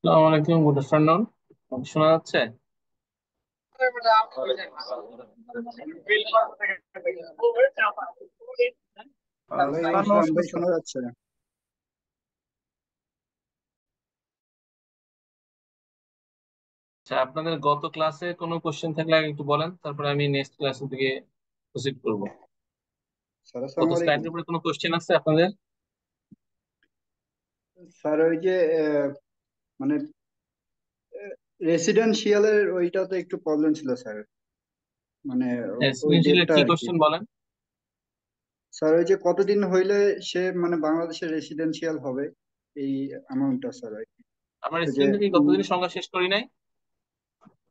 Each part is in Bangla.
আসসালামু আলাইকুম, গুড আফটারনুন। শোনা যাচ্ছে? ওয়ালাইকুম স্যার আসসালাম নমস্কার ভাই, স্যার। শোনা যাচ্ছে? আচ্ছা, আপনাদের গত ক্লাসে কোনো কোশ্চেন থাকলে আগে একটু বলেন, তারপরে আমি নেক্সট ক্লাসের দিকে প্রসিড করব। স্যার গত আসসালামু আলাইকুম। স্লাইডের উপরে কোনো কোশ্চেন আছে আপনাদের? স্যার ওই যে মানে রেসিডেন্সিয়ালের ওইটাতে একটু প্রবলেম ছিল স্যার। মানে ওই রেসিডেন্সিয়ালের ডেটটা কি আর কি। কোশ্চেন বলেন? স্যার ওই যে কতদিন হইলে সে মানে বাংলাদেশের রেসিডেন্সিয়াল হবে, এই অ্যামাউন্টটা স্যার আর কি। আমরা ওই যে রেসিডেন্ট কি গতদিনের সংখ্যা শেষ করি নাই?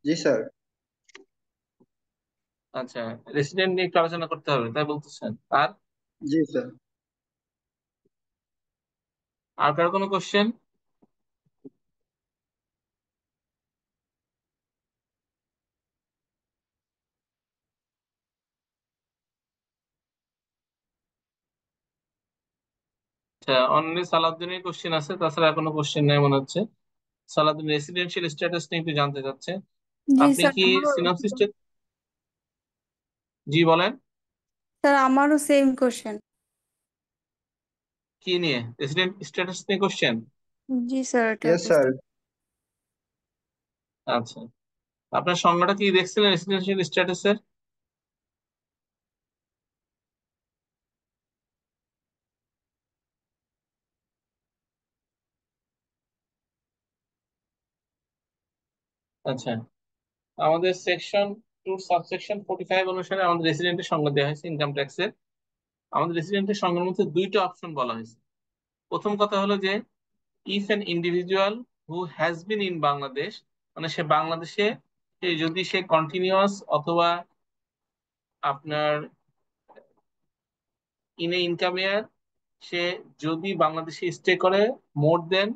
জি স্যার। আচ্ছা, রেসিডেন্ট নিয়ে একটু আলোচনা করতে হবে তাই বলতেছেন। আর জি স্যার। আর কারো কোনো কোশ্চেন? আচ্ছা, অনলি সালাউদ্দিনের কোশ্চেন আছে, তাছাড়া কোনো কোশ্চেন নাই মনে হচ্ছে। সালাউদ্দিন রেসিডেন্সিয়াল স্ট্যাটাস নিয়ে একটু জানতে চাচ্ছে। জি আপনি স্যার, কি আমারও সিনopসিসটা, জি বলেন। স্যার আমারও সেম কোশ্চেন। কি নিয়ে? রেসিডেন্ট স্ট্যাটাস নিয়ে কোশ্চেন? জি স্যার, এটা ইয়েস স্যার। বুঝতে। আচ্ছা, আপনার সংজ্ঞাটা কি দেখছিলেন রেসিডেন্সিয়াল স্ট্যাটাসের? আচ্ছা, আমাদের সেকশন 2 সাবসেকশন 45 অনুসারে আমাদের রেসিডেন্টের সংজ্ঞা দেওয়া হয়েছে ইনকাম ট্যাক্সের। আমাদের রেসিডেন্টের সংজ্ঞার মধ্যে দুইটা অপশন বলা হয়েছে। প্রথম কথা হলো যে, if an individual who has been in Bangladesh, মানে সে বাংলাদেশে, যদি সে কন্টিনিউয়াস অথবা আপনার ইন এ ইনকাম ইয়ার, সে যদি বাংলাদেশে স্টে করে মোর দেন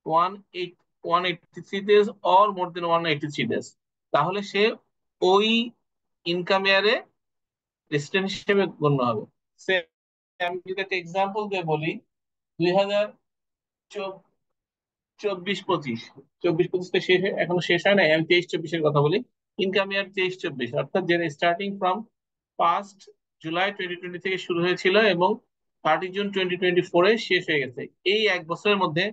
183 days or more than 183 days, তাহলে সে ওই ইনকাম ইয়ারে রেসিডেন্ট হিসেবে গণ্য হবে। সে, আমি যদি একটা এক্সাম্পল দিয়ে বলি, 2024-25, 24-25 তো শেষ এখনো শেষ হয় না, আমি 23-24-এর কথা বলি। ইনকাম ইয়ার 23-24, অর্থাৎ যেটা স্টার্টিং ফ্রম 1 জুলাই 2020 থেকে শুরু হয়েছিল এবং 30 জুন 2024-এ শেষ হয়ে গেছে। এই এক বছরের মধ্যে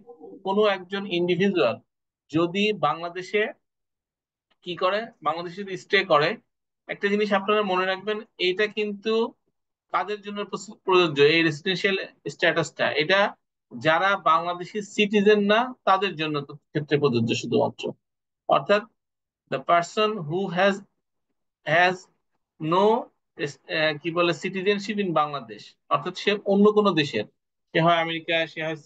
কোনো একজন ইন্ডিভিজুয়াল যদি বাংলাদেশে কি করে, বাংলাদেশে যদি স্টে করে, একটা জিনিস আপনারা মনে রাখবেন, এইটা কিন্তু কাদের জন্য প্রযোজ্য, এই রেসিডেন্সিয়াল স্ট্যাটাসটা, এটা যারা বাংলাদেশি সিটিজেন না তাদের জন্য ক্ষেত্রে প্রযোজ্য শুধুমাত্র। অর্থাৎ the person who has has no, কি বলে, সিটিজেনশিপ ইন বাংলাদেশ, অর্থাৎ সে অন্য কোনো দেশের, সে হয় আমেরিকা, সে হয়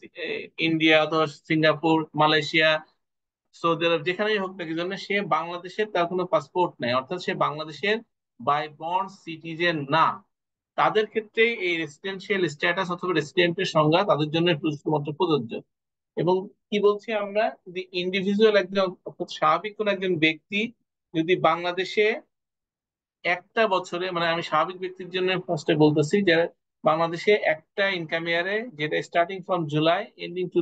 ইন্ডিয়া অথবা সিঙ্গাপুর, মালয়েশিয়া, সৌদি আরব, যেখানেই হোক না কি জন্য সে বাংলাদেশের, তার কোনো পাসপোর্ট নাই, অর্থাৎ সে বাংলাদেশের বাই বর্ন সিটিজেন না, তাদের ক্ষেত্রে এই রেসিডেন্সিয়াল স্ট্যাটাস অথবা রেসিডেন্টের সংজ্ঞা তাদের জন্য শুধুমাত্র প্রযোজ্য। এবং কি বলছি আমরা, যদি ইন্ডিভিজুয়াল একজন, অর্থাৎ স্বাভাবিক কোন একজন ব্যক্তি যদি বাংলাদেশে একটা বছরে, মানে আমি স্বাভাবিক ব্যক্তির জন্য ফার্স্টে বলতেছি যে বাংলাদেশে একটা ইনকাম ইয়ারে, যেটা starting from July ending to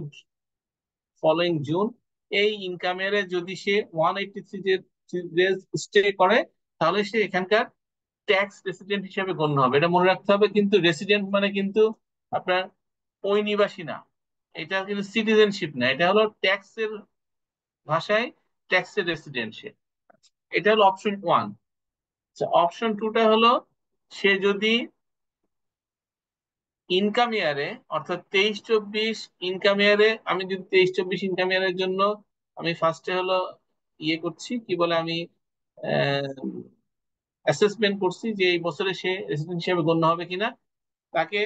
following June, এই ইনকাম ইয়ারে যদি সে 183 ডেজ স্টে করে, তাহলে সে এখানকার ট্যাক্স রেসিডেন্ট হিসেবে গণ্য হবে। এটা মনে রাখতে হবে, কিন্তু রেসিডেন্ট মানে কিন্তু আপনার ওই নিবাসী না, এটা কিন্তু সিটিজেনশিপ না, এটা হলো ট্যাক্সের ভাষায় ট্যাক্সের রেসিডেন্সিয়াল। এটা হলো অপশন 1। অপশন 2টা হলো, সে যদি ইনকাম ইয়ারে, অর্থাৎ 23-24 ইনকাম ইয়ারে, আমি যদি 23-24 ইনকাম ইয়ারের জন্য আমি ফার্স্টে হলো ইয়ে করছি, কি বলে, আমি অ্যাসেসমেন্ট করছি যে এই বছরে সে রেসিডেন্ট হিসেবে গণ্য হবে কিনা, তাকে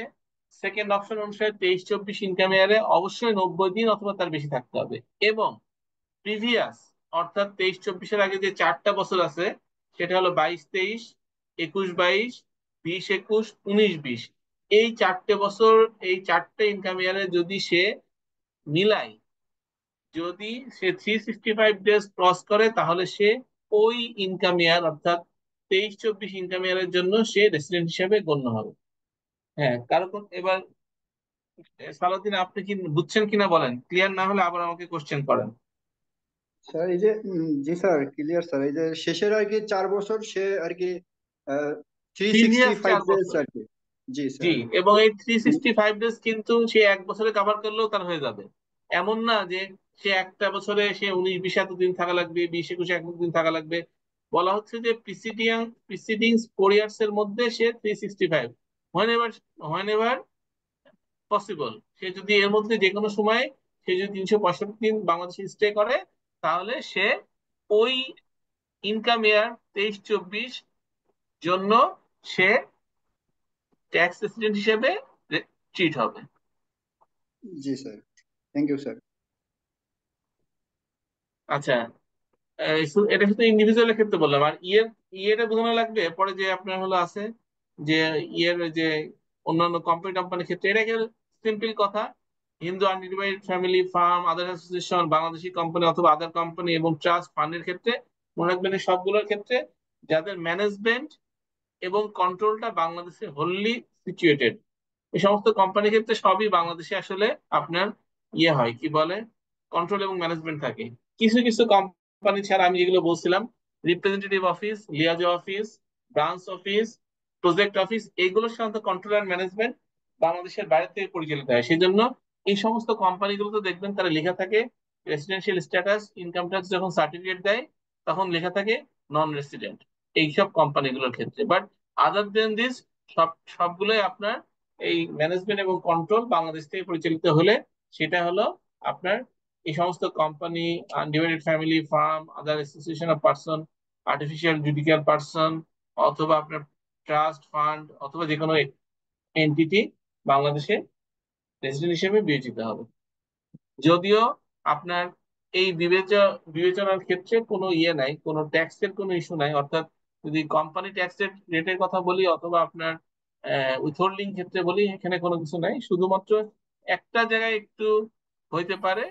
সেকেন্ড অপশন অনুসারে 23-24 ইনকাম ইয়ারে অবশ্যই 90 দিন অথবা তার বেশি থাকতে হবে। এবং প্রিভিয়াস, অর্থাৎ 23-24-এর আগে যে 4টা বছর আছে, সেটা হলো 22-23, 21-22, 20-21, 19-20, এই 4টে বছর, এই 4টে ইনকাম ইয়ারে যদি সে মিলায়, যদি সে 365 ডেজ ক্রস করে, তাহলে সে ওই ইনকাম ইয়ার, অর্থাৎ 23-24 ইনকাম ইয়ারের জন্য সে রেসিডেন্ট হিসেবে গণ্য হবে। হ্যাঁ, কারণ এবার সালাউদ্দিন, আপনি কি বুঝছেন কিনা বলেন, ক্লিয়ার না হলে আবার আমাকে কোশ্চেন করেন। স্যার এই যে জি স্যার, ক্লিয়ার স্যার। এই যে শেষের আর কি 4 বছর সে আর কি থ্রি সিক্সটি প্রিভিয়াস ফাইভ চার ডেজ বছর আর কি। জি জি, স্যার। এবং এই 365 ডেজ কিন্তু সে এক বছরে কভার করলেও তার হয়ে যাবে। এমন না যে সে একটা বছরে সে 19-20 এতদিন থাকা লাগবে, 20-21 এতদিন থাকা লাগবে। বলা হচ্ছে যে প্রিসিডিং 4 ইয়ার্স এর মধ্যে সে 365, when ever when ever possible, সে যদি এর মধ্যে যে কোনো সময় সে যদি 365 দিন বাংলাদেশে স্টে করে, তাহলে সে ওই ইনকাম ইয়ার 23-24 জন্য সে ট্যাক্স রেসিডেন্ট হিসেবে ট্রিট হবে। জি স্যার, থ্যাংক ইউ স্যার। আচ্ছা, এটা শুধু ইন্ডিভিজুয়ালের ক্ষেত্রে বললাম। আর ইয়েটা বোঝানো লাগবে পরে যে আপনার হলো আছে যে ইয়ের ওই যে অন্যান্য কোম্পানি কোম্পানির ক্ষেত্রে এটা সিম্পল কথা। হিন্দু আনডিভাইডেড ফ্যামিলি ফার্ম আদার অ্যাসোসিয়েশন বাংলাদেশি কোম্পানি অথবা আদার কোম্পানি এবং ট্রাস্ট ফান্ডের ক্ষেত্রে মনে রাখবেন এই সবগুলোর ক্ষেত্রে যাদের ম্যানেজমেন্ট এবং কন্ট্রোলটা বাংলাদেশে হোললি সিচুয়েটেড, এই সমস্ত কোম্পানির ক্ষেত্রে সবই বাংলাদেশে আসলে আপনার ইয়ে হয় কি বলে, কন্ট্রোল এবং ম্যানেজমেন্ট থাকে। কিছু কিছু কোম্পানি ছাড়া আমি যেগুলো বলছিলাম, representative office, liaison office, branch office, project office, এগুলোর সাধারণত কন্ট্রোল অ্যান্ড ম্যানেজমেন্ট বাংলাদেশের বাইরে থেকে পরিচালিত হয়। সেই জন্য এই সমস্ত কোম্পানিগুলোতে দেখবেন তারা লেখা থাকে রেসিডেন্সিয়াল স্ট্যাটাস, ইনকাম ট্যাক্স যখন সার্টিফিকেট দেয় তখন লেখা থাকে নন রেসিডেন্ট, এইসব কোম্পানিগুলোর ক্ষেত্রে। বাট আদার দেন দিস, সবগুলোই আপনার এই ম্যানেজমেন্ট এবং কন্ট্রোল বাংলাদেশ থেকে পরিচালিত হলে সেটা হলো আপনার এই সমস্ত company, undivided family farm other association of person, artificial judicial person, অথবা আপনার ট্রাস্ট ফান্ড অথবা যে কোনো এন্টিটি বাংলাদেশে রেসিডেন্ট হিসেবে বিবেচিত হবে। যদিও আপনার এই বিবেচনার ক্ষেত্রে কোনো ইয়ে নাই, কোনো ট্যাক্সের কোনো ইস্যু নাই। অর্থাৎ যদি কোম্পানি ট্যাক্সের রেটের কথা বলি অথবা আপনার উইথহোল্ডিং ক্ষেত্রে বলি, এখানে কোনো কিছু নাই। শুধুমাত্র একটা জায়গায় একটু হইতে পারে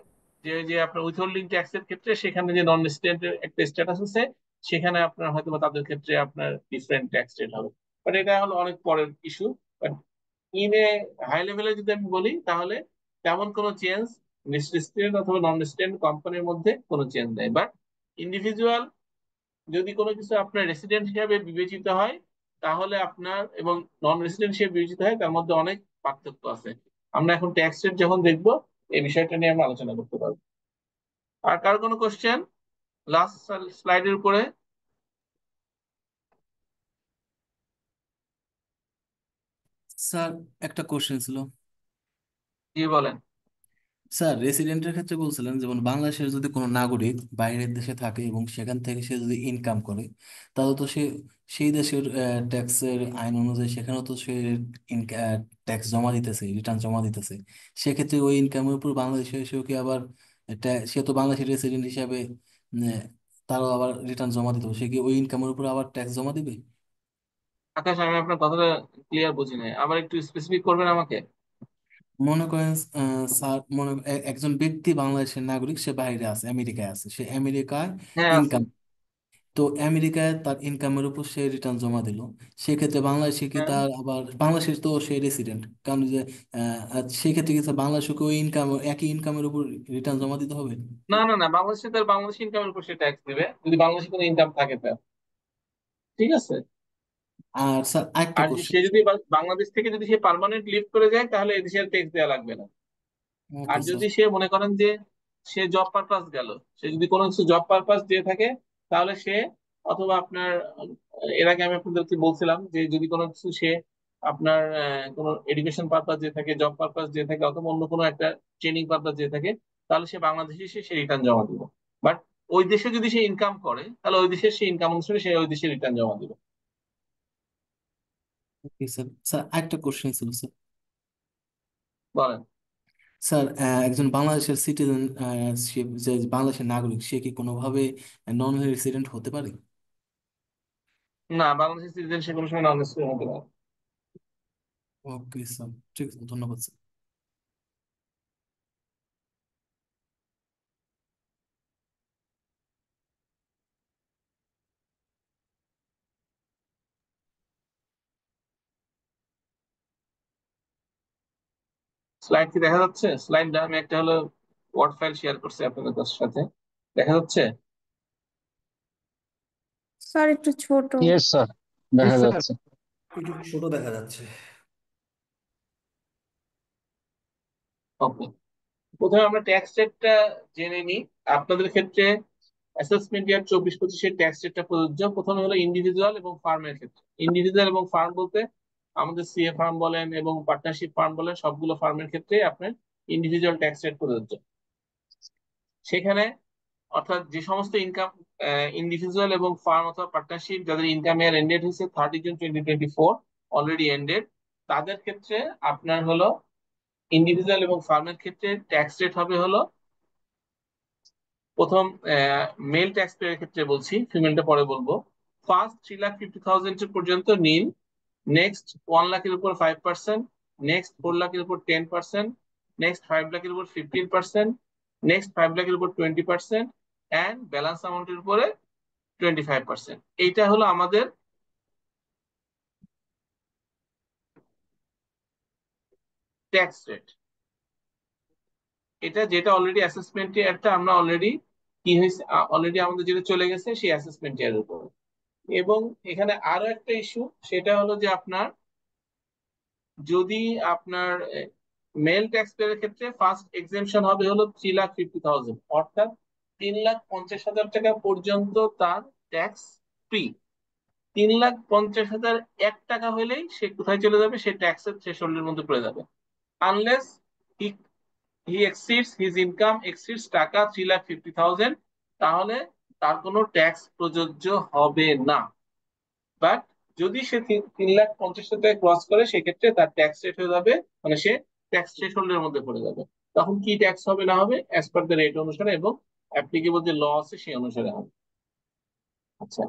যে যে আপনার উইথহোল্ডিং ট্যাক্সের ক্ষেত্রে সেখানে যে নন রেসিডেন্টের একটা স্ট্যাটাস আছে, সেখানে আপনার হয়তো বা তাদের ক্ষেত্রে আপনার ডিফারেন্ট ট্যাক্স রেট হবে। বাট এটা হলো অনেক পরের issue. But in a high লেভেলে যদি আমি বলি তাহলে তেমন কোনো চেঞ্জ রেসিডেন্ট অথবা নন রেসিডেন্ট কোম্পানির মধ্যে কোনো চেঞ্জ নেই। বাট ইন্ডিভিজুয়াল যদি কোনো কিছু আপনার রেসিডেন্ট হিসাবে বিবেচিত হয় তাহলে আপনার এবং নন রেসিডেন্ট হিসেবে বিবেচিত হয় তার মধ্যে অনেক পার্থক্য আছে। আমরা এখন ট্যাক্স রেট যখন দেখবো এই বিষয়টা নিয়ে আমরা আলোচনা করতে পারবো। আর কার কোনো কোশ্চেন লাস্ট স্লাইডের উপরে? স্যার, একটা কোশ্চেন ছিল। কি বলেন? স্যার, রেসিডেন্টের ক্ষেত্রে বলছিলেন যেমন বাংলাদেশের যদি কোনো নাগরিক বাইরের দেশে থাকে এবং সেখান থেকে সে যদি ইনকাম করে, তাহলে তো সে সেই দেশের ট্যাক্সের আইন অনুযায়ী সেখানেও তো সে ট্যাক্স জমা দিতেছে, রিটার্ন জমা দিতেছে। সেক্ষেত্রে ওই ইনকামের উপর বাংলাদেশে এসেও কি আবার সে তো বাংলাদেশের রেসিডেন্ট হিসাবে উম, তারও আবার রিটার্ন জমা দিতে হবে, সে কি ওই ইনকামের উপর আবার ট্যাক্স জমা দিবে? আকাশ, আমি আপনার কথাটা ক্লিয়ার বুঝি নাই, আবার একটু স্পেসিফিক করবেন আমাকে। মনে করেন স্যার, একজন ব্যক্তি বাংলাদেশের নাগরিক, সে বাইরে আছে, আমেরিকায় আছে, সে আমেরিকায় হ্যাঁ, আছে। ইনকাম, তো আমেরিকায় তার ইনকামের উপর সে রিটার্ন জমা দিল। সেক্ষেত্রে বাংলাদেশে কি হ্যাঁ, তার আবার, বাংলাদেশের তো সে রেসিডেন্ট, কারণ যে সেক্ষেত্রে কি স্যার বাংলাদেশকে ওই ইনকাম, একই ইনকামের উপর রিটার্ন জমা দিতে হবে? না না না, বাংলাদেশে তার বাংলাদেশি ইনকামের উপর সে ট্যাক্স দিবে যদি বাংলাদেশে কোনো ইনকাম থাকে তার। ঠিক আছে। আর স্যার আরেকটা আর কোশ্চেন। সে যদি বাংলাদেশ থেকে যদি সে পার্মানেন্ট লিভ করে যায় তাহলে এদেশের ট্যাক্স দেওয়া লাগবে না। আর ওকে স্যার। যদি সে মনে করেন যে সে জব পারপাস গেল, সে যদি কোনো কিছু জব পারপাস দিয়ে থাকে তাহলে সে অথবা আপনার এর আগে আমি আপনাদেরকে বলছিলাম যে যদি কোনো কিছু সে আপনার কোনো এডুকেশন পারপাস দিয়ে থাকে, জব পারপাস দিয়ে থাকে অথবা অন্য কোনো একটা ট্রেনিং পারপাস দিয়ে থাকে, তাহলে সে বাংলাদেশে এসে সে রিটার্ন জমা দিবে। বাট ওই দেশে যদি সে ইনকাম করে তাহলে ওই দেশের সে ইনকাম অনুসারে সে ওই দেশে রিটার্ন জমা দিবে। Okay sir. স্যার আরেকটা কোশ্চেন ছিল স্যার। বলেন। স্যার, একজন বাংলাদেশের সিটিজেন, যে বাংলাদেশের নাগরিক, সে কি কোনোভাবে নন রেসিডেন্ট হতে পারে? না, বাংলাদেশের সিটিজেন সে কোনো সময় নন রেসিডেন্ট হতে পারে। ওকে স্যার, ঠিক আছে, ধন্যবাদ স্যার। স্লাইড কি দেখা যাচ্ছে? স্লাইড আমি একটা হলো ওয়ার্ড ফাইল শেয়ার করছি আপনাদের সাথে। দেখা যাচ্ছে? স্যার একটু ছোট। ইয়েস স্যার, জি দেখা স্যার, যাচ্ছে। একটু ছোট দেখা যাচ্ছে। ওকে, প্রথমে আমরা ট্যাক্স রেটটা জেনে নিই। আপনাদের ক্ষেত্রে অ্যাসেসমেন্ট ইয়ার 24-25-এর ট্যাক্স রেটটা প্রযোজ্য। প্রথমে হলো ইন্ডিভিজুয়াল এবং ফার্মের ক্ষেত্রে। ইন্ডিভিজুয়াল এবং ফার্ম বলতে আমাদের সিএ ফার্ম বলেন এবং পার্টনারশিপ ফার্ম বলেন, সবগুলো ফার্মের ক্ষেত্রে আপনার ইন্ডিভিজুয়াল ট্যাক্স রেট প্রযোজ্য। সেখানে অর্থাৎ যে সমস্ত ইনকাম ইন্ডিভিজুয়াল এবং ফার্ম অথবা পার্টনারশিপ যাদের ইনকাম ইয়ার এন্ডেড হয়েছে 30 জুন 2024, অলরেডি এন্ডেড, তাদের ক্ষেত্রে আপনার হলো ইন্ডিভিজুয়াল এবং ফার্মের ক্ষেত্রে ট্যাক্স রেট হবে হলো, প্রথম মেল ট্যাক্স পেয়ারের ক্ষেত্রে বলছি, ফিমেলটা পরে বলবো। ফার্স্ট 3,50,000 পর্যন্ত নিন, নেক্সট 1 লাখের উপর 5%, নেক্সট 4 লাখের উপর 10%, নেক্সট 5 লাখের উপর 15%, নেক্সট 5 লাখের উপর 20%, অ্যান্ড ব্যালেন্স অ্যামাউন্টের উপরে 25%। এইটা হলো আমাদের ট্যাক্স রেট। এটা যেটা অলরেডি অ্যাসেসমেন্ট ইয়ারটা আমরা অলরেডি কি হয়েছে, অলরেডি আমাদের যেটা চলে গেছে সেই অ্যাসেসমেন্ট ইয়ারের উপর। এবং এখানে আরো একটা ইস্যু, সেটা হলো যে আপনার যদি আপনার মেল ট্যাক্স পেয়ারের ক্ষেত্রে ফার্স্ট এক্সেমশন হবে হলো 3,50,000, অর্থাৎ 3,50,000 টাকা পর্যন্ত তার ট্যাক্স ফ্রি। 3,50,000 1 টাকা হলেই সে কোথায় চলে যাবে, সে ট্যাক্সের থ্রেশহোল্ডের মধ্যে পড়ে যাবে, unless he he exceeds his income exceeds টাকা 3,50,000, তাহলে তার কোনো ট্যাক্স প্রযোজ্য হবে না। বাট যদি সে 3,50,000 ক্রস করে, সেক্ষেত্রে তার ট্যাক্স রেট হয়ে যাবে, মানে সে ট্যাক্স থ্রেশহোল্ডের মধ্যে পড়ে যাবে। তখন কি ট্যাক্স হবে না হবে অ্যাজ পার দ্য রেট অনুসারে এবং অ্যাপ্লিকেবল যে ল আছে সেই অনুসারে হবে। আচ্ছা,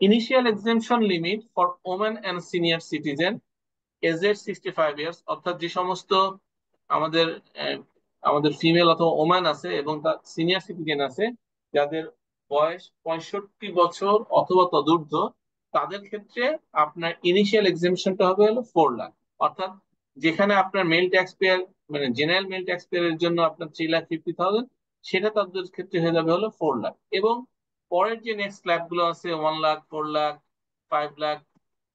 initial exemption limit for women and senior citizen aged 65 years, অর্থাৎ যে সমস্ত আমাদের আহ, আমাদের ফিমেল অথবা ওম্যান আছে এবং তার সিনিয়র সিটিজেন আছে যাদের বয়স 65 বছর অথবা তদূর্ধ্ব, তাদের ক্ষেত্রে আপনার ইনিশিয়াল এক্সেমশনটা হবে হলো 4 লাখ। অর্থাৎ যেখানে আপনার মেল ট্যাক্স পেয়ার, মানে জেনারেল মেল ট্যাক্স পেয়ারের জন্য আপনার 3,50,000, সেটা তাদের ক্ষেত্রে হয়ে যাবে হলো 4 লাখ। এবং পরের যে নেক্সট স্ল্যাব গুলো আছে 1 lakh, 4 lakh, 5 lakh,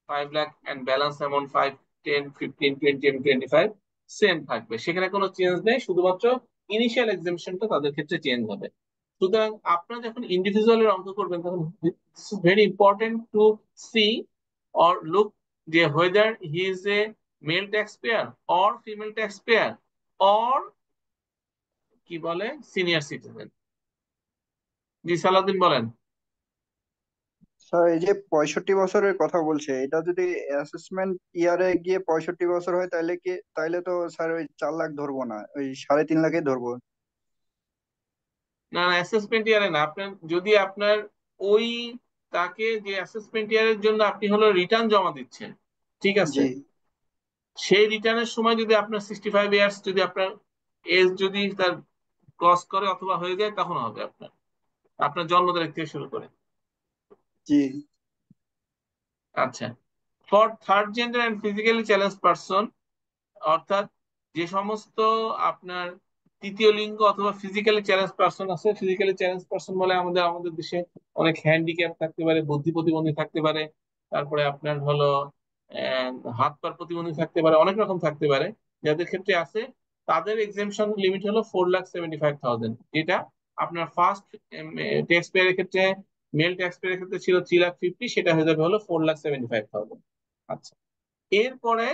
5 lakh and balance amount 5, 10, 15, 20 এবং 25 সেম থাকবে, সেখানে কোনো চেঞ্জ নেই, শুধুমাত্র ইনিশিয়াল এক্সেমশনটা তাদের ক্ষেত্রে চেঞ্জ হবে। সুতরাং আপনারা যখন ইন্ডিভিজুয়ালের অঙ্ক করবেন তখন this is very important to see or look যে whether he is a male tax payer or female tax payer or কি বলে সিনিয়র সিটিজেন। জি সালাউদ্দিন বলেন। স্যার এই যে 65 বছরের কথা বলছে, এটা যদি অ্যাসেসমেন্ট ইয়ারে গিয়ে 65 বছর হয় তাহলে তো স্যার ওই 4 লাখ ধরবো না, ওই 3.5 লাখে ধরবো। না না, অ্যাসেসমেন্ট ইয়ারে না, আপনার যদি আপনার ওই তাকে যে অ্যাসেসমেন্ট ইয়ারের জন্য আপনি হলো রিটার্ন জমা দিচ্ছেন, ঠিক আছে, জি সেই রিটার্নের সময় যদি আপনার 65 ইয়ার্স, যদি আপনার এজ যদি তার ক্রস করে অথবা হয়ে যায়, তখন হবে আপনার আপনার জন্ম তারিখ থেকে শুরু করে। জি আচ্ছা, for third gender and physically challenge person, অর্থাৎ যে সমস্ত আপনার তৃতীয় লিঙ্গ অথবা ফিজিক্যালি চ্যালেঞ্জ পার্সন আছে, ফিজিক্যালি চ্যালেঞ্জ পার্সন বলে আমাদের আমাদের দেশে অনেক হ্যান্ডিক্যাপ থাকতে পারে, বুদ্ধি প্রতিবন্ধী থাকতে পারে, তারপরে আপনার হলো হাত পার প্রতিবন্ধী থাকতে পারে, অনেক রকম থাকতে পারে, যাদের ক্ষেত্রে আছে, তাদের এক্সেমশন লিমিট হলো 4,75,000, যেটা আপনার ফার্স্ট ট্যাক্স পেয়ারের ক্ষেত্রে, মেল ট্যাক্স পেয়ারের ক্ষেত্রে ছিল 3,50,000, সেটা হয়ে যাবে হলো 4,75,000। আচ্ছা, এরপরে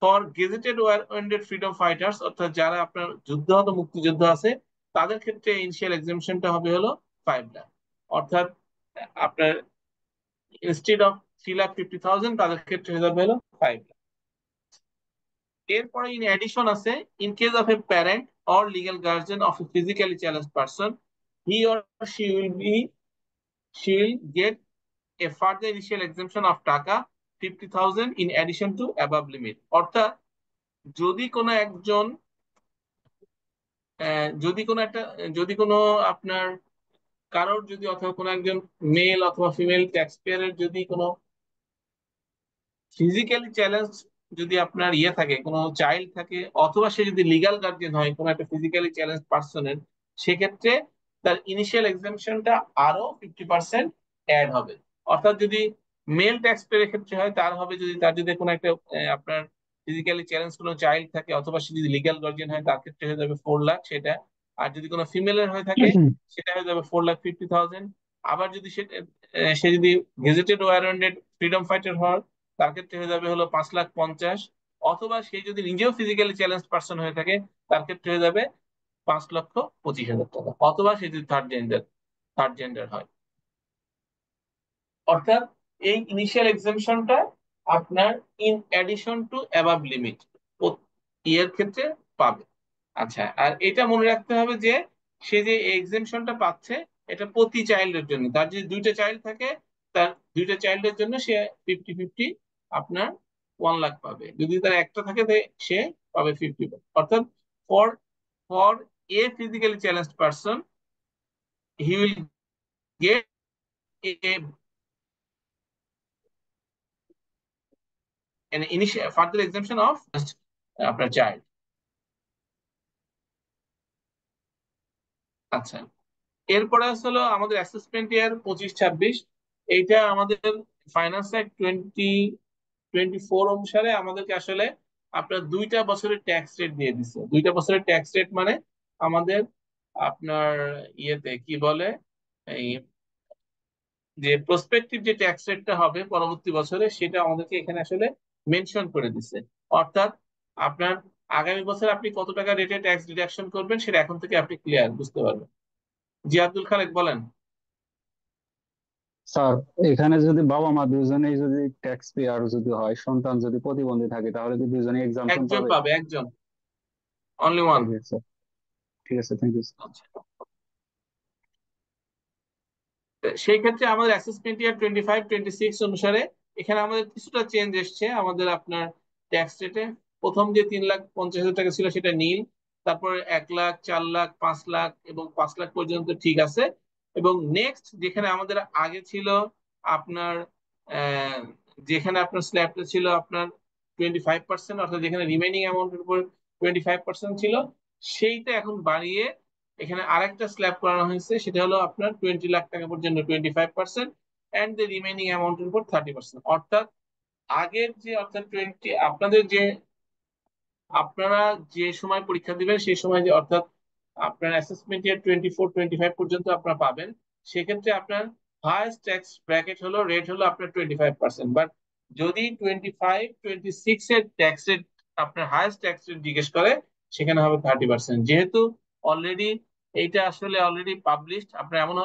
for gazetted warranted freedom fighters, অর্থাৎ যারা আপনার যুদ্ধাহত মুক্তিযোদ্ধা আছে, তাদের ক্ষেত্রে ইনিশিয়াল এক্সেমশনটা হবে হলো 5 লাখ। অর্থাৎ আপনার ইনস্টেড অফ 3,50,000 তাদের ক্ষেত্রে হয়ে যাবে হলো 5 লাখ। এরপরে ইন এডিশন আছে, in case of A parent or legal guardian of A physically challenge person, he or she will get a further initial exemption of টাকা 50,000 in addition to above limit। অর্থাৎ যদি কোনো একজন যদি কোনো একটা যদি কোনো আপনার কারোর যদি অথবা কোনো একজন মেল অথবা ফিমেল ট্যাক্স পেয়ারের যদি কোনো ফিজিক্যালি চ্যালেঞ্জ, যদি আপনার ইয়ে থাকে, কোনো চাইল্ড থাকে, অথবা সে যদি লিগ্যাল গার্ডিয়ান হয় কোনো একটা ফিজিক্যালি চ্যালেঞ্জ পার্সনের, সেক্ষেত্রে তার ইনিশিয়াল এক্সামশনটা আরো 50% অ্যাড হবে। অর্থাৎ যদি মেল ট্যাক্স পেয়ারের ক্ষেত্রে হয় তার হবে, যদি তার যদি কোনো একটা আপনার ফিজিক্যালি চ্যালেঞ্জ কোনো চাইল্ড থাকে অথবা সে যদি লিগ্যাল গার্জিয়ান হয় তার ক্ষেত্রে হয়ে যাবে 4 লাখ সেটা। আর যদি কোনো ফিমেলের হয়ে থাকে সেটা হয়ে যাবে 4,50,000। আবার যদি সে যদি গেজেটেড ওয়ারেন্টেড ফ্রিডম ফাইটার হয় তার ক্ষেত্রে হয়ে যাবে হলো 5,50,000। অথবা সে যদি নিজেও ফিজিক্যালি চ্যালেঞ্জ পার্সন হয়ে থাকে তার ক্ষেত্রে হয়ে যাবে 5,25,000 টাকা। অথবা সে যদি থার্ড জেন্ডার হয়। অর্থাৎ এই ইনিশিয়াল এক্সামশনটা আপনার in addition two above limit ইয়ের ক্ষেত্রে পাবে। আচ্ছা, আর এটা মনে রাখতে হবে যে সে যে এক্সামশনটা পাচ্ছে এটা প্রতি চাইল্ডের জন্য। তার যদি 2টা চাইল্ড থাকে তার 2টা চাইল্ডের জন্য সে 50-50 আপনার 1 লাখ পাবে। যদি তার একটা থাকে সে পাবে 50। অর্থাৎ for for a physically challenged person he will get A an initial further exemption of আপনার চাইল্ড। আচ্ছা, এরপরে হলো আমাদের অ্যাসেসমেন্ট ইয়ার 25-26। এইটা আমাদের ফাইন্যান্স অ্যাক্ট 2024 অনুসারে আমাদেরকে আসলে আপনার 2টা বছরের ট্যাক্স রেট দিয়ে দিচ্ছে। 2টা বছরের ট্যাক্স রেট মানে আমাদের আপনার ইয়েতে কি বলে, এই যে প্রসপেক্টিভ যে ট্যাক্স রেটটা হবে পরবর্তী বছরে সেটা আমাদেরকে এখানে আসলে মেনশন করে দিচ্ছে। অর্থাৎ আপনার আগামী বছর আপনি কত টাকা রেটে ট্যাক্স ডিডাকশন করবেন সেটা এখন থেকে আপনি ক্লিয়ার বুঝতে পারবেন। জি আব্দুল খালেক বলেন। স্যার, এখানে যদি বাবা মা দুজনেই যদি ট্যাক্স পেয়ার যদি হয়, সন্তান যদি প্রতিবন্ধী থাকে, তাহলে কি দুজনেই এক্সাম্পশন একজন পাবে? পাবে, একজন, অনলি ওয়ান। ওকে স্যার, ঠিক আছে, থ্যাংক ইউ। আচ্ছা, সেই ক্ষেত্রে আমাদের অ্যাসেসমেন্ট ইয়ার 25-26 অনুসারে এখানে আমাদের কিছুটা চেঞ্জ এসছে আমাদের আপনার ট্যাক্স রেটে। প্রথম যে 3,50,000 টাকা ছিল সেটা নীল, তারপর 1 লাখ, 4 লাখ, 5 লাখ এবং 5 লাখ পর্যন্ত ঠিক আছে। এবং নেক্সট যেখানে আমাদের আগে ছিল আপনার আহ, যেখানে আপনার স্ল্যাবটা ছিল আপনার 25%, অর্থাৎ যেখানে রিমেনিং অ্যামাউন্টের উপর 25% ছিল, সেইটা এখন বাড়িয়ে এখানে আরেকটা স্ল্যাব করানো হয়েছে, সেটা হলো আপনার 20 লাখ টাকা পর্যন্ত 25% অ্যান্ড দ্য রিমেনিং অ্যামাউন্টের উপর 30%। অর্থাৎ আগের যে অর্থাৎ আপনারা যে সময় পরীক্ষা দিবেন সেই সময় যে অর্থাৎ আপনার অ্যাসেসমেন্ট ইয়ার 24-25 পর্যন্ত আপনারা পাবেন, সেক্ষেত্রে আপনার হায়েস্ট ট্যাক্স ব্র্যাকেট হলো রেট হলো আপনার 25%। বাট যদি 25-26 এর ট্যাক্স রেট আপনার হায়েস্ট ট্যাক্স রেট জিজ্ঞেস করে সেখানে হবে 30%। যেহেতু অলরেডি এইটা আসলে অলরেডি পাবলিশড, আপনার এমন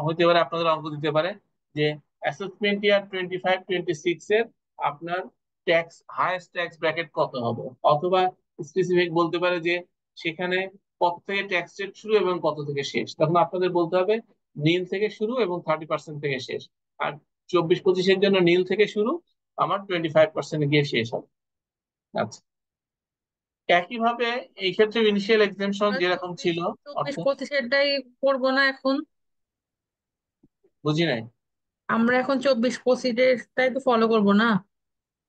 হতে পারে আপনাদের অঙ্ক দিতে পারে যে অ্যাসেসমেন্ট ইয়ার 25-26 এর আপনার ট্যাক্স হায়েস্ট ট্যাক্স ব্র্যাকেট কত হবে, অথবা স্পেসিফিক বলতে পারে যে সেখানে কত থেকে ট্যাক্স রেট শুরু এবং কত থেকে শেষ। তখন আপনাদের বলতে হবে নীল থেকে শুরু এবং 30% থেকে শেষ। আর 24-25-এর জন্য নীল থেকে শুরু, আমার 25% গিয়ে শেষ হবে। আচ্ছা, একইভাবে এই ক্ষেত্রে ইনিশিয়াল এক্সামশন আমরা যেরকম চব্বিশ ছিল, চব্বিশ অর্থাৎ পঁচিশেরটাই করবো না এখন? বুঝি নাই। আমরা এখন 24-25-এরটাই তো ফলো করবো না?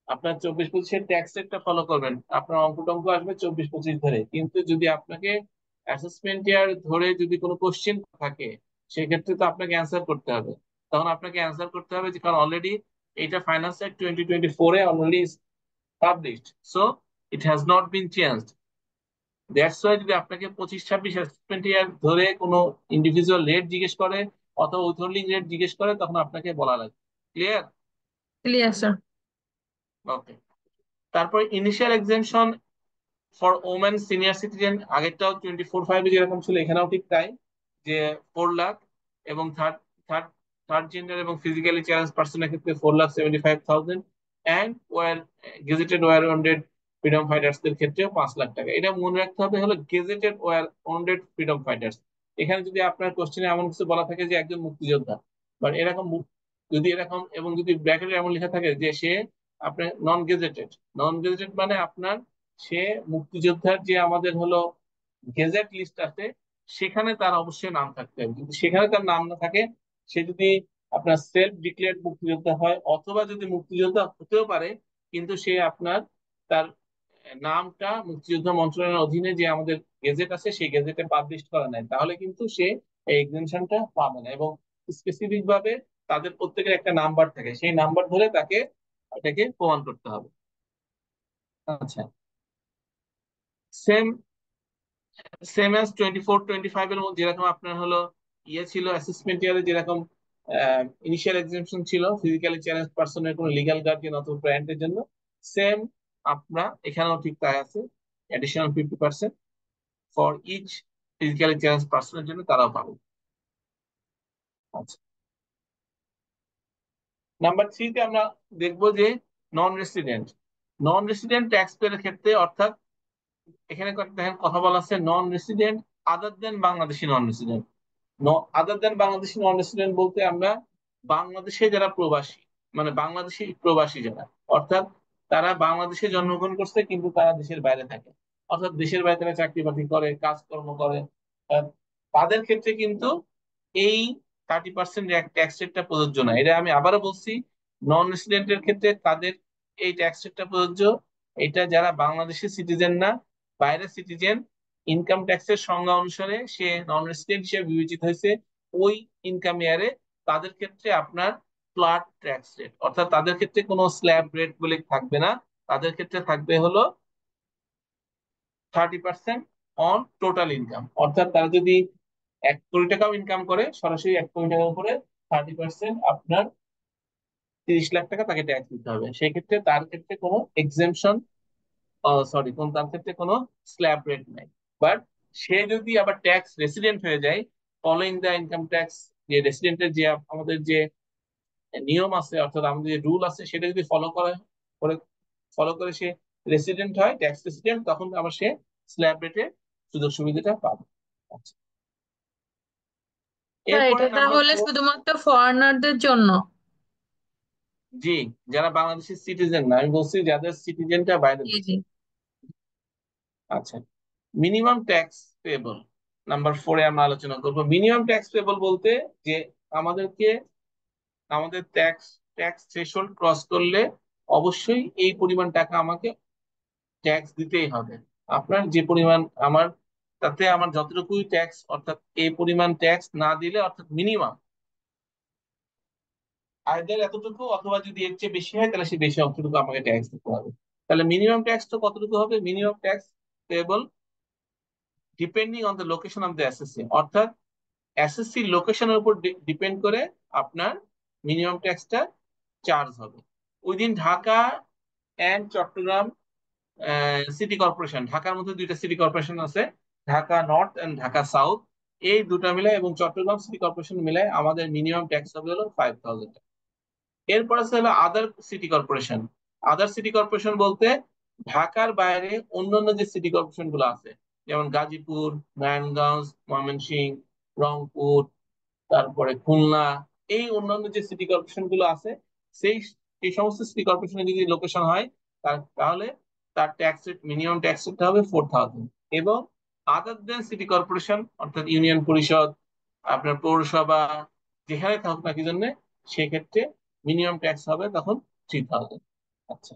আপনার 24-25-এর ট্যাক্স রেটটা ফলো করবেন, আপনার অঙ্ক টঙ্ক আসবে 24-25 ধরে। কিন্তু যদি আপনাকে অ্যাসেসমেন্ট ইয়ার ধরে যদি কোনো কোশ্চেন থাকে সেক্ষেত্রে তো আপনাকে অ্যান্সার করতে হবে। তখন আপনাকে অ্যান্সার করতে হবে যে কারণ অলরেডি এটা ফাইন্যান্স অ্যাক্ট 2024-এ already published, so it has not been changed. That's why যদি আপনাকে 25-26 অ্যাসেসমেন্ট ইয়ার ধরে কোনো ইন্ডিভিজুয়াল রেট জিজ্ঞেস করে অথবা উইথহোল্ডিং রেট জিজ্ঞেস করে তখন আপনাকে বলা লাগবে। ক্লিয়ার? Clear sir. ওকে, তারপর initial exemption for women senior citizen, আগেরটাও 24/5 যেরকম ছিল এখানেও ঠিক তাই, যে 4 লাখ। এবং থার্ড থার্ড থার্ড জেন্ডার এবং ফিজিক্যালি চ্যালেঞ্জ পার্সনের ক্ষেত্রে 4,75,000 and war gazetted war wanted freedom ফাইটার্সদের ক্ষেত্রেও 5 লাখ টাকা। এটা মনে রাখতে হবে হলো gazetted war wanted freedom fighters. এখানে যদি আপনার কোশ্চেনে এমন কিছু বলা থাকে যে একজন মুক্তিযোদ্ধা, বা এরকম যদি এরকম এবং যদি ব্র্যাকেটে এমন লেখা থাকে যে সে আপনার নন গেজেটেড মানে আপনার সে মুক্তিযোদ্ধার যে আমাদের হলো গেজেট লিস্ট আছে সেখানে তার অবশ্যই নাম থাকতে হবে। যদি সেখানে তার নাম না থাকে, সে যদি আপনার সেলফ ডিক্লেয়ার্ড মুক্তিযোদ্ধা হয় অথবা যদি মুক্তিযোদ্ধা হতেও পারে কিন্তু সে আপনার তার নামটা মুক্তিযোদ্ধা মন্ত্রণালয়ের অধীনে যে আমাদের গেজেট আছে সেই গেজেটে পাবলিশ করা নাই, তাহলে কিন্তু সে এই এক্সেমশনটা পাবে না। এবং স্পেসিফিক ভাবে তাদের প্রত্যেকের একটা নাম্বার থাকে, সেই নাম্বার ধরে তাকে এটাকে প্রমাণ করতে হবে। আচ্ছা, সেম সেম অ্যাজ 24-25 এর মধ্যে যেরকম আপনার হলো ইয়ে ছিল অ্যাসেসমেন্ট ইয়ারে, যেরকম ইনিশিয়াল এক্সামশন ছিল ফিজিক্যালি চ্যালেঞ্জ পার্সনের কোনো লিগ্যাল গার্ডিয়ান অথবা প্যারেন্টের জন্য, সেম আপনার এখানেও ঠিক তাই আছে, additional 50% for each physically challenge পার্সনের জন্য তারাও পাবে। আচ্ছা, নাম্বার 3 তে আমরা দেখবো যে নন রেসিডেন্ট ট্যাক্স পেয়ারের ক্ষেত্রে, অর্থাৎ এখানে দেখেন কথা বলা আছে নন রেসিডেন্ট আদার দেন বাংলাদেশি নন রেসিডেন্ট। আদার দেন বাংলাদেশি নন রেসিডেন্ট বলতে আমরা বাংলাদেশে যারা প্রবাসী, মানে বাংলাদেশি প্রবাসী যারা, অর্থাৎ তারা বাংলাদেশে জন্মগ্রহণ করছে কিন্তু তারা দেশের বাইরে থাকে, অর্থাৎ দেশের বাইরে তারা চাকরি বাকরি করে, কাজকর্ম করে, আহ, তাদের ক্ষেত্রে কিন্তু এই 30% ট্যাক্স রেটটা প্রযোজ্য না। এটা আমি আবারও বলছি, নন রেসিডেন্টের ক্ষেত্রে তাদের এই ট্যাক্স রেটটা প্রযোজ্য। এটা যারা বাংলাদেশের সিটিজেন না, বাইরের সিটিজেন, ইনকাম ট্যাক্সের সংজ্ঞা অনুসারে সে নন রেসিডেন্ট হিসেবে বিবেচিত হয়েছে ওই ইনকাম ইয়ারে, তাদের ক্ষেত্রে আপনার ফ্ল্যাট ট্যাক্স রেট, অর্থাৎ তাদের ক্ষেত্রে কোনো স্ল্যাব রেট বলে থাকবে না, তাদের ক্ষেত্রে থাকবে হলো 30% অন টোটাল ইনকাম। অর্থাৎ তারা যদি 1 কোটি টাকাও ইনকাম করে, সরাসরি 1 কোটি টাকার উপরে 30% আপনার 30 লাখ টাকা তাকে ট্যাক্স দিতে হবে। সেক্ষেত্রে তার ক্ষেত্রে কোনো এক্সেমশন, সরি, তার ক্ষেত্রে কোনো স্ল্যাব রেট নাই। বাট সে যদি আবার ট্যাক্স রেসিডেন্ট হয়ে যায়, ফলোইং দ্য ইনকাম ট্যাক্স, যে রেসিডেন্টের যে আমাদের যে নিয়ম আছে, অর্থাৎ আমাদের যে রুল আছে, সেটা যদি করে ফলো করে সে রেসিডেন্ট হয়, ট্যাক্স রেসিডেন্ট, তখন আবার সে স্ল্যাব রেটে সুযোগ সুবিধাটা পাবে। আচ্ছা, স্যার এরপরে এটা নাম্বার তাহলে 4। শুধুমাত্র ফরেনারদের জন্য? জি, যারা বাংলাদেশের সিটিজেন না, আমি বলছি যাদের সিটিজেনটা বাইরে জি দেশে। জি। আচ্ছা, মিনিমাম ট্যাক্স পেবল, নাম্বার 4 আমরা আলোচনা করবো। মিনিমাম ট্যাক্স পেবল বলতে যে আমাদেরকে আমাদের ট্যাক্স ট্যাক্স থ্রেশহোল্ড ক্রস করলে অবশ্যই এই পরিমাণ টাকা আমাকে ট্যাক্স দিতেই হবে। আপনার যে পরিমাণ আমার, তাতে আমার যতটুকুই ট্যাক্স, অর্থাৎ এই পরিমাণ ট্যাক্স না দিলে, অর্থাৎ মিনিমাম আয়দের এতটুকু, অথবা যদি এর চেয়ে বেশি হয় তাহলে সে বেশি অংশটুকু আমাকে ট্যাক্স দিতে হবে। তাহলে মিনিমাম ট্যাক্স তো কতটুকু হবে? Minimum tax payable depending on the location of the assessee, অর্থাৎ এসএসসি লোকেশনের উপর ডিপেন্ড করে আপনার মিনিমাম ট্যাক্সটা চার্জ হবে। Within Dhaka and Chattogram city corporation, ঢাকার মধ্যে 2টা সিটি কর্পোরেশন আছে, Dhaka north and Dhaka south, এই দুটা মিলে এবং চট্টগ্রাম সিটি কর্পোরেশন মিলে আমাদের মিনিমাম ট্যাক্স হবে হলো 5000 টাকা। এরপর আছে হলো other city corporation. Other city corporation বলতে ঢাকার বাইরে অন্যান্য যে সিটি কর্পোরেশন গুলো আছে, যেমন গাজীপুর, নারায়ণগঞ্জ, ময়মনসিংহ, রংপুর, তারপরে খুলনা, এই অন্যান্য যে সিটি কর্পোরেশন গুলো আছে, সেই এই সমস্ত সিটি কর্পোরেশনে যদি লোকেশন হয়, তাহলে তার tax rate, minimum tax rate হবে 4000। এবং আদার দেন সিটি কর্পোরেশন, অর্থাৎ ইউনিয়ন পরিষদ, আপনার পৌরসভা, যেখানে থাকুক না কি জন্য, সেক্ষেত্রে মিনিমাম ট্যাক্স হবে তখন 3000। আচ্ছা,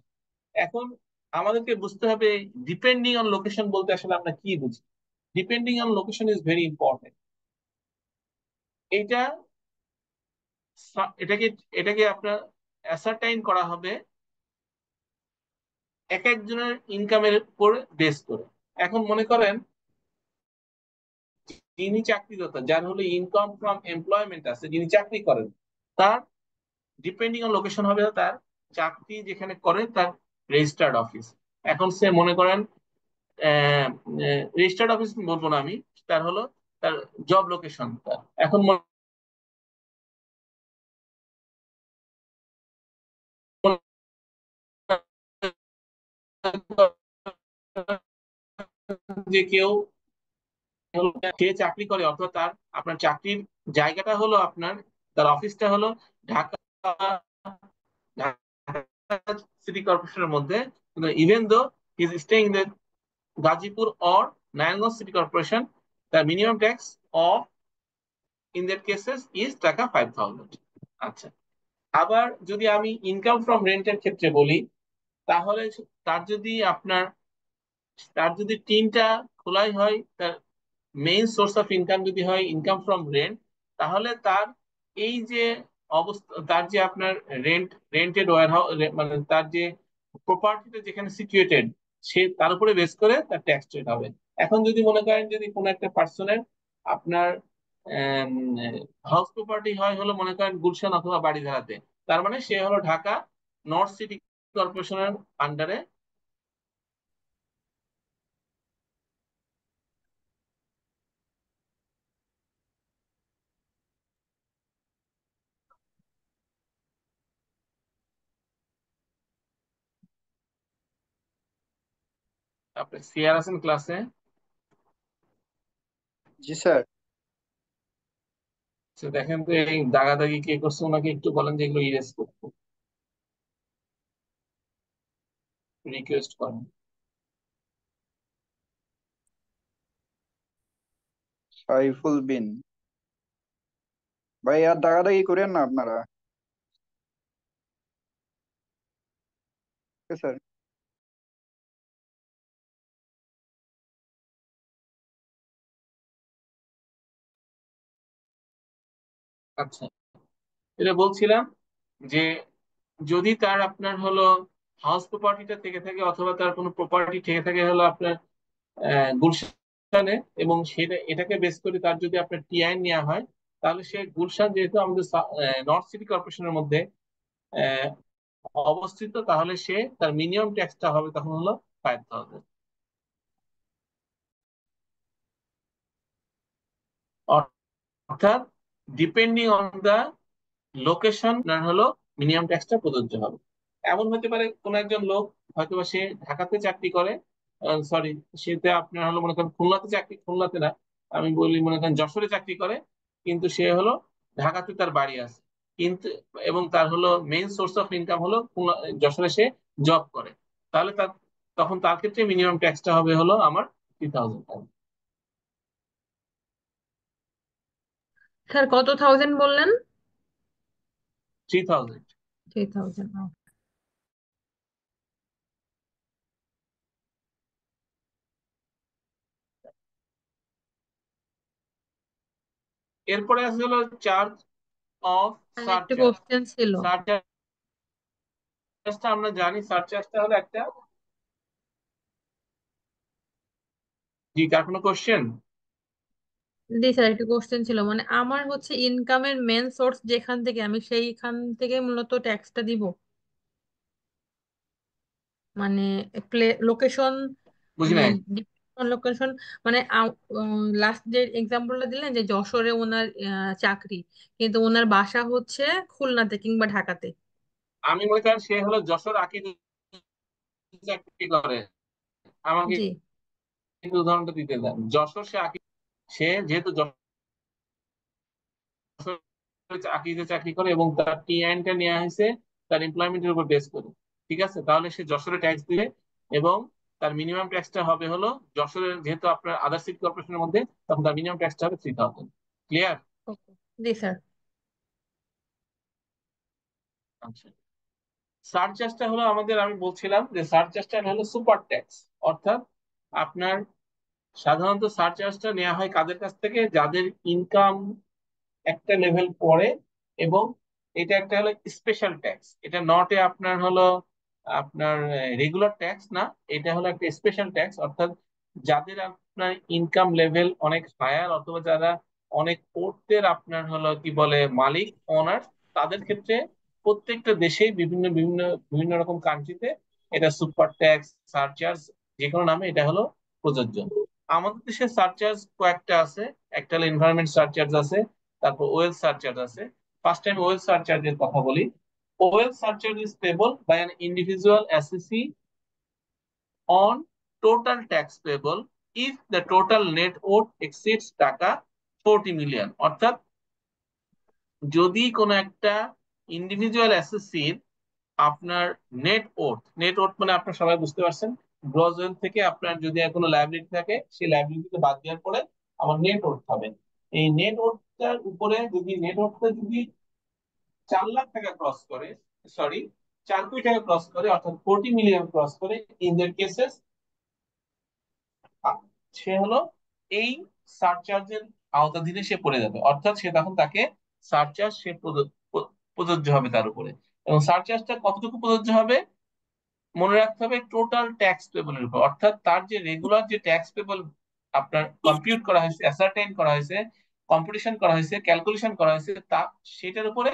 এখন আমাদেরকে বুঝতে হবে ডিপেন্ডিং অন লোকেশন বলতে আসলে আমরা কি বুঝি। Depending on location is very important. এইটা এটাকে এটাকে আপনার অ্যাসারটাইন করা হবে এক একজনের ইনকামের উপর বেস করে। এখন মনে করেন যিনি চাকরিরত, যার হলো ইনকাম ফ্রম এমপ্লয়মেন্ট আছে, যিনি চাকরি করেন, তার ডিপেন্ডিং অন লোকেশন হবে তার চাকরি যেখানে করে তার রেজিস্টার্ড অফিস। এখন সে মনে করেন রেজিস্টার্ড অফিস বলবো না আমি, তার হলো তার জব লোকেশন। এখন যে কেউ সে চাকরি করে, অথবা তার আপনার চাকরির জায়গাটা হলো আপনার, তার অফিসটা হলো ঢাকা সিটি কর্পোরেশনের মধ্যে, even though is staying in the Gazipur or Narayanganj city corporation, the minimum tax of in that cases is টাকা 5000। আচ্ছা, আবার যদি আমি ইনকাম ফ্রম রেন্টের ক্ষেত্রে বলি, তাহলে তার যদি আপনার তার যদি টিনটা খোলাই হয়, তার মেইন সোর্স অফ ইনকাম যদি হয় ইনকাম ফ্রম রেন্ট, তাহলে তার এই যে অবস্থা, তার যে আপনার রেন্টেড ওয়্যার হাউস, মানে তার যে প্রপার্টিটা যেখানে সিচুয়েটেড, সে তার উপরে বেস করে তার ট্যাক্স রেট হবে। এখন যদি মনে করেন যদি কোনো একটা পার্সনের আপনার হাউস প্রপার্টি হয় হলো মনে করেন গুলশান অথবা বাড়িধারাতে, তার মানে সে হলো ঢাকা নর্থ সিটি কর্পোরেশনের আন্ডারে। আপনি সিআর আছেন ক্লাসে? জি স্যার। তো দেখেন তো এই দাগাদাগি কে করছে, ওনাকে একটু বলেন যে এগুলো ইরেজ করতে, রিকোয়েস্ট করেন। সাইফুল বিন ভাই, আর দাগাদাগি করেন না আপনারা। Okay sir. আচ্ছা, এটা বলছিলাম যে যদি তার আপনার হলো হাউস প্রপার্টিটা থেকে থাকে অথবা তার কোনো প্রপার্টি থেকে থাকে হলো আপনার গুলশানে, এবং সেটা এটাকে বেস করে তার যদি আপনার টিআইন নেওয়া হয়, তাহলে সে গুলশান যেহেতু আমাদের নর্থ সিটি কর্পোরেশনের মধ্যে আহ, অবস্থিত, তাহলে সে তার মিনিমাম ট্যাক্সটা হবে তখন হলো 5,000। অর্থাৎ ডিপেন্ডিং অন দা লোকেশন আপনার হলো মিনিমাম ট্যাক্সটা প্রযোজ্য হবে। এমন হতে পারে কোন একজন লোক হয়তো সে ঢাকাতে চাকরি করে, সরি, সেটা আপনার হলো মনে করেন খুলনাতে চাকরি, খুলনাতে না, আমি বলি মনে করেন যশোরে চাকরি করে, কিন্তু সে হলো ঢাকাতে তার বাড়ি আছে, কিন্তু এবং তার হলো মেইন সোর্স অফ ইনকাম হলো যশোরে সে জব করে, তাহলে তার তখন তার ক্ষেত্রে মিনিমাম ট্যাক্সটা হবে হলো আমার 3,000 টাকা। স্যার কত থাউজেন্ড বললেন? 3,000। 3,000। এরপরে আছে হলো চার্জ অফ আর একটা সারচার্জ। কোশ্চেন ছিল। সারচার্জটা আমরা জানি, সারচার্জটা হলো একটা, জি কার কোনো কোশ্চেন? জি স্যার, একটা কোশ্চেন ছিল, মানে আমার হচ্ছে ইনকামের মেন সোর্স যেখান থেকে, আমি সেইখান থেকে মূলত ট্যাক্সটা দিব, মানে লোকেশন, বুঝি মানে নাই। লোকেশন, মানে লাস্ট যে এক্সাম্পলটা দিলেন যে যশোরে ওনার চাকরি, কিন্তু ওনার বাসা হচ্ছে খুলনাতে কিংবা ঢাকাতে। আমি মনে করেন সে হলো যশোর আকিজ চাকরি করে, আমাকে জি। একটু উদাহরণটা দিতে দেন। যশোর সে আকিজ, সে যেহেতু যশোর আকিজে চাকরি করে এবং তার টিআইনটা নেওয়া হয়েছে তার এমপ্লয়মেন্টের উপর বেস করে, ঠিক আছে, তাহলে সে যশোরে ট্যাক্স দিবে, এবং তার মিনিমাম ট্যাক্সটা হবে হলো যশোরের, যেহেতু আপনার আদার সিটি কর্পোরেশনের মধ্যে, তখন তার মিনিমাম ট্যাক্সটা হবে 3,000। ক্লিয়ার? ওকে। জি স্যার। আচ্ছা, সারচার্জটা হলো আমাদের, আমি বলছিলাম যে সারচার্জটা হলো সুপার ট্যাক্স। অর্থাৎ আপনার সাধারণত সারচার্জটা নেওয়া হয় কাদের কাছ থেকে, যাদের ইনকাম একটা লেভেল পরে, এবং এটা একটা হলো স্পেশাল ট্যাক্স, এটা নট এ আপনার হলো আপনার রেগুলার ট্যাক্স না, এটা হলো একটা স্পেশাল ট্যাক্স। অর্থাৎ যাদের আপনার ইনকাম লেভেল অনেক হায়ার, অথবা যারা অনেক অর্থের আপনার হলো কি বলে মালিক, ওনার, তাদের ক্ষেত্রে প্রত্যেকটা দেশেই বিভিন্ন বিভিন্ন বিভিন্ন রকম কান্ট্রিতে এটা সুপার ট্যাক্স, সারচার্জ, যে কোনো নামে এটা হলো প্রযোজ্য। আমাদের দেশে সারচার্জ কয়েকটা আছে, একটা হলো এনভায়রনমেন্ট সারচার্জ আছে, তারপর ওয়েল সারচার্জ আছে। ফার্স্ট টাইম ওয়েল সারচার্জের কথা বলি। Wealth surcharge is payable by an individual assessee on total tax payable if the total net worth exceeds টাকা 40 মিলিয়ন। অর্থাৎ যদি কোনো একটা ইন্ডিভিজুয়াল অ্যাসেসির আপনার নেট ওর্থ মানে আপনার সবাই বুঝতে পারছেন, গ্রস ওয়েলথ থেকে আপনার যদি কোনো লায়াবিলিটি থাকে, সেই লায়াবিলিটিকে বাদ দেওয়ার পরে আমার নেট ওর্থ হবে। এই নেট ওর্থটার উপরে যদি নেট ওর্থটা যদি 4 লাখ টাকা ক্রস করে, সরি 4 কোটি টাকা ক্রস করে, অর্থাৎ 40 মিলিয়ন ক্রস করে, ইন দের কেসেস সে হলো এই সারচার্জের আওতাধীনে সে পড়ে যাবে, অর্থাৎ সে তখন তাকে সারচার্জ প্রযোজ্য হবে তার উপরে। এবং সারচার্জটা কতটুকু প্রযোজ্য হবে মনে রাখতে হবে, টোটাল ট্যাক্স পেবলের উপর, অর্থাৎ তার যে রেগুলার যে ট্যাক্স পেবল আপনার কম্পিউট করা হয়েছে, অ্যাসারটেইন করা হয়েছে, কম্পিটিশন করা হয়েছে, ক্যালকুলেশন করা হয়েছে, তা সেটার উপরে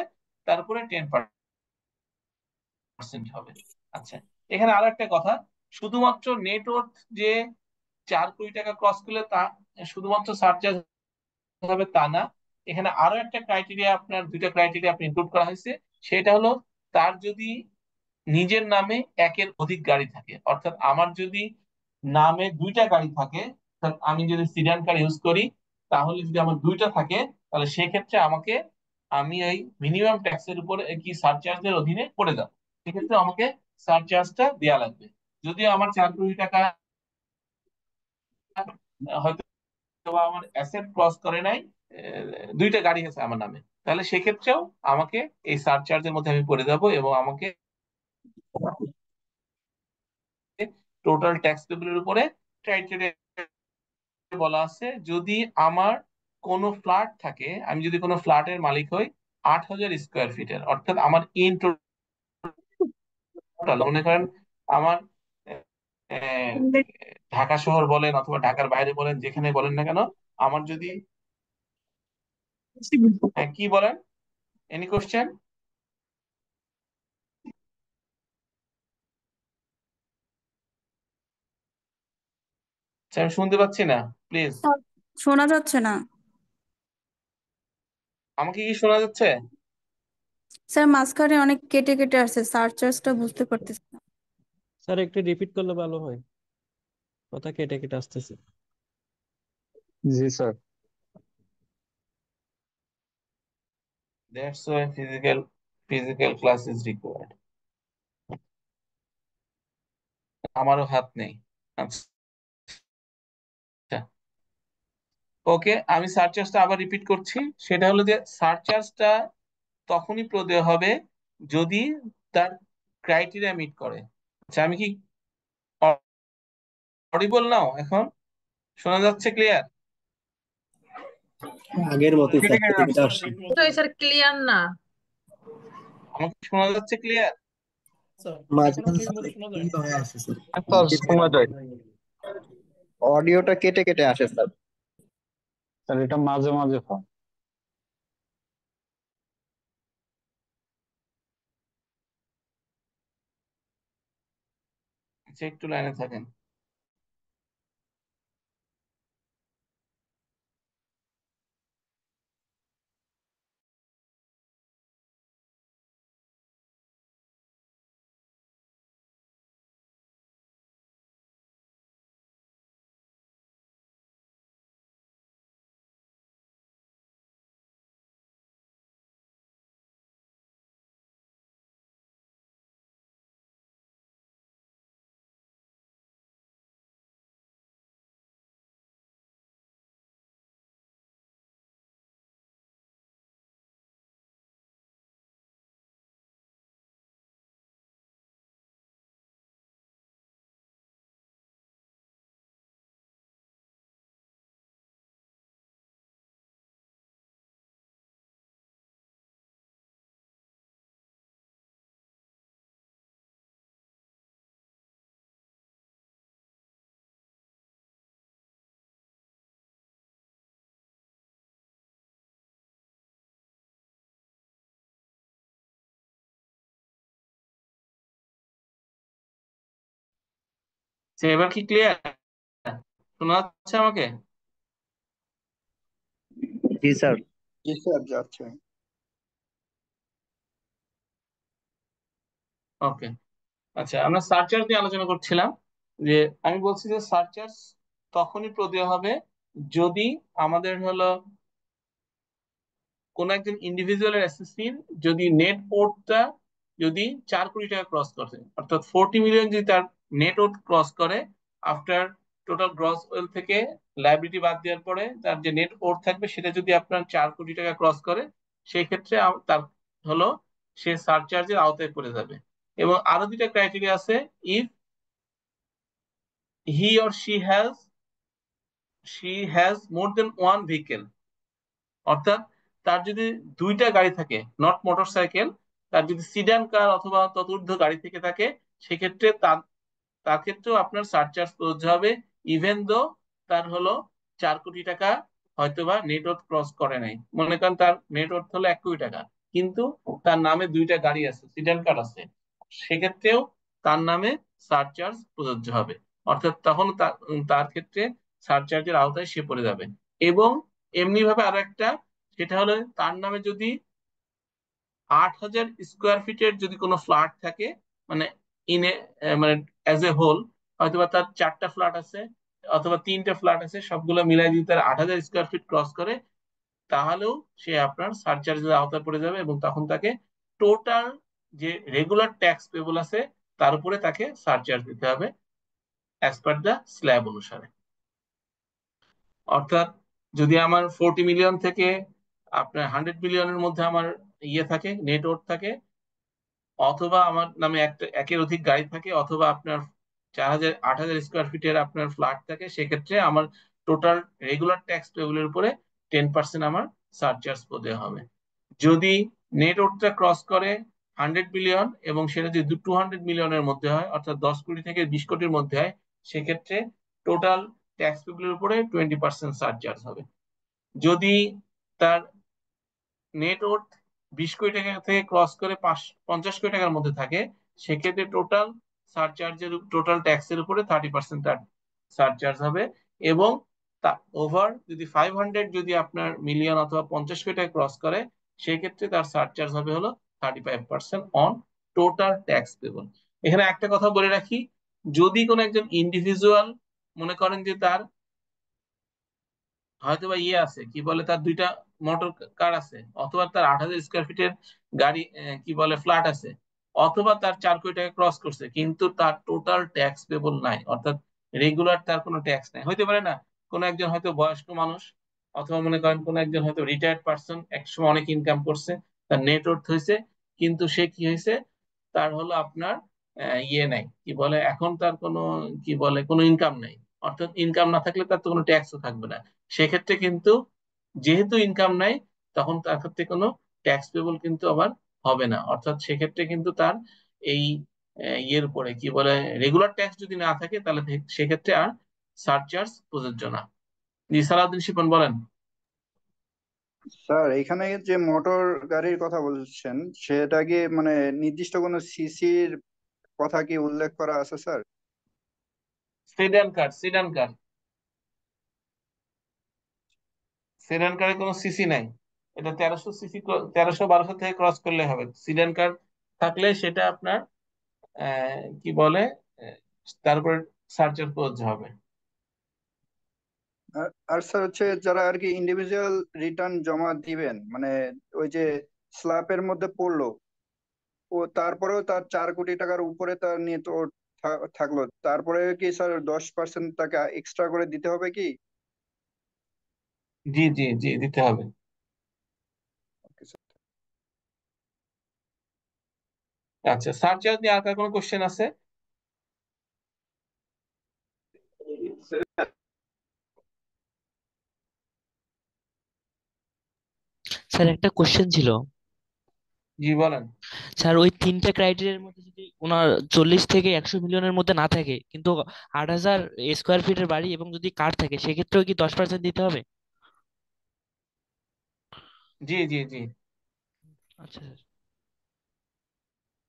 তার উপরে 10% হবে। আচ্ছা, এখানে আরো একটা কথা, শুধুমাত্র নেটওয়ার্থ যে 4 কোটি টাকা ক্রস করলে তা শুধুমাত্র সারচার্জ হবে তা না। এখানে আরো একটা ক্রাইটেরিয়া, আপনার দুইটা ক্রাইটেরিয়া আপনি ইনক্লুড করা হয়েছে। সেটা হলো তার যদি নিজের নামে একের অধিক গাড়ি থাকে, অর্থাৎ আমার যদি নামে দুইটা গাড়ি থাকে, অর্থাৎ আমি যদি সিরিয়ান কার ইউজ করি, তাহলে যদি আমার দুইটা থাকে, তাহলে সেক্ষেত্রে আমি এই মিনিমাম ট্যাক্সের উপরে কি সারচার্জের অধীনে পড়ে যাব, সেক্ষেত্রে আমাকে সারচার্জটা দেওয়া লাগবে। যদিও আমার 4 কোটি টাকা হয়তো বা আমার অ্যাসেট ক্রস করে নাই, দুইটা গাড়ি আছে আমার নামে, তাহলে সেক্ষেত্রেও আমাকে এই সারচার্জের মধ্যে আমি পড়ে যাব, এবং আমাকে টোটাল ট্যাক্স পেবলের উপরে ক্রাইটেরিয়া বলা আছে। যদি আমার কোনো ফ্ল্যাট থাকে, আমি যদি কোনো ফ্ল্যাটের মালিক হই 8,000 স্কোয়ার ফিটের, অর্থাৎ আমার ইন টোটাল মনে করেন আমার আহ, ঢাকা শহর বলেন অথবা ঢাকার বাইরে বলেন, যেখানে বলেন না কেন, আমার যদি কি বলেন, এনি কোশ্চেন? আমি শুনতে পাচ্ছি না, প্লিজ। শোনা যাচ্ছে না। আমাকে কি শোনা যাচ্ছে? স্যার মাঝখানে অনেক কেটে কেটে আসছে, সার্চার্জটা বুঝতে পারতেছি না। স্যার একটু রিপিট করলে ভালো হয়, কথা কেটে কেটে আসতেছে। জি sir. That's why physical class is required. আমারও হাত নেই। আচ্ছা, ওকে, আমি সারচার্জটা আবার রিপিট করছি। সেটা হলো যে সারচার্জটা তখনই প্রদেয় হবে যদি তার ক্রাইটেরিয়া মিট করে। আচ্ছা, আমি কি অডিবল নাও এখন? শোনা যাচ্ছে ক্লিয়ার? আগের মতোই কেটে স্যার, কেটে কেটে কেটে আসছে। আসছে। তো স্যার ক্লিয়ার না। আমাকে শোনা যাচ্ছে ক্লিয়ার? মাঝে মাঝে স্যার ই হয়ে আসে স্যার, স্যার শোনা যায়। অডিওটা কেটে কেটে আসে স্যার। স্যার এটা মাঝে মাঝে হয়। আচ্ছা, একটু লাইনে থাকেন। আচ্ছা, এবার কি ক্লিয়ার? শোনা যাচ্ছে আমাকে? জি স্যার। জি স্যার, যাচ্ছে। ওকে, আচ্ছা, আমরা সারচার্জ নিয়ে আলোচনা করছিলাম। যে আমি বলছি যে সারচার্জ তখনই প্রদেয় হবে যদি আমাদের হলো কোন একজন ইন্ডিভিজুয়ালের এসএসসির যদি নেট ওর্থটা যদি 4 কোটি টাকা ক্রস করে, অর্থাৎ 40 মিলিয়ন যদি তার নেট ওর্থ ক্রস করে, আফটার টোটাল গ্রস ওয়েল থেকে লাইবিলিটি বাদ দেওয়ার পরে তার যে নেট ওর্থ থাকবে সেটা যদি আপনার 4 কোটি টাকা ক্রস করে, সেই ক্ষেত্রে তার হলো সে সারচার্জের আওতায় পড়ে যাবে। এবং আরো দুইটা ক্রাইটেরিয়া আছে, if he or she has she has more than one vehicle, অর্থাৎ তার যদি দুইটা গাড়ি থাকে, নট মোটরসাইকেল, তার যদি সিডান কার অথবা ততোর্ধ্ব গাড়ি থেকে থাকে, সেক্ষেত্রে তার তার ক্ষেত্রেও আপনার সারচার্জ প্রযোজ্য হবে, ইভেন দো তার হলো 4 কোটি টাকা হয়তোবা নেট ওয়ার্থ ক্রস করে নাই। মনে করেন তার নেট ওয়ার্থ হলো 1 কোটি টাকা, কিন্তু তার নামে দুইটা গাড়ি আছে, সিডান কার আছে, সেক্ষেত্রেও তার নামে সারচার্জ প্রযোজ্য হবে। অর্থাৎ তখন তার ক্ষেত্রে সারচার্জের আওতায় সে পড়ে যাবে। এবং এমনি ভাবে আরো একটা, সেটা হলো তার নামে যদি 8,000 স্কোয়ার ফিটের যদি কোনো ফ্ল্যাট থাকে, মানে ইন মানে অ্যাজ এ হোল, হয়তোবা তার 4টা ফ্ল্যাট আছে অথবা 3টে ফ্ল্যাট আছে, সবগুলো মিলাই যদি তার 8,000 স্কোয়ার ফিট ক্রস করে, তাহলেও সে আপনার সারচার্জের আওতায় পড়ে যাবে, এবং তখন তাকে টোটাল যে রেগুলার ট্যাক্স পেবল আছে তার উপরে তাকে সারচার্জ দিতে হবে অ্যাজ পার দ্য স্ল্যাব অনুসারে। অর্থাৎ যদি আমার 40 মিলিয়ন থেকে আপনার 100 মিলিয়নের মধ্যে আমার ইয়ে থাকে, নেট ওয়ার্থ থাকে, অথবা আমার নামে একের অধিক গাড়ি থাকে, অথবা আপনার 8,000 স্কোয়ার ফিটের আপনার ফ্ল্যাট থাকে, সেক্ষেত্রে আমার টোটাল রেগুলার ট্যাক্স পেবলের উপরে 10% আমার সারচার্জ দেওয়া হবে। যদি নেট ওয়ার্থটা ক্রস করে 100 মিলিয়ন এবং সেটা যদি 200 মিলিয়নের মধ্যে হয়, অর্থাৎ 10 কোটি থেকে 20 কোটির মধ্যে হয়, সেক্ষেত্রে টোটাল ট্যাক্স পেবলের উপরে 20% সারচার্জ হবে। যদি তার নেট ওয়ার্থ 20 কোটি টাকা থেকে ক্রস করে 50 কোটি টাকার মধ্যে থাকে, সেক্ষেত্রে টোটাল ট্যাক্সের উপরে 30% তার সারচার্জ হবে। এবং ওভার যদি 500 যদি আপনার মিলিয়ন অথবা 50 কোটি টাকা ক্রস করে, সেক্ষেত্রে তার সারচার্জ হবে হলো 35% অন টোটাল ট্যাক্স পেবল। এখানে একটা কথা বলে রাখি, যদি কোনো একজন ইন্ডিভিজুয়াল মনে করেন যে তার হয়তো বা ইয়ে আছে, কি বলে, তার 2টা মোটর কার আছে, অথবা তার 8,000 স্কোয়ার ফিটের গাড়ি কি বলে ফ্ল্যাট আছে, অথবা তার 4 কোটি টাকা ক্রস করছে, কিন্তু তার টোটাল ট্যাক্স পেবল নাই, অর্থাৎ রেগুলার তার কোনো ট্যাক্স নাই। হইতে পারে না কোনো একজন হয়তো বয়স্ক মানুষ, অথবা মনে করেন কোনো একজন হয়তো রিটায়ার্ড পার্সন, একসময় অনেক ইনকাম করছে, তার নেট ওয়ার্থ হয়েছে, কিন্তু সে কি হয়েছে, তার হলো আপনার ইয়ে নাই, কি বলে, এখন তার কোনো কি বলে কোনো ইনকাম নাই। অর্থাৎ ইনকাম না থাকলে তার তো কোনো ট্যাক্সও থাকবে না। সেক্ষেত্রে কিন্তু যেহেতু ইনকাম নাই, তখন তার ক্ষেত্রে কোনো ট্যাক্স পেবল কিন্তু আবার হবে না। অর্থাৎ সেক্ষেত্রে কিন্তু তার এই ইয়ের উপরে কি বলে রেগুলার ট্যাক্স যদি না থাকে, তাহলে সেক্ষেত্রে আর সারচার্জ প্রযোজ্য না। জি, সালাউদ্দিন শিপন বলেন। স্যার এখানে যে মোটর গাড়ির কথা বলছেন, সেটা কি মানে নির্দিষ্ট কোনো সিসির কথা কি উল্লেখ করা আছে স্যার? সিডান কার সিডান কারে কোনো সিসি নাই। এটা 1300 সিসি, 1300-1200 থেকে ক্রস করলে হবে। সিডান কার থাকলে সেটা আপনার কি বলে আহ, তারপরে সার্চার প্রযোজ্য হবে। আর স্যার হচ্ছে যারা আর কি ইন্ডিভিজুয়াল রিটার্ন জমা দিবেন, মানে ওই যে স্ল্যাবের মধ্যে পড়লো, ও তারপরেও তার 4 কোটি টাকার উপরে তার নিয়ে তো থাকলো, তারপরে কি স্যার 10% টাকা এক্সট্রা করে দিতে হবে কি? জি জি জি, দিতে হবে। Okay sir. আচ্ছা, সার্চার নিয়ে আর কার কোনো কোশ্চেন আছে? স্যার একটা কোশ্চেন ছিল। জি বলেন। স্যার ওই 3টে ক্রাইটেরিয়ার মধ্যে যদি ওনার 40 থেকে 100 মিলিয়নের মধ্যে না থাকে, কিন্তু 8,000 স্কোয়ার ফিটের বাড়ি এবং যদি কার থাকে, সেক্ষেত্রেও কি 10% দিতে হবে? জি জি জি। আচ্ছা স্যার।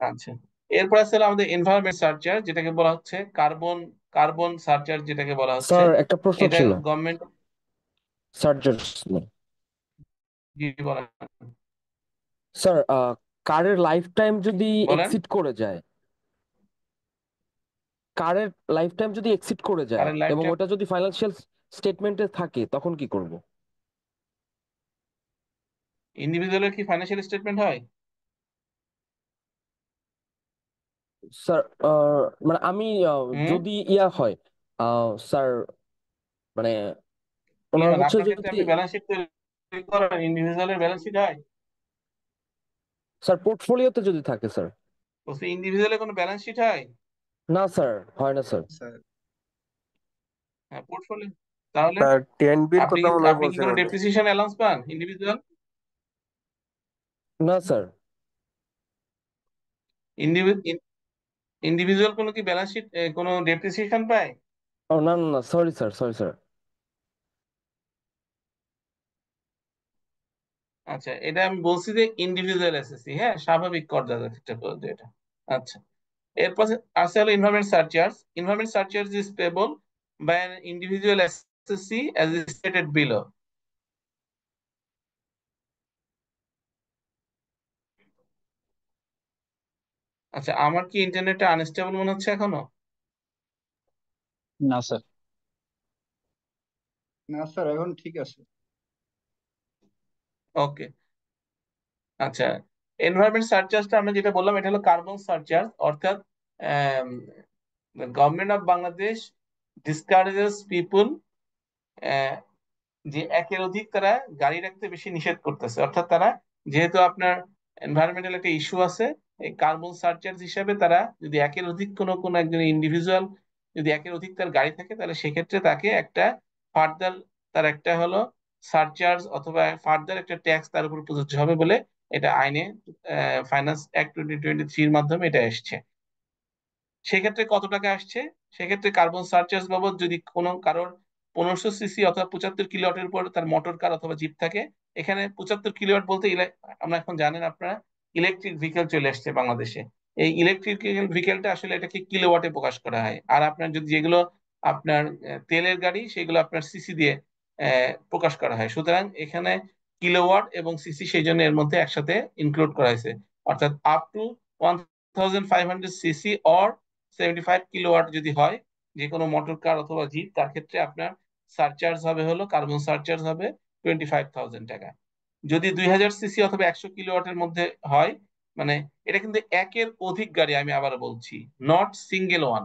আচ্ছা, এরপর আছে হলো আমাদের এনভায়রনমেন্ট সার্চার, যেটাকে বলা হচ্ছে কার্বন কার্বন সার্চার, যেটাকে বলা হচ্ছে। স্যার একটা প্রশ্ন এটা ছিল গভর্নমেন্ট। সার্জার। জি বলেন। স্যার কারের লাইফ টাইম যদি বলেন। এক্সিড করে যায়, কারের লাইফ টাইম যদি এক্সিড করে যায় কারেন্ট লাইফ এবং টাইম ওটা যদি ফাইন্যান্সিয়াল স্টেটমেন্টে থাকে, তখন কি করব? ইন্ডিভিজুয়ালের কি ফাইন্যান্সিয়াল স্টেটমেন্ট হয়? স্যার মানে আমি হুম। যদি ইয়া হয় স্যার, মানে কি ওনার মানে হচ্ছে আপনার ক্ষেত্রে যদি আপনি ব্যালেন্স শিট তৈরি করেন, ইন্ডিভিজুয়ালের ব্যালেন্স শিট হয়? স্যার পোর্টফোলিওতে যদি থাকে স্যার। বলছি ইন্ডিভিজুয়ালের কোনো ব্যালেন্স শিট হয়? না স্যার, হয় না স্যার। স্যার হ্যাঁ, পোর্টফোলিও। তাহলে স্যার টিএনবির আপনি কথা কি মনে হয় আপনি কি বলছেন কোনো উনি। ডেপ্রিসিয়েশন অ্যালাউন্স পান ইন্ডিভিজুয়াল? না স্যার। ইন্ডিভিজুয়াল কোনো কি ব্যালেন্স শিট কোনো ডেপ্রিসিয়েশন পায়? ও না না না, সরি স্যার, সরি স্যার। আচ্ছা, এটা আমি বলছি যে ইন্ডিভিজুয়াল এসএসসি, হ্যাঁ, স্বাভাবিক করদাতার ক্ষেত্রে প্রযোজ্য এটা। আচ্ছা, এরপর আছে হলো environment surcharge. Environment surcharge is payable by an individual assessee as stated below. আচ্ছা, আমার কি ইন্টারনেটটা আনস্টেবল মনে হচ্ছে এখনো? না স্যার। না স্যার, এখন ঠিক আছে। ওকে, আচ্ছা, এনভায়রনমেন্ট সারচার্জটা আমরা যেটা বললাম এটা হলো কার্বন সারচার্জ, অর্থাৎ গভর্নমেন্ট অফ বাংলাদেশ ডিসকারেজেস পিপুল যে একের অধিক তারা গাড়ি রাখতে বেশি নিষেধ করতেছে, অর্থাৎ তারা যেহেতু আপনার এনভায়রনমেন্টাল একটা ইস্যু আছে, এই কার্বন সারচার্জ হিসাবে তারা যদি একের অধিক কোনো কোনো একজন ইন্ডিভিজুয়াল যদি একের অধিক তার গাড়ি থাকে, তাহলে সেক্ষেত্রে তাকে একটা ফার্দার তার একটা হলো সারচার্জ অথবা ফার্দার একটা ট্যাক্স তার উপর প্রযোজ্য হবে বলে এটা আইনে ফাইন্যান্স অ্যাক্ট 2023 মাধ্যমে এটা এসছে। সেক্ষেত্রে কত টাকা আসছে? সেক্ষেত্রে কার্বন সারচার্জ বাবদ যদি কোনো কারোর 1500 সিসি অথবা 75 কিলোওয়াটের উপর তার মোটর কার অথবা জিপ থাকে, এখানে 75 কিলোওয়াট বলতে আমরা এখন জানেন আপনারা ইলেকট্রিক ভেহিকেল চলে আসছে বাংলাদেশে। এই ইলেকট্রিক ভেহিকেলটা আসলে এটাকে কিলোওয়াটে প্রকাশ করা হয়, আর আপনার যদি যেগুলো আপনার তেলের গাড়ি সেগুলো আপনার সিসি দিয়ে প্রকাশ করা হয়। সুতরাং এখানে কিলোওয়াট এবং সিসি সেই জন্য এর মধ্যে একসাথে ইনক্লুড করা হয়েছে, অর্থাৎ up to 1500 CC or 75 kilowatt যদি হয় যে কোনো মোটর কার অথবা জিপ, তার ক্ষেত্রে আপনার সারচার্জ হবে হলো কার্বন সারচার্জ হবে 25,000 টাকা। যদি 2000 সিসি অথবা 100 কিলোওয়াটের মধ্যে হয়, মানে এটা কিন্তু একের অধিক গাড়ি, আমি আবার বলছি, নট সিঙ্গেল ওয়ান।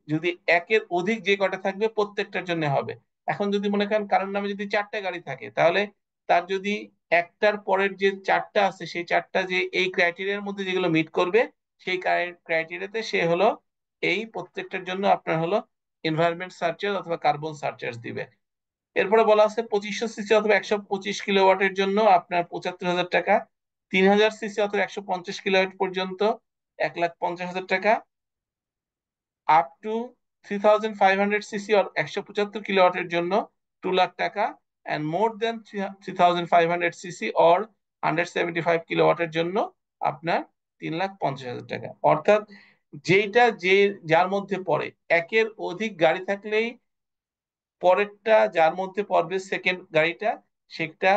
যদি একের অধিক যে কটা থাকবে প্রত্যেকটার জন্য হবে। এখন যদি মনে করেন কারোর নামে যদি 4টা গাড়ি থাকে, তাহলে তার যদি একটার পরের যে 4টা আছে সেই 4টা যে এই ক্রাইটেরিয়ার মধ্যে যেগুলো মিট করবে, সেই ক্রাইটেরিয়াতে সে হলো এই প্রত্যেকটার জন্য আপনার হলো এনভায়রনমেন্ট সারচার্জ অথবা কার্বন সারচার্জ দিবে। এরপরে বলা আছে 2500 সিসি অথবা 125 কিলোওয়াটের জন্য আপনার 75,000 টাকা, 3000 সিসি অথবা 150 কিলোওয়াট পর্যন্ত 1,50,000 টাকা, আপ টু 3500 সিসি আর 175 কিলোওয়াটের জন্য 2 লাখ টাকা, and more than 3500 CC or 175 কিলোওয়াটের জন্য আপনার 3,50,000 টাকা। অর্থাৎ যেটা যার মধ্যে পড়ে, একের অধিক গাড়ি থাকলেই পরেরটা যার মধ্যে পড়বে সেকেন্ড গাড়িটা, সেটা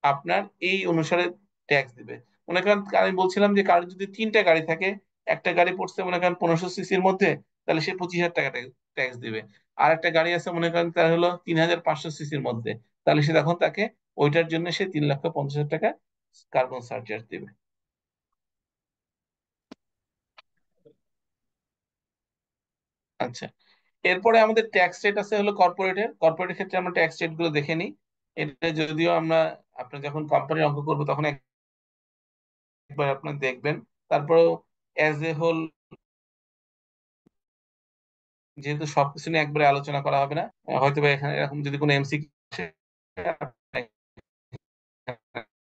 আপনার এই অনুসারে ট্যাক্স দিবে। মনে করেন আমি বলছিলাম যে কারোর যদি 3টা গাড়ি থাকে, একটা গাড়ি পড়ছে মনে করেন 1500 সিসির মধ্যে, তাহলে সে 25,000 টাকা ট্যাক্স দিবে। আর একটা গাড়ি আছে মনে করেন তার হলো 3,500 সিসির মধ্যে, তাহলে সে তখন তাকে ওইটার জন্য সে 3,50,000 টাকা কার্বন সারচার্জ দিবে। আচ্ছা, এরপরে আমাদের ট্যাক্স রেট আছে হলো কর্পোরেটের ক্ষেত্রে আমরা ট্যাক্স রেট গুলো দেখে নিই। এটা যদিও আমরা আপনার যখন কোম্পানির অঙ্ক করবো তখন একবার আপনার দেখবেন। তারপরেও অ্যাজ এ হোল, যেহেতু সবকিছু নিয়ে একবারে আলোচনা করা হবে না, হয়তো বা এখানে এরকম যদি কোনো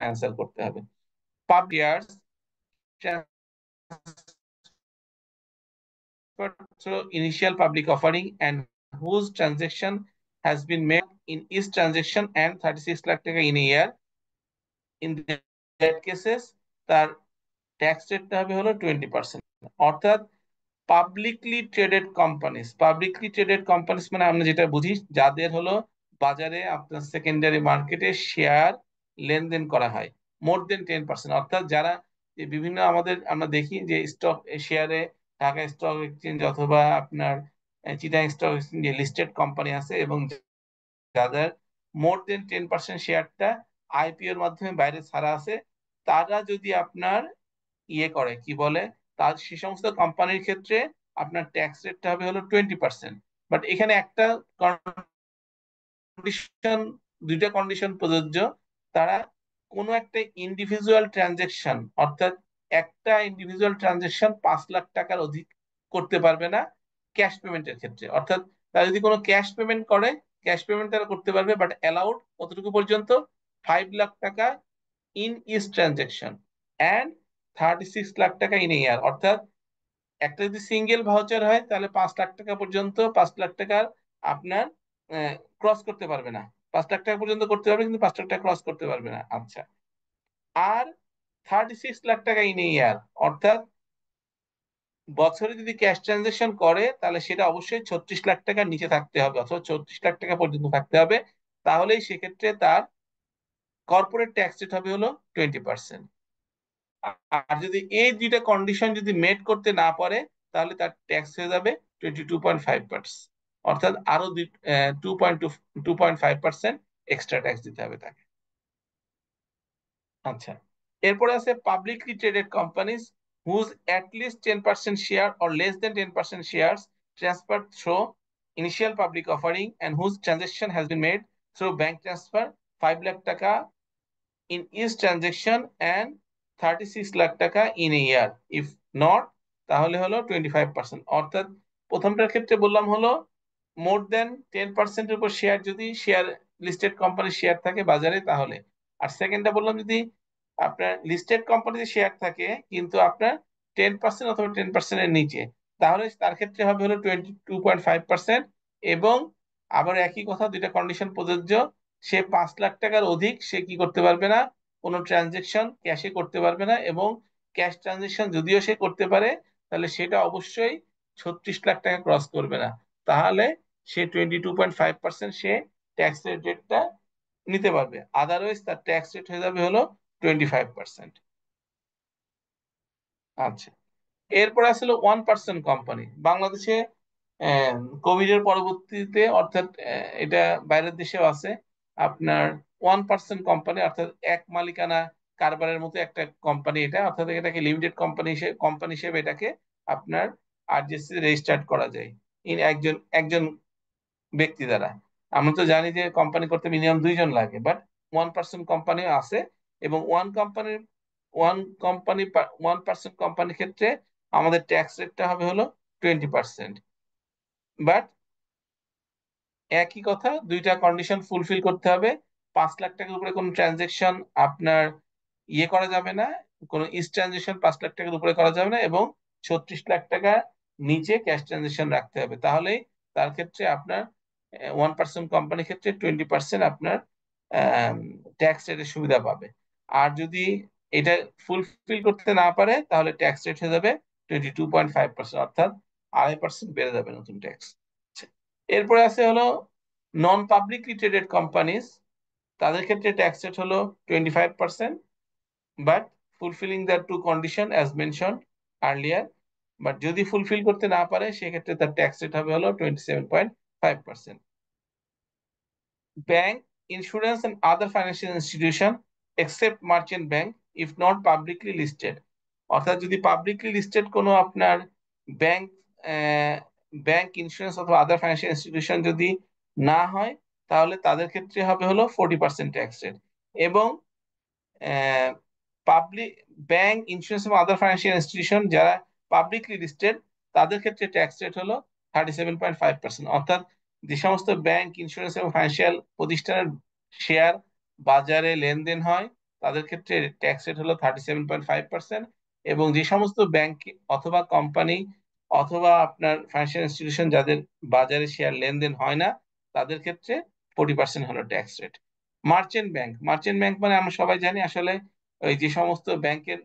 অ্যান্সার করতে হবে। Public through initial public offering and whose transaction has been made in each transaction and 36 lakh টাকা in a year, in that cases তার ট্যাক্স রেটটা হবে হলো 20%। অর্থাৎ পাবলিকলি ট্রেডেড কোম্পানিজ মানে আমরা যেটা বুঝি যাদের হলো বাজারে আপনার সেকেন্ডারি মার্কেটে শেয়ার লেনদেন করা হয় মোর দেন 10%, অর্থাৎ যারা বিভিন্ন আমরা দেখি যে স্টক শেয়ারে ঢাকা স্টক এক্সচেঞ্জ অথবা আপনার চিটাগাং স্টক এক্সচেঞ্জে লিস্টেড কোম্পানি আছে এবং যাদের মোর দেন 10% শেয়ারটা আইপিও এর মাধ্যমে বাইরে ছাড়া আছে, তারা যদি আপনার করে কি বলে, তার সে সমস্ত কোম্পানির ক্ষেত্রে আপনার ট্যাক্স রেটটা হবে হলো 20%। বাট এখানে একটা কন্ডিশন, দুইটা কন্ডিশন প্রযোজ্য। তারা কোনো একটা ইন্ডিভিজুয়াল ট্রানজেকশন, অর্থাৎ একটা ইন্ডিভিজুয়াল ট্রানজেকশন 5 লাখ টাকার অধিক করতে পারবে না ক্যাশ পেমেন্টের ক্ষেত্রে। অর্থাৎ তারা যদি কোনো ক্যাশ পেমেন্ট করে ক্যাশ পেমেন্ট তারা করতে পারবে, বাট অ্যালাউড কতটুকু পর্যন্ত? 5 লাখ টাকা in each transaction and 36 lakh টাকা ইন এ ইয়ার। অর্থাৎ একটা যদি সিঙ্গেল ভাউচার হয় তাহলে 5 লাখ টাকা পর্যন্ত, 5 লাখ টাকার আপনার ক্রস করতে পারবে না। 5 লাখ টাকা পর্যন্ত করতে পারবে, কিন্তু 5 লাখ টাকা ক্রস করতে পারবে না। আচ্ছা, আর 36 লাখ টাকা ইন ইয়ার, অর্থাৎ বছরে যদি ক্যাশ ট্রানজেকশন করে তাহলে সেটা অবশ্যই 36 লাখ টাকার নিচে থাকতে হবে, অথবা 34 লাখ টাকা পর্যন্ত থাকতে হবে। তাহলেই সেক্ষেত্রে তার কর্পোরেট ট্যাক্স রেট হবে হলো 20%। আর যদি এই দুইটা কন্ডিশন যদি মেট করতে না পারে তাহলে তার ট্যাক্স হয়ে যাবে 22.5%, অর্থাৎ আরো 2.5% এক্সট্রা ট্যাক্স দিতে হবে তাকে। আচ্ছা, এরপরে আছে publicly traded companies whose at least 10% share or less than 10% shares transferred through initial public offering and whose transaction has been made through bank transfer 5 lakh টাকা in each transaction and 36 lakh টাকা in a year. If not, তাহলে হলো 25%। অর্থাৎ প্রথমটার ক্ষেত্রে বললাম হলো মোর দেন 10% এর উপর শেয়ার, যদি শেয়ার লিস্টেড কোম্পানির শেয়ার থাকে বাজারে তাহলে। আর সেকেন্ডটা বললাম যদি আপনার লিস্টেড কোম্পানিতে শেয়ার থাকে কিন্তু আপনার 10% অথবা 10% এর নিচে, তাহলে তার ক্ষেত্রে হবে হলো 22.5%। এবং আবার একই কথা, দুইটা কন্ডিশন প্রযোজ্য। সে 5 লাখ টাকার অধিক সে কি করতে পারবে না, কোনো ট্রানজেকশন ক্যাশে করতে পারবে না, এবং ক্যাশ ট্রানজেকশন যদিও সে করতে পারে তাহলে সেটা অবশ্যই 36 লাখ টাকা ক্রস করবে না। তাহলে সে 22.5% সে ট্যাক্স রেটটা নিতে পারবে, আদারওয়াইজ তার ট্যাক্স রেট হয়ে যাবে হলো 25%। আচ্ছা, এরপর আসলে 1% কোম্পানি। বাংলাদেশে কোভিড এর পরবর্তীতে, অর্থাৎ এটা বাইরের দেশেও আছে, আপনার 1% কোম্পানি, অর্থাৎ এক মালিকানা কারবারের মতো একটা কোম্পানি এটা, অর্থাৎ এটাকে লিমিটেড কোম্পানি হিসেবে এটাকে আপনার আরজিএসসি রেজিস্টার্ড করা যায় একজন একজন ব্যক্তি দ্বারা। আমরা তো জানি যে কোম্পানি করতে মিনিমাম 2 জন লাগে, বাট 1% কোম্পানি আছে। এবং ওয়ান পার্সেন্ট কোম্পানির ক্ষেত্রে আমাদের ট্যাক্স রেটটা হবে হলো 20%। বাট একই কথা, দুইটা কন্ডিশন ফুলফিল করতে হবে। 5 লাখ টাকার উপরে কোনো ট্রানজেকশন আপনার করা যাবে না, কোনো ইস ট্রানজেকশন 5 লাখ টাকার উপরে করা যাবে না, এবং 36 লাখ টাকা নিচে ক্যাশ ট্রানজেকশন রাখতে হবে। তাহলেই তার ক্ষেত্রে আপনার 1% কোম্পানির ক্ষেত্রে 20% আপনার ট্যাক্স রেটের সুবিধা পাবে। আর যদি এটা ফুলফিল করতে না পারে তাহলে ট্যাক্স রেট হয়ে যাবে 22.5%, অর্থাৎ 2.5% বেড়ে যাবে নতুন ট্যাক্স। এরপরে আছে হলো নন পাবলিকলি ট্রেডেড কোম্পানিজ, তাদের ক্ষেত্রে ট্যাক্স রেট হলো 25%, but fulfilling the two condition as mention earlier. But যদি ফুলফিল করতে না পারে সেক্ষেত্রে তার ট্যাক্স রেট হবে হলো 27.5%। Bank, insurance and other financial institution except merchant bank if not publicly listed, অর্থাৎ যদি পাবলিকলি লিস্টেড কোনো আপনার ব্যাংক ব্যাংক ইন্স্যুরেন্স অথবা আদার ফাইন্যান্সিয়াল ইনস্টিটিউশন যদি না হয় তাহলে তাদের ক্ষেত্রে হবে হলো 40% ট্যাক্স রেট। এবং পাবলিক ব্যাংক ইন্স্যুরেন্স এবং আদার ফাইন্যান্সিয়াল ইনস্টিটিউশন যারা পাবলিকলি লিস্টেড তাদের ক্ষেত্রে ট্যাক্স রেট হলো 37.5%। অর্থাৎ যে সমস্ত ব্যাংক ইন্স্যুরেন্স এবং ফাইন্যান্সিয়াল প্রতিষ্ঠানের শেয়ার বাজারে লেনদেন হয় তাদের ক্ষেত্রে ট্যাক্স রেট হলো 37.5%। এবং যে সমস্ত ব্যাংক অথবা কোম্পানি অথবা আপনার ফাইন্যান্সিয়াল ইনস্টিটিউশন যাদের বাজারে শেয়ার লেনদেন হয় না তাদের ক্ষেত্রে 40% হলো ট্যাক্স রেট। মার্চেন্ট ব্যাংক মানে আমরা সবাই জানি আসলে ওই যে সমস্ত ব্যাংকের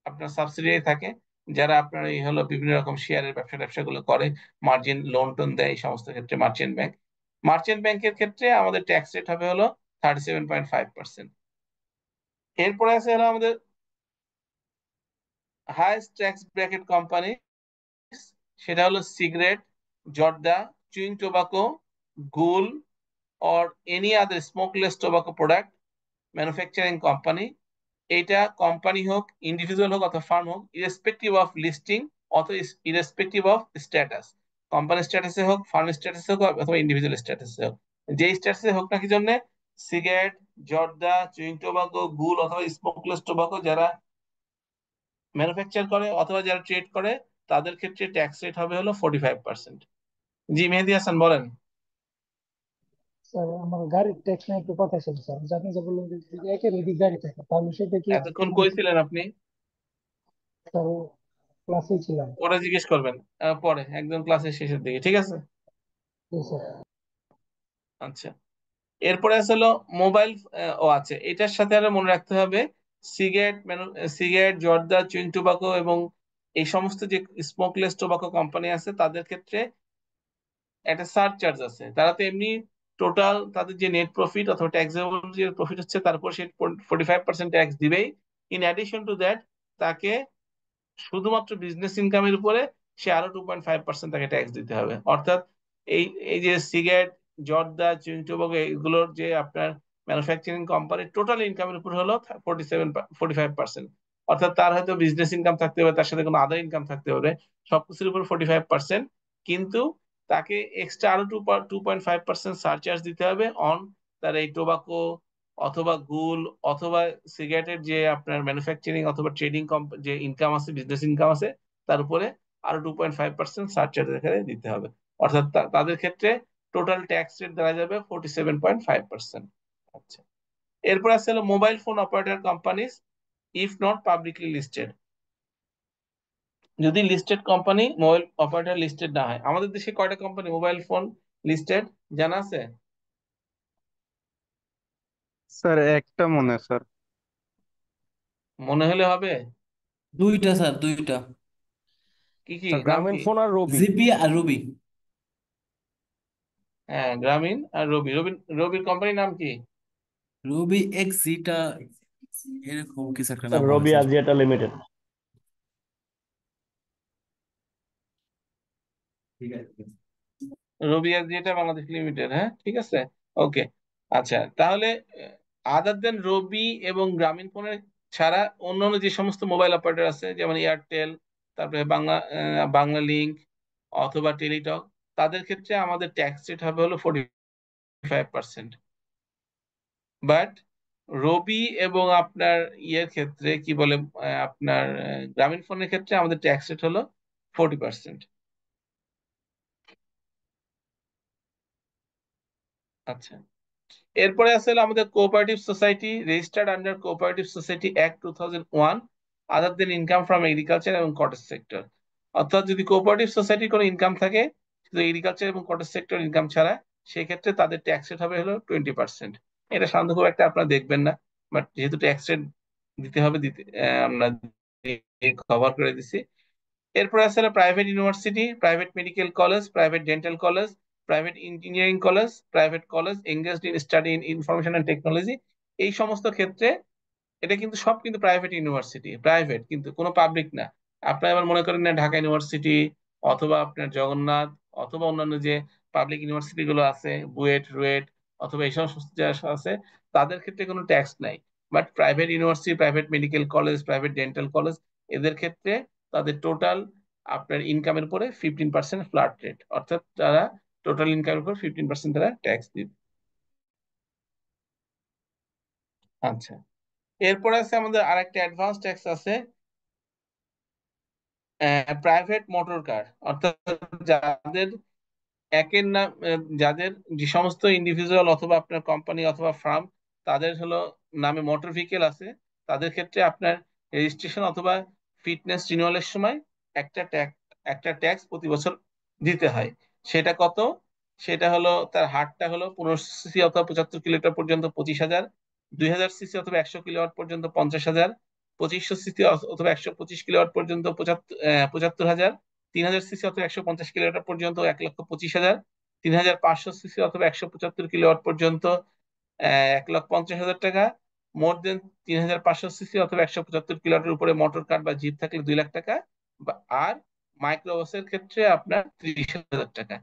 আপনার সাবসিডিয়ারি থাকে যারা আপনার এই হলো বিভিন্ন রকম শেয়ারের ব্যবসাগুলো করে, মার্জিন লোন টোন দেয়, এই সমস্ত ক্ষেত্রে মার্চেন্ট ব্যাংকের ক্ষেত্রে আমাদের ট্যাক্স রেট হবে হলো 37.5%। এরপরে আছে হলো আমাদের হাইয়েস্ট ট্যাক্স ব্র্যাকেট কোম্পানি, সেটা হলো সিগারেট, জর্দা, চুইং টোবাকো, গুল or any other smokeless tobacco product manufacturing company. এটা কোম্পানি হোক, ইন্ডিভিজুয়াল হোক অথবা ফার্ম হোক, ইরেসপেক্টিভ অফ লিস্টিং অথবা ইরেসপেক্টিভ অফ স্ট্যাটাস, কোম্পানি স্ট্যাটাসে হোক, ফার্ম স্ট্যাটাসে হোক অথবা ইন্ডিভিজুয়াল স্ট্যাটাসে হোক, যে স্ট্যাটাসে হোক না কি জন্য সিগারেট, জর্দা, চুইং টোবাকো, গুল অথবা স্মোকলেস টোবাকো যারা ম্যানুফ্যাকচার করে অথবা যারা ট্রেড করে তাদের ক্ষেত্রে ট্যাক্স রেট হবে হলো 45%। জি মেহেদি হাসান বলেন। স্যার আমার গাড়ির ট্যাক্স নিয়ে একটু কথা ছিল স্যার, যে আপনি যে বললেন যে যদি একের অধিক গাড়ি থাকে তাহলে সেটা কি এতক্ষণ কইছিলেন আপনি? স্যার ক্লাসে ছিলাম। পরে জিজ্ঞেস করবেন, পরে একদম ক্লাসের শেষের দিকে, ঠিক আছে? জি স্যার। আচ্ছা, এরপরে আছে হলো মোবাইল। ও আচ্ছা, এটার সাথে আরো মনে রাখতে হবে সিগারেট, সিগারেট, জর্দা, চুইং টোবাকো এবং এই সমস্ত যে স্মোকলেস টোবাকো কোম্পানি আছে তাদের ক্ষেত্রে একটা সারচার্জ আছে। তারা তো এমনি টোটাল তাদের যে নেট প্রফিট অথবা ট্যাক্সেবল যে প্রফিট হচ্ছে তার উপর সে 45% ট্যাক্স দিবেই। ইন অ্যাডিশন টু দ্যাট তাকে শুধুমাত্র বিজনেস ইনকামের উপরে সে আরো 2.5% তাকে ট্যাক্স দিতে হবে। অর্থাৎ এই এই যে সিগারেট, জর্দা, চুইং টোবাকো এগুলোর যে আপনার ম্যানুফ্যাকচারিং কোম্পানির টোটাল ইনকামের উপর হলো 45%। অর্থাৎ তার হয়তো বিজনেস ইনকাম থাকতে হবে, তার সাথে কোনো আদার ইনকাম থাকতে হবে, সবকিছুর উপর 45%, কিন্তু তাকে এক্সট্রা আরো 2.5% সারচার্জ দিতে হবে অন তার এই টোবাকো অথবা গুল অথবা সিগারেটের যে আপনার ম্যানুফ্যাকচারিং অথবা ট্রেডিং যে ইনকাম আছে, বিজনেস ইনকাম আছে, তার উপরে আরো 2.5% সারচার্জ এখানে দিতে হবে। অর্থাৎ তাদের ক্ষেত্রে টোটাল ট্যাক্স রেট দেওয়া যাবে 47.5%। আচ্ছা, এরপর আছে হলো mobile phone operator companies if not publicly listed. যদি listed company mobile operator listed না হয়। আমাদের দেশে কয়টা কোম্পানি মোবাইল ফোন লিস্টেড জানা আছে? স্যার একটা মনে হয়, স্যার। মনে হলে হবে? দুইটা স্যার, দুইটা। কি কি স্যার নাম গ্রামীণ কি? ফোন আর রবি। জিপি আর রবি। হ্যাঁ, গ্রামীণ আর রবি। রবির কোম্পানির নাম কি? রবি এক্স জিটা, এরকম কিছু একটা স্যার নাম হবে রবি স্যার। Axiata limited. ঠিক আছে। রবি আর যেটা বাংলাদেশ লিমিটেড, হ্যাঁ ঠিক আছে, ওকে। আচ্ছা, তাহলে আদার দেন রবি এবং গ্রামীণ ফোনের ছাড়া অন্যান্য যে সমস্ত মোবাইল অপারেটর আছে যেমন এয়ারটেল, তারপরে বাংলা লিংক অথবা টেলিটক, তাদের ক্ষেত্রে আমাদের ট্যাক্স রেট হবে হলো 45%। বাট রবি এবং আপনার ইয়ের ক্ষেত্রে কি বলে, আপনার গ্রামীণ ফোনের ক্ষেত্রে আমাদের ট্যাক্স রেট হলো 40%। আচ্ছা, এরপরে আছে হলো আমাদের cooperative society registered under cooperative society act 2001, other than income from agriculture এবং কটেজ সেক্টর। অর্থাৎ যদি কোঅপারেটিভ সোসাইটির কোনো ইনকাম থাকে শুধু এগ্রিকালচার এবং কটেজ সেক্টর ইনকাম ছাড়া, সেই ক্ষেত্রে তাদের ট্যাক্স রেট হবে হলো 20%। এটা সাধারণত খুব একটা আপনারা দেখবেন না, বাট যেহেতু ট্যাক্স রেট দিতে হবে, আমরা কভার করে দিছি। এরপর আছে private university, private medical college, private dental college, private engineering college, private college engaged in study in information and technology. এই সমস্ত ক্ষেত্রে এটা কিন্তু সব কিন্তু প্রাইভেট ইউনিভার্সিটি, প্রাইভেট কিন্তু কোনো পাবলিক না। আপনার এবার মনে করেন না ঢাকা ইউনিভার্সিটি অথবা আপনার জগন্নাথ অথবা অন্যান্য যে পাবলিক ইউনিভার্সিটি গুলো আছে, বুয়েট, রুয়েট অথবা এই সমস্ত যা আছে, তাদের ক্ষেত্রে কোনো ট্যাক্স নাই। But private university, private medical college, private dental college, এদের ক্ষেত্রে তাদের টোটাল আপনার ইনকামের উপরে 15% ফ্ল্যাট রেট, অর্থাৎ তারা টোটাল ইনকামের উপর 15% তারা ট্যাক্স দিবে। আচ্ছা, এরপরে আছে আমাদের আরেকটা অ্যাডভান্স ট্যাক্স আছে, প্রাইভেট মোটর কার। অর্থাৎ যাদের একের নাম যাদের যে সমস্ত ইন্ডিভিজুয়াল অথবা আপনার কোম্পানি অথবা ফার্ম তাদের হলো নামে মোটর ভেহিকেল আছে, তাদের ক্ষেত্রে আপনার রেজিস্ট্রেশন অথবা ফিটনেস রিনিউয়ালের সময় একটা ট্যাক্স প্রতি বছর দিতে হয়। সেটা কত? সেটা হলো তার হারটা হলো 1500 সিসি অথবা 75 কিলোমিটার পর্যন্ত 25,000, 2000 সিসি অথবা 100 কিলোওয়াট পর্যন্ত 50,000, 2500 সিসি অথবা 125 কিলোওয়াট পর্যন্ত 75,000, 3000 সিসি অথবা 150 কিলোমিটার পর্যন্ত 1,25,000, 3500 সিসি অথবা 175 কিলোওয়াট পর্যন্ত 1,50,000 টাকা, মোর দেন 3500 সিসি অথবা 175 কিলোওয়াটের উপরে মোটর কার বা জিপ থাকলে 2 লাখ টাকা, আর মাইক্রোবাসের ক্ষেত্রে আপনার 30,000 টাকা।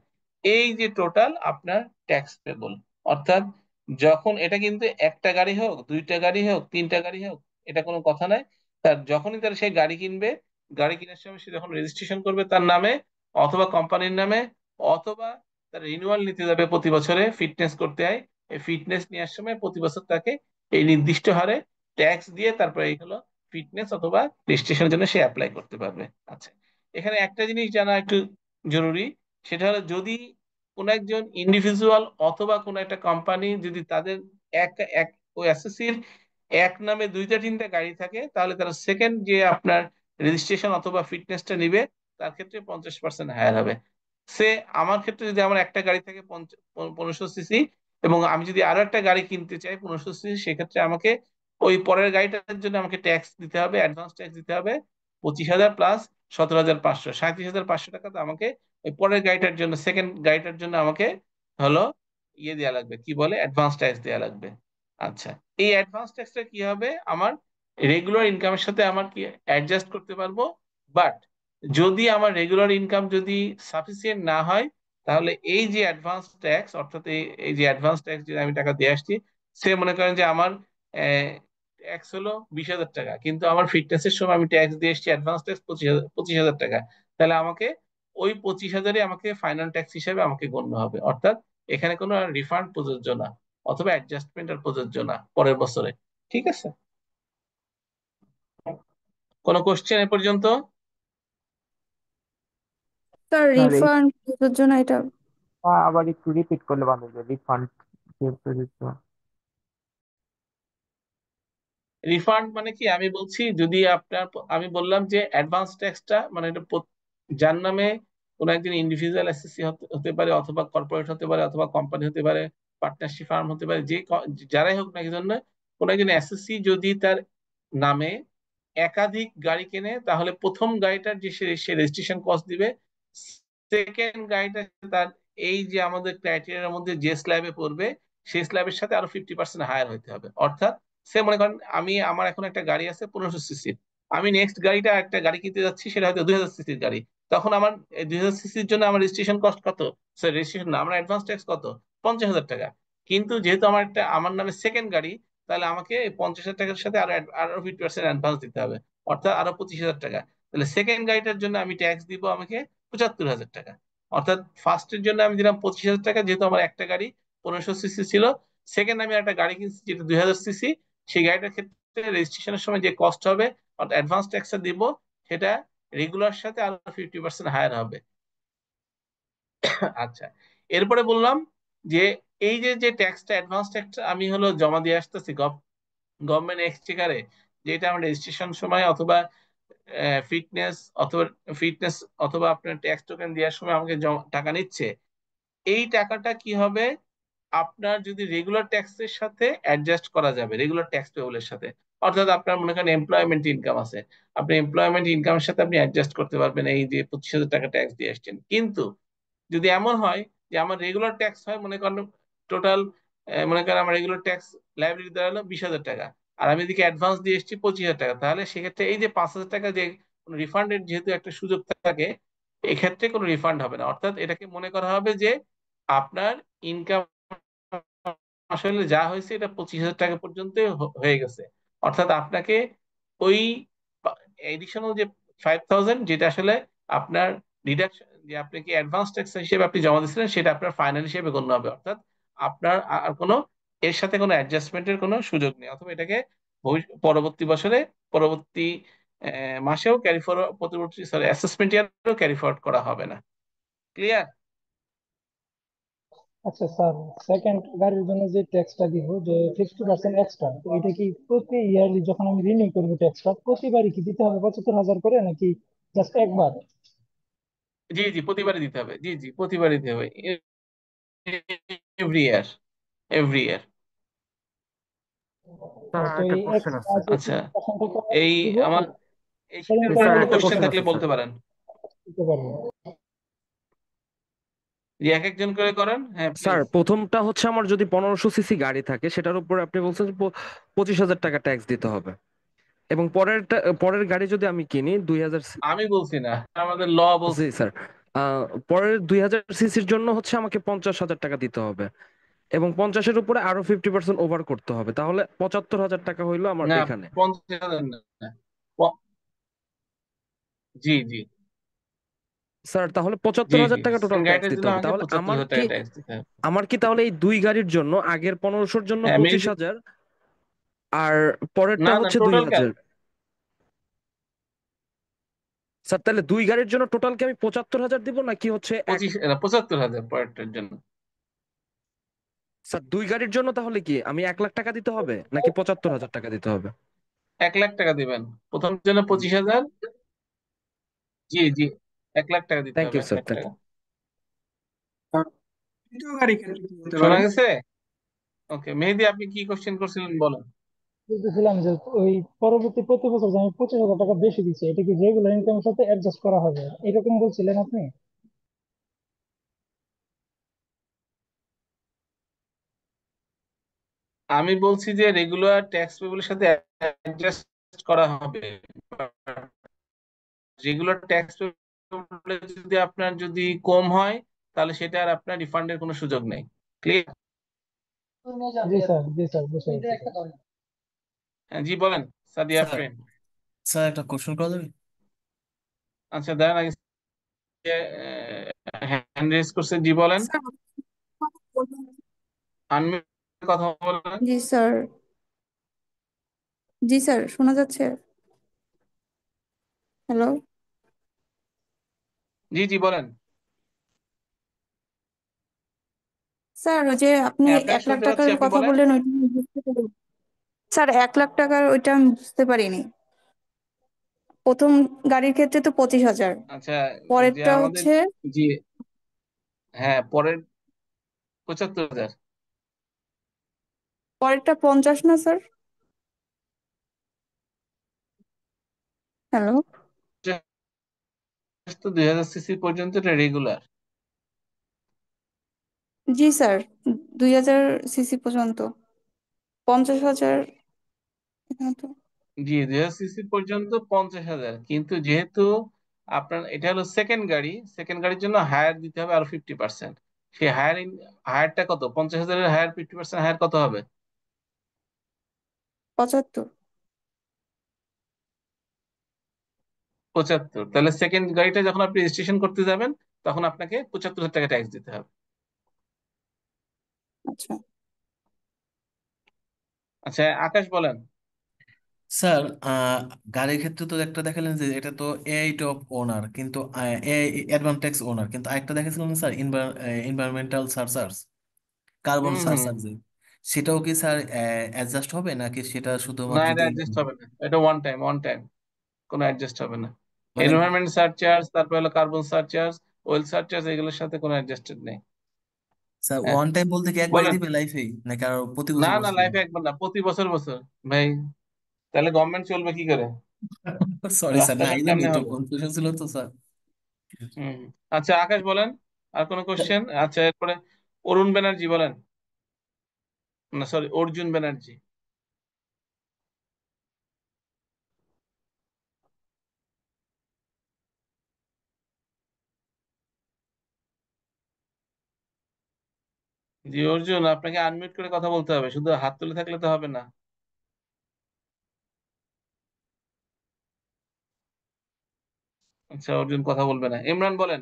এই যে টোটাল আপনার ট্যাক্স পেবল। অর্থাৎ যখন এটা কিন্তু একটা গাড়ি হোক, দুইটা গাড়ি হোক, তিনটা গাড়ি হোক, এটা কোনো কথা নয়। তার যখনই তার সেই গাড়ি কিনবে, গাড়ি কেনার সময় সে যখন রেজিস্ট্রেশন করবে তার নামে অথবা কোম্পানির নামে, অথবা তার রিনিউয়াল নিতে যাবে প্রতি বছরে ফিটনেস করতে হয়, এই ফিটনেস নেওয়ার সময় প্রতি বছর তাকে এই নির্দিষ্ট হারে ট্যাক্স দিয়ে তারপরে এই হলো ফিটনেস অথবা রেজিস্ট্রেশনের জন্য সে অ্যাপ্লাই করতে পারবে। আচ্ছা, এখানে একটা জিনিস জানা একটু জরুরি, সেটা হলো যদি কোন একজন ইন্ডিভিজুয়াল অথবা কোন একটা কোম্পানি যদি তাদের এক এক ওই এসএসসির এক নামে দুইটা তিনটা গাড়ি থাকে, তাহলে তারা সেকেন্ড যে আপনার রেজিস্ট্রেশন অথবা ফিটনেসটা নিবে তার ক্ষেত্রে 50% হায়ার হবে। সে আমার ক্ষেত্রে যদি আমার একটা গাড়ি থাকে 1500 সিসি, এবং আমি যদি আরো একটা গাড়ি কিনতে চাই 1500 সিসি, সেক্ষেত্রে আমাকে ওই পরের গাড়িটার জন্য আমাকে ট্যাক্স দিতে হবে, অ্যাডভান্স ট্যাক্স দিতে হবে 25,000 প্লাস 17,500, 37,500 টাকা। তো আমাকে ওই পরের গাড়িটার জন্য, সেকেন্ড গাড়িটার জন্য আমাকে হলো ইয়ে দেওয়া লাগবে, কি বলে, অ্যাডভান্স ট্যাক্স দেওয়া লাগবে। আচ্ছা, এই অ্যাডভান্স ট্যাক্সটা কি হবে, আমার রেগুলার ইনকামের সাথে আমার কি অ্যাডজাস্ট করতে পারবো। বাট যদি আমার রেগুলার ইনকাম যদি সাফিসিয়েন্ট না হয়, তাহলে এই যে অ্যাডভান্স ট্যাক্স, অর্থাৎ এই যে অ্যাডভান্স ট্যাক্স যে আমি টাকা দিয়ে আসছি, সে মনে করেন যে আমার ট্যাক্স হলো 20,000 টাকা, কিন্তু আমার ফিটনেসের সময় আমি ট্যাক্স দিয়ে এসেছি অ্যাডভান্স ট্যাক্স 25,000 টাকা, তাহলে আমাকে ওই 25,000-ই আমাকে ফাইনাল ট্যাক্স হিসেবে আমাকে গণ্য হবে। অর্থাৎ এখানে কোনো রিফান্ড প্রযোজ্য না, অথবা অ্যাডজাস্টমেন্ট আর প্রযোজ্য না পরের বছরে। ঠিক আছে, কোনো কোশ্চেন এ পর্যন্ত? স্যার স্যার এই রিফান্ড প্রযোজ্য না এটা? আবার একটু রিপিট করলে ভালো হবে, রিফান্ড রিফান্ড মানে কি, আমি বলছি যদি আপনার, আমি বললাম যে অ্যাডভান্স ট্যাক্সটা মানে এটা যার নামে কোনো একজন ইন্ডিভিজুয়াল এসএসসি হতে পারে, অথবা কর্পোরেট হতে পারে, অথবা কোম্পানি হতে পারে, পার্টনারশিপ ফার্ম হতে পারে, যে যারাই হোক না কি জন্য, কোনো একজন এসএসসি যদি তার নামে একাধিক গাড়ি কেনে, তাহলে প্রথম গাড়িটার যে সে রেজিস্ট্রেশন কস্ট দিবে, সেকেন্ড গাড়িটা তার এই যে আমাদের ক্রাইটেরিয়ার মধ্যে যে স্ল্যাবে পড়বে, সেই স্ল্যাবের সাথে আরো 50% হায়ার হতে হবে। অর্থাৎ সে মনে করেন আমার এখন একটা গাড়ি আছে 1500 সিসির, আমি নেক্সট গাড়িটা একটা গাড়ি কিনতে যাচ্ছি, সেটা হয়তো 2000 সিসির গাড়ি। তখন আমার 2000 সিসির জন্য আমার রেজিস্ট্রেশন কস্ট কত, স্যার রেজিস্ট্রেশন না, আমার অ্যাডভান্স ট্যাক্স কত, 50,000 টাকা। কিন্তু যেহেতু আমার নামে সেকেন্ড গাড়ি, তাহলে আমাকে এই 50,000 টাকার সাথে আরো আরো 50% অ্যাডভান্স দিতে হবে, অর্থাৎ আরো 25,000 টাকা। তাহলে সেকেন্ড গাড়িটার জন্য আমি ট্যাক্স দিব আমাকে 75,000 টাকা। অর্থাৎ ফার্স্টের জন্য আমি দিলাম 25,000 টাকা, যেহেতু আমার একটা গাড়ি 1500 সিসি ছিল। সেকেন্ড আমি একটা গাড়ি কিনছি যেটা 2000 সিসি, সেই গাড়িটার ক্ষেত্রে রেজিস্ট্রেশনের সময় যে কস্ট হবে, অর্থাৎ অ্যাডভান্স ট্যাক্সটা দিব, সেটা রেগুলার সাথে আরো 50% হায়ার হবে। আচ্ছা, এরপরে বললাম যে এই যে যে ট্যাক্সটা, অ্যাডভান্স ট্যাক্সটা আমি হলো জমা দিয়ে আসতেছি গভর্নমেন্ট এক্সচেকারে, যেটা আমার রেজিস্ট্রেশন সময় অথবা ফিটনেস অথবা ফিটনেস অথবা আপনার ট্যাক্স টোকেন দেওয়ার সময় আমাকে টাকা নিচ্ছে। এই টাকাটা কি হবে, আপনার যদি রেগুলার ট্যাক্সের সাথে অ্যাডজাস্ট করা যাবে, রেগুলার ট্যাক্স পেবলের সাথে। অর্থাৎ আপনার মনে করেন এমপ্লয়মেন্ট ইনকাম আছে, আপনি এমপ্লয়মেন্ট ইনকামের সাথে আপনি অ্যাডজাস্ট করতে পারবেন এই যে 25,000 টাকা ট্যাক্স দিয়ে আসছেন। কিন্তু যদি এমন হয় যে আমার রেগুলার ট্যাক্স হয়, মনে করেন টোটাল, মনে করেন আমার রেগুলার ট্যাক্স লাইবিলিটি দাঁড়ালো 20,000 টাকা, আর আমি এদিকে অ্যাডভান্স দিয়ে এসেছি 25,000 টাকা, তাহলে সেক্ষেত্রে এই যে 5,000 টাকা যে রিফান্ডের যেহেতু একটা সুযোগ থাকে, এক্ষেত্রে কোনো রিফান্ড হবে না। অর্থাৎ এটাকে মনে করা হবে যে আপনার ইনকাম আসলে যা হয়েছে এটা 25,000 টাকা পর্যন্ত হয়ে গেছে। অর্থাৎ আপনাকে ওই এডিশনাল যে 5,000, যেটা আসলে আপনার ডিডাকশন, যে আপনাকে অ্যাডভান্স ট্যাক্স হিসেবে আপনি জমা দিয়েছিলেন, সেটা আপনার ফাইনাল হিসেবে গণ্য হবে। অর্থাৎ আপনার আর কোনো এর সাথে কোনো অ্যাডজাস্টমেন্টের কোনো সুযোগ নেই, অথবা এটাকে পরবর্তী বছরে, পরবর্তী মাসেও ক্যারি ফরওয়ার্ড, পরবর্তী সরি অ্যাসেসমেন্ট ইয়ারেও ক্যারি ফরওয়ার্ড করা হবে না। ক্লিয়ার? আচ্ছা স্যার, সেকেন্ড গাড়ির জন্য যে ট্যাক্সটা দিব, যে 50% এক্সট্রা, তো এটা কি প্রতি ইয়ারলি যখন আমি রিনিউ করবো ট্যাক্সটা প্রতিবারই কি দিতে হবে 75,000 করে, নাকি জাস্ট একবার? জি জি, প্রতিবারই দিতে হবে, জি জি, প্রতিবারই দিতে হবে, every year, every year. Sir তো একটা এই কোশ্চেন এক্সট্রা আছে। যে আচ্ছা, 50% এই দিব, আমার এই সেকেন্ড শিক্ষার স্যার উপরে টাইমে কোনো একটা কোশ্চেন কোশ্চেন থাকলে আছে স্যার। বলতে পারেন, দিতে পারবো? যে এক একজন করে করেন, হ্যাঁ স্যার প্লিজ। প্রথমটা হচ্ছে আমার যদি 1500 সিসি গাড়ি থাকে সেটার উপর আপনি বলছেন যে 25,000 টাকা ট্যাক্স দিতে হবে, এবং পরের গাড়ি যদি আমি কিনি 2000। আমি বলছি না, আমাদের ল বলছে। জি স্যার, পরের 2000 সিসির জন্য হচ্ছে আমাকে 50,000 টাকা দিতে হবে, এবং 50-এর উপরে আরো 50% ওভার করতে হবে, তাহলে 75,000 টাকা হইলো আমার না, এখানে। 50,000 না, প- জি জি স্যার তাহলে জি 75,000 টাকা টোটাল ট্যাক্স গাড়িটার দিতে জন্য হবে, আমাকে তাহলে 75,000 টাকা ট্যাক্স দিতে হবে। আমার কি এই দুই গাড়ির জন্য আগের 1500-র জন্য হ্যাঁ 25,000, আর না পরেরটা না, হচ্ছে টোটাল 2,000? স্যার তাহলে 2 গাড়ির জন্য টোটাল কি আমি 75,000 দিব নাকি হচ্ছে 75,000 পরেরটার জন্য। স্যার 2 গাড়ির জন্য তাহলে কি আমি 1 লাখ টাকা দিতে হবে নাকি 75,000 টাকা দিতে হবে? 1 লাখ টাকা দিবেন প্রথম জন্য 25,000। জি জি, 1 লাখ টাকা দিতে থ্যাংক হবে, ইউ 1 স্যার, লাখ থ্যাংক টাকা। আর তৃতীয় গাড়ির ক্ষেত্রে কি হতে পারে? শোনা গেছে? ওকে, মেহেদি আপনি কি কোশ্চেন করছিলেন বলেন। বলতেছিলাম যে ওই পরবর্তী প্রতি বছর যে আমি 25,000 টাকা বেশি দিচ্ছি, এটা কি রেগুলার ইনকামের সাথে অ্যাডজাস্ট করা হবে এরকম বলছিলেন আপনি? আমি বলছি যে রেগুলার ট্যাক্স পেবলের সাথে অ্যাডজাস্ট করা হবে। রেগুলার ট্যাক্স পেবল যদি আপনার যদি কম হয়, তাহলে সেটা আর আপনার রিফান্ডের কোনো সুযোগ নেই। ক্লিয়ার? জি স্যার, জি স্যার, বুঝতে পারছি। জি বলেন, সাদিয়া স্যার আফরিন। স্যার একটা কোশ্চেন করা যাবে? আচ্ছা দাঁড়ান, আগে হ্যান্ড রেজ করছে। জি বলেন, আনমিউট কথা বলেন। জি স্যার, জি স্যার, শোনা যাচ্ছে? হ্যালো জি জি বলেন। স্যার, ওই যে আপনি হ্যাঁ, আপনাকে 1 লাখ শুনতে পাচ্ছি, টাকার আপনি কথা বলেন। বললেন, ওইটা আমি বুঝতে পারিনি। স্যার, 1 লাখ টাকার ওইটা আমি বুঝতে পারিনি। প্রথম গাড়ির ক্ষেত্রে তো 25,000, আচ্ছা, যে পরেরটা আমাদের, হচ্ছে জি হ্যাঁ, পরের 75,000। পরেরটা 50 না স্যার? হ্যালো, তো 2000 সিসি পর্যন্ত এটা রেগুলার। জি স্যার, 2000 সিসি পর্যন্ত 50,000 এখানে তো। জি, 2000 সিসি পর্যন্ত 50,000, কিন্তু যেহেতু আপনার এটা হলো সেকেন্ড গাড়ি, সেকেন্ড গাড়ির জন্য হায়ার দিতে হবে আরো 50%। সেই হায়ারটা কত? 50,000-এর হায়ার 50% হায়ার কত হবে? 75। 75। তাহলে সেকেন্ড গাড়িটা যখন আপনি রেজিস্ট্রেশন করতে যাবেন, তখন আপনাকে 75,000 টাকা ট্যাক্স দিতে হবে। আচ্ছা আচ্ছা, আকাশ বলেন। স্যার গাড়ির ক্ষেত্রে তো একটা দেখালেন যে এটা তো এইট অফ ওনার, কিন্তু অ্যাডভান্টেজ ওনার, কিন্তু আরেকটা দেখাছিলাম না স্যার, এনভায়রনমেন্টাল সারচার্জ, কার্বন হুম হুম। সারচার্জ, সেটাও কি স্যার অ্যাডজাস্ট হবে নাকি সেটা না, শুধুমাত্র এটা অ্যাডজাস্ট হবে না, এটা ওয়ান টাইম, ওয়ান টাইম, কোনো অ্যাডজাস্ট হবে না। মানে এনভায়রনমেন্ট সারচার্জ, তারপর হলো কার্বন সারচার্জ, ওয়েল সারচার্জ, এগুলোর সাথে কোনো অ্যাডজাস্টেড নেই। স্যার হ্যাঁ ওয়ান টাইম বলতে কি একবারই বলেন। দিবে লাইফেই নাকি আরো প্রতি না বছর না, বছর? লাইফে একবার না, প্রতি বছর বছর। ভাই, তাহলে গভর্নমেন্ট চলবে কি করে? সরি স্যার, না রাস্তাঘাট এই জন্য কেমনে একটু হবে? কনফিউশন ছিল তো স্যার। হম। আচ্ছা আকাশ বলেন, আর কোনো কোশ্চেন? আচ্ছা, এরপরে অরুণ ব্যানার্জি বলেন। না সরি, অর্জুন ব্যানার্জি। জি অর্জুন, আপনাকে আনমিউট করে কথা বলতে হবে, শুধু হাত তুলে থাকলে তো হবে না। আচ্ছা, অর্জুন কথা বলবে না। ইমরান বলেন।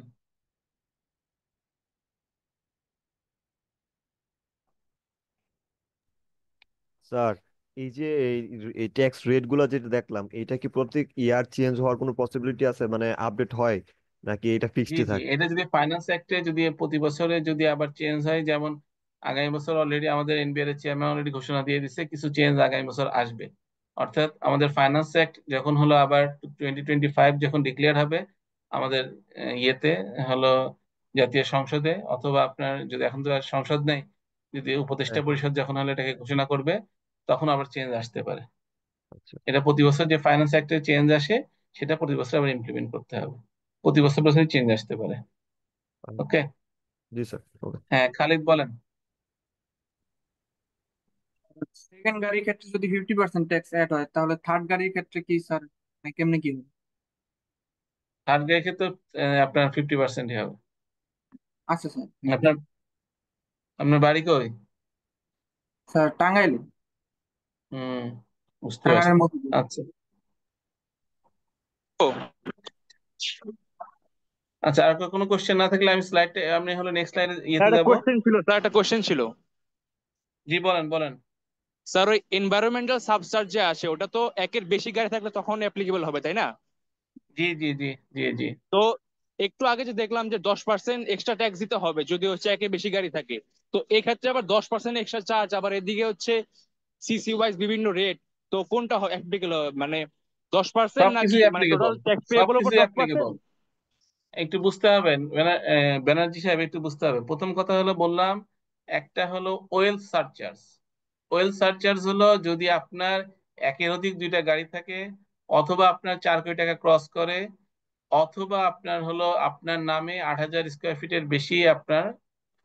স্যার, এই যে এই ট্যাক্স রেট গুলা যেটা দেখলাম, এটা কি প্রত্যেক ইয়ার চেঞ্জ হওয়ার কোনো পসিবিলিটি আছে, মানে আপডেট হয় নাকি এটা জি ফিক্সডই জি, থাকে? এটা যদি ফাইন্যান্স অ্যাক্টে যদি প্রতি বছরে যদি আবার চেঞ্জ হয়, যেমন আগামী বছর অলরেডি আমাদের এনবিআর এর চেয়ারম্যান অলরেডি ঘোষণা দিয়ে দিচ্ছে কিছু চেঞ্জ আগামী বছর আসবে। অর্থাৎ আমাদের ফাইন্যান্স অ্যাক্ট যখন হলো আবার 2025 যখন ডিক্লেয়ার হবে আমাদের ইয়েতে হলো জাতীয় সংসদে, অথবা আপনার যদি এখন তো আর সংসদ নেই, যদি উপদেষ্টা হ্যাঁ, পরিষদ যখন হলো এটাকে ঘোষণা করবে, তখন আবার চেঞ্জ আসতে পারে। আচ্ছা। এটা প্রতি বছর যে ফাইন্যান্স অ্যাক্টে চেঞ্জ আসে, সেটা প্রতি বছর আবার ইমপ্লিমেন্ট করতে হবে। প্রতি বছর বছর চেঞ্জ আসতে পারে। ওকে। জি স্যার, ওকে। হ্যাঁ, খালিদ বলেন। সেকেন্ড গাড়ির ক্ষেত্রে যদি 50% ট্যাক্স অ্যাড হয়, তাহলে থার্ড গাড়ির ক্ষেত্রে কি স্যার, মানে কেমনে কি হবে? থার্ড গ্রেড ক্ষেত্রে আপনার 50%ই হবে। আচ্ছা স্যার। আপনার আপনার বাড়ি কই? স্যার টাঙ্গাইলে। হুম, বুঝতে পারছি। টাঙ্গাইলের মধ্যে। আচ্ছা। আচ্ছা, আর কোনো কোশ্চেন না থাকলে আমি স্লাইডে, আমি হলো নেক্সট স্লাইডে ইয়েতে একটা যাব। কোশ্চেন ছিল স্যার, একটা কোশ্চেন ছিল। জি বলেন বলেন। স্যার, ওই এনভায়রনমেন্টাল সাবচার্জ যে আসে, ওটা তো একের বেশি গাড়ি থাকলে তখন অ্যাপ্লিকেবল হবে, তাই না? জি জি জি জি জি। তো একটু আগে যে দেখলাম যে 10% এক্সট্রা ট্যাক্স দিতে হবে যদি হচ্ছে একে বেশি গাড়ি থাকে, তো এক্ষেত্রে আবার 10% এক্সট্রা চার্জ, আবার এদিকে হচ্ছে সিসি ওয়াইজ বিভিন্ন রেট, তো কোনটা অ্যাপ্লিকেবল মানে 10% নাকি সবকিছুই মানে টোটাল অ্যাপ্লিকেবল, ট্যাক্স পেয়েবল উপর সবকিছুই 10%? অ্যাপ্লিকেবল। একটু বুঝতে হবে ব্যানার্জি সাহেব, একটু বুঝতে হবে। প্রথম কথা হলো বললাম, একটা হলো ওয়েল সারচার্জ। ওয়েল সারচার্জ হলো যদি আপনার একের অধিক দুইটা গাড়ি থাকে, অথবা আপনার 4 কোটি টাকা ক্রস করে, অথবা আপনার হলো আপনার নামে 8,000 স্কোয়ার ফিটের বেশি আপনার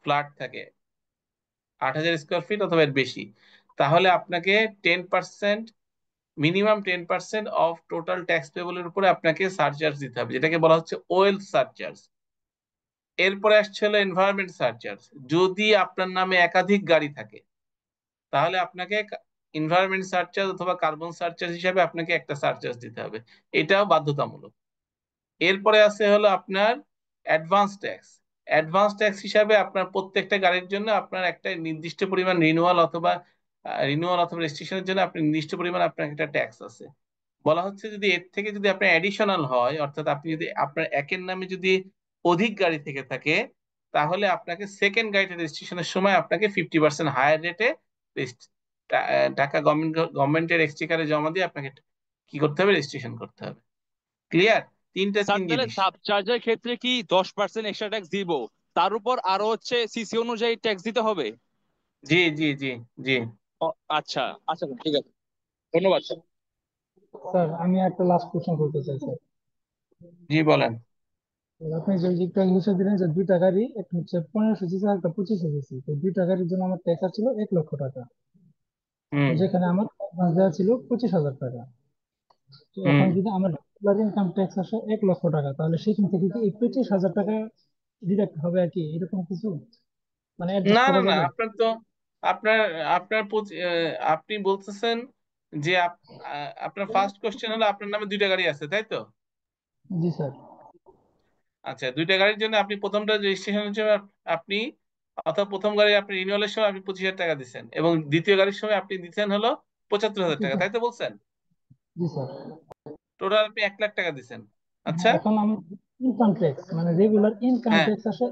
ফ্ল্যাট থাকে, 8,000 স্কোয়ার ফিট অথবা এর বেশি, তাহলে আপনাকে 10%, মিনিমাম 10% অফ টোটাল ট্যাক্স পেবলের উপরে আপনাকে সারচার্জ দিতে হবে, যেটাকে বলা হচ্ছে ওয়েল সারচার্জ। এরপরে আসছে হলো এনভায়রনমেন্ট সারচার্জ। যদি আপনার নামে একাধিক গাড়ি থাকে, তাহলে আপনাকে এনভায়রনমেন্ট সারচার্জ অথবা কার্বন সারচার্জ হিসাবে আপনাকে একটা সারচার্জ দিতে হবে, এটাও বাধ্যতামূলক। এরপরে আছে হলো আপনার অ্যাডভান্স ট্যাক্স। অ্যাডভান্স ট্যাক্স হিসাবে আপনার প্রত্যেকটা গাড়ির জন্য আপনার একটা নির্দিষ্ট পরিমাণ রিনিউয়াল অথবা রেজিস্ট্রেশনের জন্য আপনি নির্দিষ্ট পরিমাণ আপনার একটা ট্যাক্স আছে। বলা হচ্ছে যদি এর থেকে যদি আপনার অ্যাডিশনাল হয়, অর্থাৎ আপনি যদি আপনার একের নামে যদি অধিক গাড়ি থেকে থাকে, তাহলে আপনাকে সেকেন্ড গাড়িটা রেজিস্ট্রেশনের সময় আপনাকে 50% হায়ার রেটে টাকা গভর্নমেন্টের এক্সচেকারে জমা দিয়ে আপনাকে কি করতে হবে, রেজিস্ট্রেশন করতে হবে। ক্লিয়ার? স্যার তিন তাহলে জিনিস। সাব চার্জের ক্ষেত্রে কি 10% এক্সট্রা ট্যাক্স দিব, তার উপর আরো হচ্ছে সিসি অনুযায়ী ট্যাক্স দিতে হবে? জি জি জি জি ও, আচ্ছা আচ্ছা ঠিক আছে, ধন্যবাদ স্যার। স্যার আমি একটা লাস্ট কোশ্চেন করতে চাই স্যার। জি বলেন। আপনি যে একটু আগে হিসেবে দিলেন যে দুইটা গাড়ি, একটা হচ্ছে 1500 সিসি আর একটা 2500 সিসি, তো দুইটা গাড়ির জন্য আমার ট্যাক্স ছিল 1 লক্ষ টাকা। তো হুম যেখানে আমার অ্যাডভান্স দেওয়া ছিল 25,000 টাকা। তো হুম। এখন যদি আমার রেগুলার ইনকাম ট্যাক্স আসে 1 লক্ষ টাকা, তাহলে সেখান থেকে কি এই 25,000 টাকা ডিডাক্ট হবে আর কি, এরকম কিছু মানে না অ্যাডজাস্ট না করা না, যাবে? আপনার তো আপনার আপনার আপনি বলতেছেন যে আপনার ফার্স্ট কোশ্চেন হলো আপনার নামে দুইটা গাড়ি আছে, তাই তো? জি স্যার। আচ্ছা, দুইটা গাড়ির জন্য আপনি প্রথমটা রেজিস্ট্রেশনের জন্য আপনি, অথবা প্রথম গাড়ি আপনি রিনিউয়ালের সময় আপনি 25,000 টাকা দিচ্ছেন, এবং দ্বিতীয় গাড়ির সময় আপনি দিচ্ছেন হলো 75,000 টাকা, তাই তো বলছেন? জি স্যার। টোটাল আপনি 1 লাখ টাকা দিচ্ছেন। আচ্ছা। এখন আমার ইনকাম ট্যাক্স মানে রেগুলার ইনকাম হ্যাঁ ট্যাক্স আসে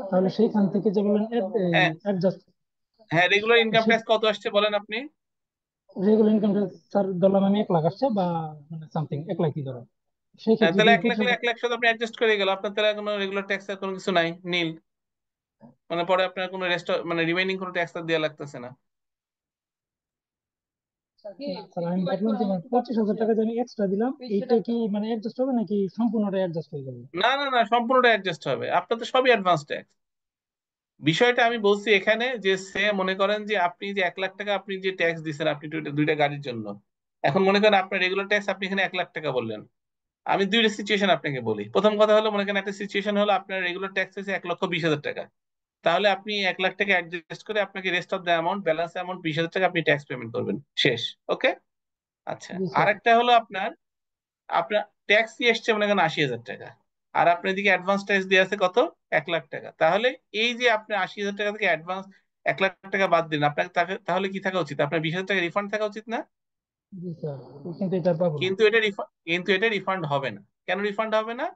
তাহলে সেইখান থেকে যে বললেন হ্যাঁ অ্যাডজাস্ট, হ্যাঁ, রেগুলার ইনকাম ট্যাক্স কত আসছে বলেন আপনি? রেগুলার ইনকাম ট্যাক্স স্যার ধরলাম আমি 1 লাখ আসছে বা মানে সামথিং 1 লাখই ধরো, সেই হ্যাঁ, ক্ষেত্রে তাহলে কি 1 লাখ, 25,000? 1 লাখ সাথে আপনি অ্যাডজাস্ট করে গেল, আপনার তাহলে কোনো রেগুলার ট্যাক্স আর কোনো কিছু নাই, নীল। মানে পরে আপনার কোনো রেস্ট, মানে রিমেইনিং কোনো ট্যাক্স আর দেওয়া লাগতেছে না। স্যার আমি ভাবলাম যে মানে 25,000 টাকা যে আমি এক্সট্রা দিলাম এইটা কি মানে অ্যাডজাস্ট হবে নাকি সম্পূর্ণটা অ্যাডজাস্ট হয়ে যাবে? না না না, সম্পূর্ণটা অ্যাডজাস্ট হবে, আপনার তো সবই অ্যাডভান্স ট্যাক্স। বিষয়টা আমি বলছি এখানে যে সে মনে করেন যে আপনি যে 1 লাখ টাকা আপনি যে ট্যাক্স দিচ্ছেন আপনি দুইটা দুইটা গাড়ির জন্য, এখন মনে করেন আপনার রেগুলার ট্যাক্স আপনি এখানে 1 লাখ টাকা বললেন। আমি দুইটা সিচুয়েশন আপনাকে বলি। প্রথম কথা হলো, মনে করেন একটা সিচুয়েশন হলো আপনার রেগুলার ট্যাক্স হচ্ছে 1,20,000 টাকা, তাহলে আপনি 1 লাখ টাকা অ্যাডজাস্ট করে আপনাকে rest of the amount, balance amount 20,000 টাকা আপনি ট্যাক্স পেমেন্ট করবেন, শেষ। ওকে। আচ্ছা, জি স্যার। আরেকটা হলো আপনার আপনার ট্যাক্স দিয়ে এসছে মনে করেন 80,000 টাকা, আর আপনার দিকে অ্যাডভান্স ট্যাক্স দিয়ে আছে কত, 1 লাখ টাকা। তাহলে এই যে আপনি 80,000 টাকা থেকে অ্যাডভান্স 1 লাখ টাকা বাদ দিন, আপনার তাহলে কি থাকা উচিত, আপনার 20,000 টাকা রিফান্ড থাকা উচিত না? জি স্যার, কিন্তু এটা পাবো না। কিন্তু এটা রিফান্ড হবে না। কেন রিফান্ড হবে না?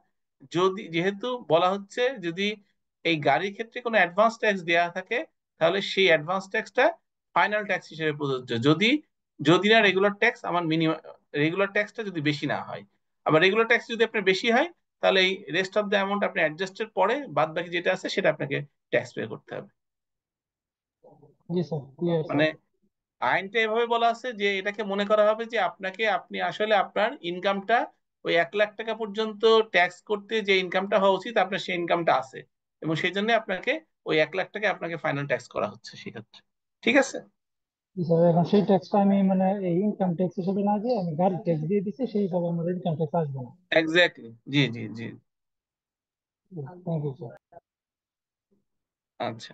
যেহেতু বলা হচ্ছে যদি এই গাড়ির ক্ষেত্রে কোনো অ্যাডভান্স ট্যাক্স দেওয়া থাকে, তাহলে সেই অ্যাডভান্স ট্যাক্সটা ফাইনাল ট্যাক্স হিসেবে প্রযোজ্য, যদি যদি না রেগুলার ট্যাক্স আমার মিনিমাম, রেগুলার ট্যাক্সটা যদি বেশি না হয়। আবার রেগুলার ট্যাক্স যদি আপনার বেশি হয়, তাহলে এই রেস্ট অফ দ্য অ্যামাউন্ট আপনি অ্যাডজাস্টের পরে বাদ বাকি যেটা আছে সেটা আপনাকে ট্যাক্স পে করতে হবে। জি স্যার, ক্লিয়ার মানে স্যার। আইনটা এভাবে বলা আছে যে এটাকে মনে করা হবে যে আপনি আসলে আপনার ইনকামটা ওই 1 লাখ টাকা পর্যন্ত ট্যাক্স করতে যে ইনকামটা হওয়া উচিত আপনার সেই ইনকামটা আছে, এবং সেই জন্য আপনাকে ওই 1 লাখ টাকা আপনাকে ফাইনাল ট্যাক্স করা হচ্ছে সেক্ষেত্রে। ঠিক আছে। জি স্যার, এখন সেই ট্যাক্সটা আমি মানে এই ইনকাম ট্যাক্স হিসেবে না দিয়ে আমি গাড়ি ট্যাক্স দিয়ে দিচ্ছি, সেই হিসাবে আমার ইনকাম ট্যাক্স আসবে না। এক্স্যাক্টলি, জি জি জি। Thank you sir. আচ্ছা।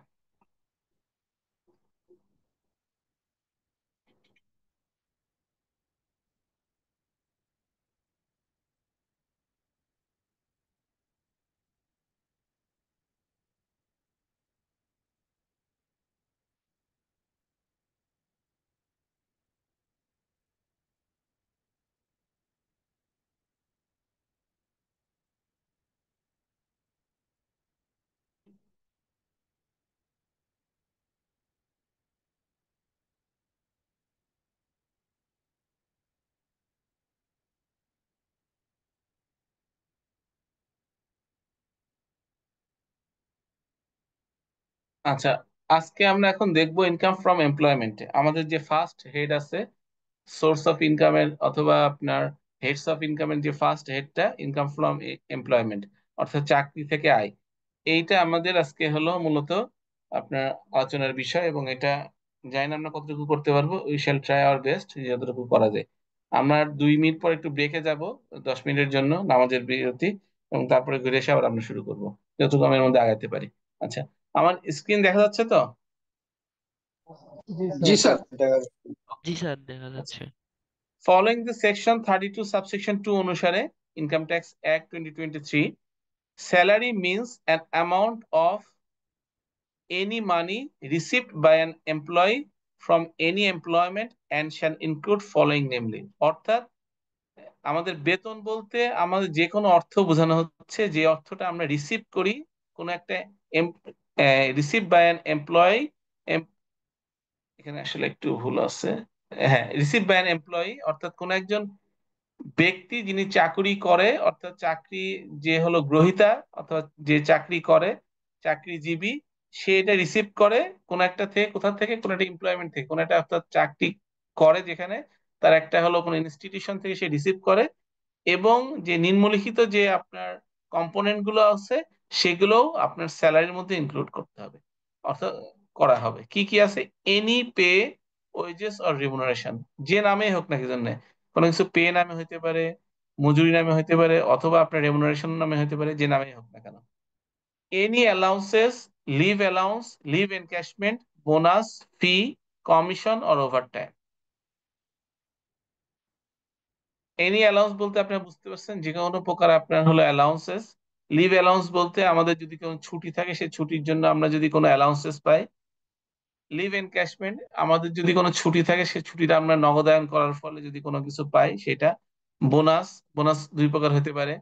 আচ্ছা, আজকে আমরা এখন দেখবো ইনকাম ফ্রম এমপ্লয়মেন্টে আমাদের যে ফার্স্ট হেড আছে সোর্স অফ ইনকামের অথবা আপনার হেডস অফ ইনকামের যে ফার্স্ট হেডটা ইনকাম ফ্রম এমপ্লয়মেন্ট অর্থাৎ চাকরি থেকে আয়। এইটা আমাদের আজকে হলো মূলত আপনার আলোচনার বিষয়, এবং এটা জানি না আমরা কতটুকু করতে পারবো। We shall try our best যতটুকু করা যায়। আমরা 2 মিনিট পর একটু ব্রেকে যাব, 10 মিনিটের জন্য নামাজের বিরতি, এবং তারপরে ঘুরে এসে আবার আমরা শুরু করবো যতটুকু আমি এর মধ্যে আগাতে পারি। আচ্ছা, আমার স্ক্রিন দেখা যাচ্ছে তো? জি জি স্যার। স্যার, দেখা যাচ্ছে। জি স্যার, দেখা আচ্ছা, যাচ্ছে। ফলোইং দ্য সেকশন 32 সাবসেকশন 2 অনুসারে income tax act 2023, salary means an amount of any money received by an employee from any employment and shall include following namely। অর্থাৎ আমাদের বেতন বলতে আমাদের যে কোনো অর্থ বোঝানো হচ্ছে যে অর্থটা আমরা রিসিভ করি কোনো একটা রিসিভ বাই অ্যান এমপ্লয়ি। এখানে আসলে একটু ভুল আছে। হ্যাঁ, রিসিভ বাই অ্যান এমপ্লয়ি অর্থাৎ কোন একজন ব্যক্তি যিনি চাকরি করে, অর্থাৎ চাকরি যে হলো গ্রহীতা অথবা যে চাকরি করে চাকরিজীবী, সে এটা রিসিভ করে কোন একটা থেকে, কোথা থেকে, কোন একটা এমপ্লয়মেন্ট থেকে, কোন একটা অর্থাৎ চাকরি করে যেখানে তার একটা হলো কোন ইনস্টিটিউশন থেকে সে রিসিভ করে, এবং যে নিম্নলিখিত যে আপনার কম্পোনেন্ট গুলো আছে সেগুলোও আপনার স্যালারির মধ্যে ইনক্লুড করতে হবে, অর্থাৎ করা হবে। কি কি আছে? Any pay, wages or remuneration, যে নামে হোক না কি জন্য, কোনো কিছু পে নামে হইতে পারে, মজুরি নামে হইতে পারে, অথবা আপনার রেমুনারেশন নামে হইতে পারে, যে নামে হোক না কেন। Any allowances, leave allowance, leave encashment, bonus, fee, commission or overtime. Any allowance বলতে আপনারা বুঝতে পারছেন যে কোনো প্রকার আপনার হলো অ্যালাউন্সেস। লিভ অ্যালাউন্স বলতে আমাদের যদি কোনো ছুটি থাকে সেই ছুটির জন্য আমরা যদি কোনো অ্যালাউন্সেস পাই। লিভ এনক্যাশমেন্ট, আমাদের যদি কোনো ছুটি থাকে সেই ছুটিটা আমরা নগদায়ন করার ফলে যদি কোনো কিছু পাই সেটা। বোনাস, বোনাস 2 প্রকার হতে পারে,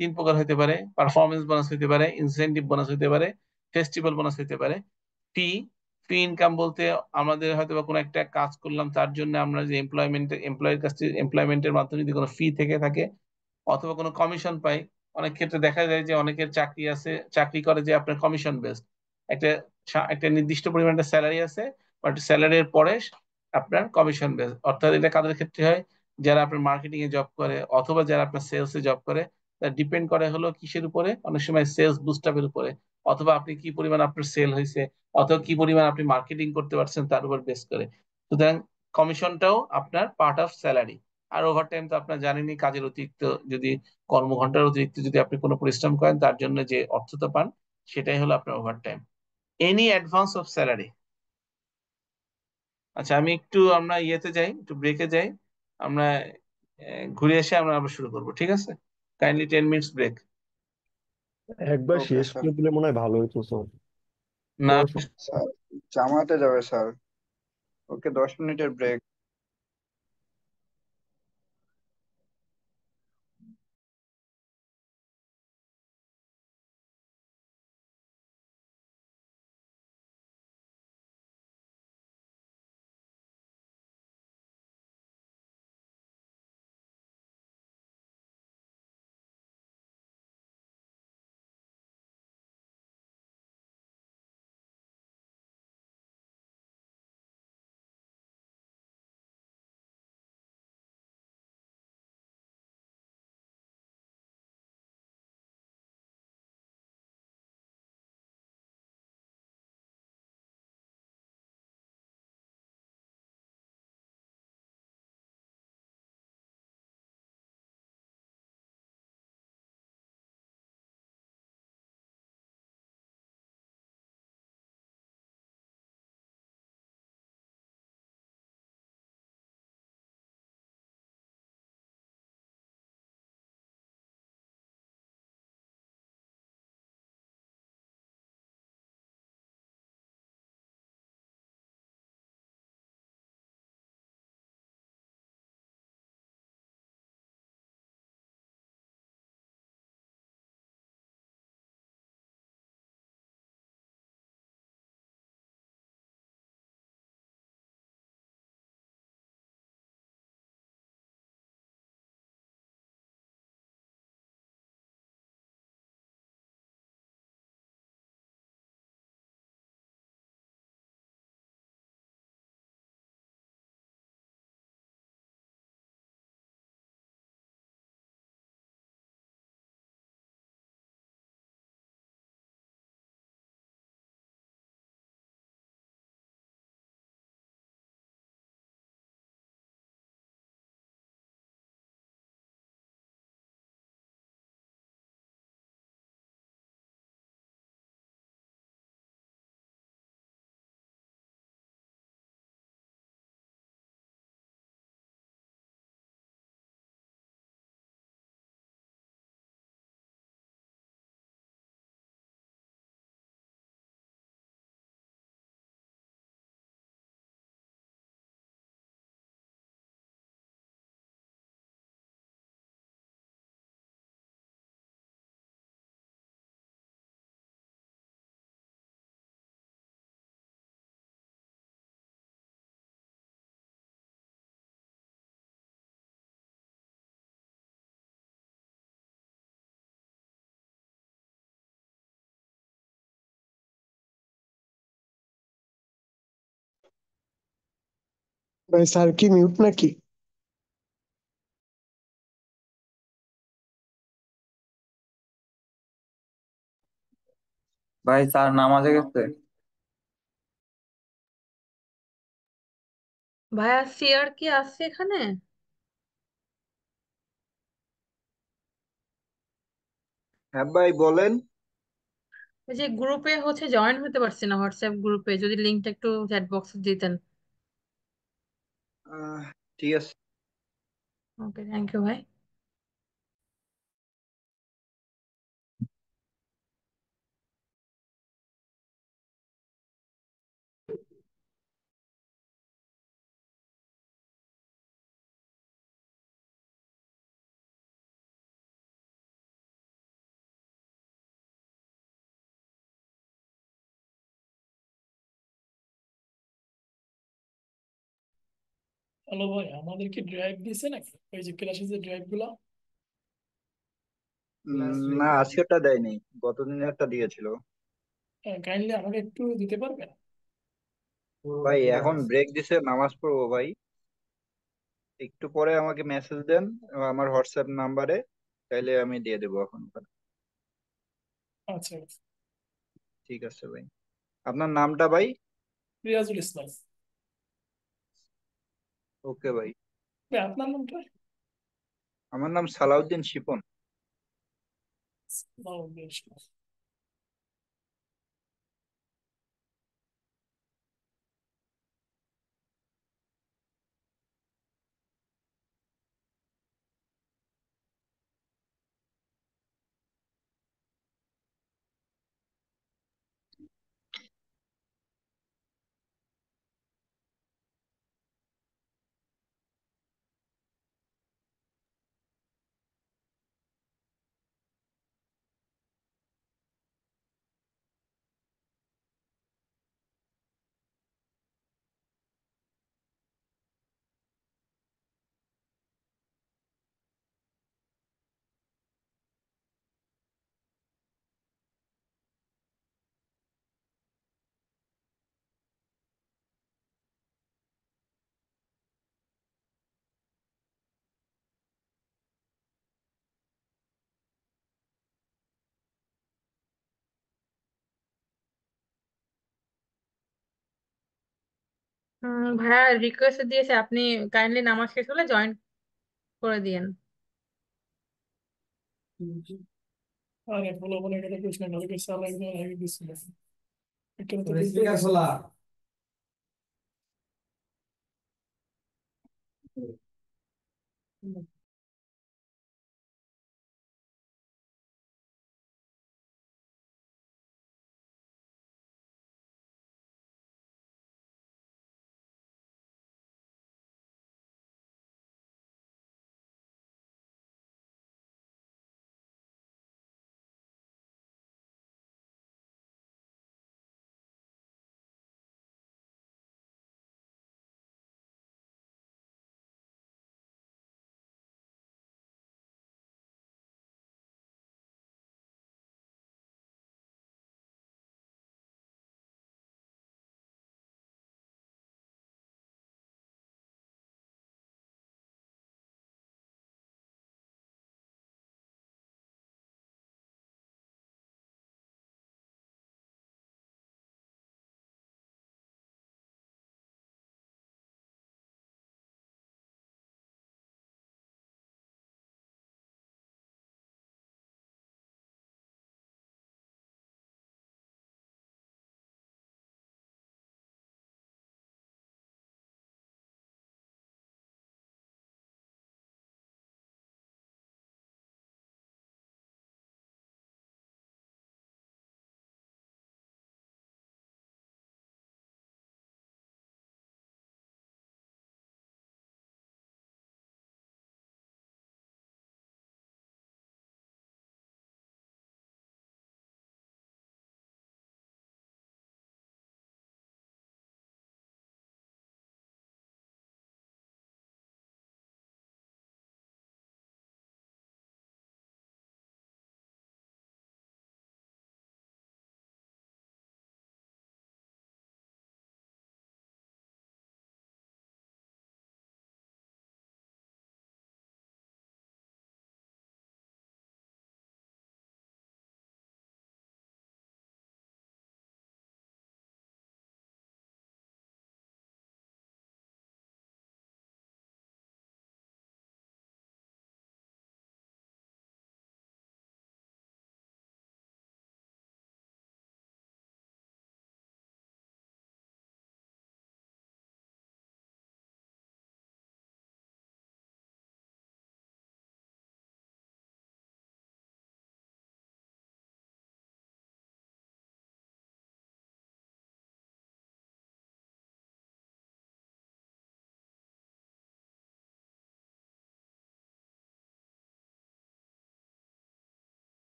3 প্রকার হতে পারে। পারফরমেন্স বোনাস হতে পারে, ইনসেনটিভ বোনাস হতে পারে, ফেস্টিভ্যাল বোনাস হতে পারে। ফি, ফি ইনকাম বলতে আমাদের হয়তো বা কোনো একটা কাজ করলাম তার জন্য আমরা যে এমপ্লয়ের কাছ থেকে এমপ্লয়মেন্টের মাধ্যমে যদি কোনো ফি থেকে থাকে, অথবা কোনো কমিশন পাই। অনেক ক্ষেত্রে দেখা যায় যে অনেকের চাকরি আছে, চাকরি করে যে আপনার কমিশন বেসড, একটা একটা নির্দিষ্ট পরিমাণ স্যালারি আছে, বাট স্যালারির পরে আপনার কমিশন বেসড। অর্থাৎ এটা কাদের ক্ষেত্রে হয়? যারা আপনার মার্কেটিং এ জব করে অথবা যারা আপনার সেলস এ জব করে, তার ডিপেন্ড করে হলো কিসের উপরে? অনেক সময় সেলস বুস্ট আপের উপরে, অথবা আপনি কি পরিমাণ আপনার সেল হয়েছে, অথবা কি পরিমাণ আপনি মার্কেটিং করতে পারছেন তার উপর বেস করে। সুতরাং কমিশনটাও আপনার পার্ট অফ স্যালারি। আর ওভারটাইম তো আপনার জানেনই, কাজের অতিরিক্ত যদি, কর্মঘন্টার অতিরিক্ত যদি আপনি কোনো পরিশ্রম করেন তার জন্য যে অর্থটা পান সেটাই হলো আপনার overtime. Any advance of salary. আচ্ছা, আমি একটু আমরা ইয়েতে যাই, একটু ব্রেকে যাই। আমরা ঘুরে এসে আমরা আবার শুরু করবো, ঠিক আছে? Kindly 10 minutes break. একবার ওকে শেষ স্যার। করে দিলে মনে হয় ভালো হতো স্যার। না, স্যার জামাতে যাবে স্যার। ওকে, 10 মিনিটের ব্রেক। ভাই স্যার কি মিউট নাকি? ভাই স্যার নামাজে গেছে। ভাইয়া সিয়ার কি আছে এখানে? হ্যাঁ ভাই বলেন। ওই যে গ্রুপে হচ্ছে জয়েন হতে পারছি না, হোয়াটসঅ্যাপ গ্রুপে, যদি লিঙ্কটা একটু চ্যাট বক্সে দিতেন। আহ, ঠিক আছে। ওকে, থ্যাংক ইউ ভাই। হ্যালো ভাই, আমাদের কি ড্রাইভ দিছে নাকি ওই যে ক্লাসে যে ড্রাইভ গুলো? না আজকেরটা দেয়নি, গতদিনেরটা দিয়েছিল। কাইন্ডলি আমাকে একটু দিতে পারবেন? ভাই এখন ব্রেক দিছে, নামাজ পড়বো ভাই। একটু পরে আমাকে মেসেজ দেন আমার হোয়াটসঅ্যাপ নাম্বারে, তাইলে আমি দিয়ে দেবো এখন। আচ্ছা আচ্ছা। ঠিক আছে ভাই। আপনার নামটা ভাই? রিয়াজুল ইসলাম। ওকে ভাই। ভাই আপনার নামটা? আমার নাম সালাউদ্দিন শিপন। সালাউদ্দিন। ভাইয়া রিকোয়েস্ট দিয়েছে, আপনি কাইন্ডলি নামাজ শেষ হলে জয়েন করে দিয়েন। আরে বলো বলে কথা কইছ না, কালকে সালা একদম আগে দিছিল। এটা তো বুঝতে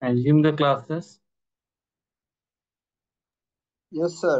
resume the classes. Yes, sir.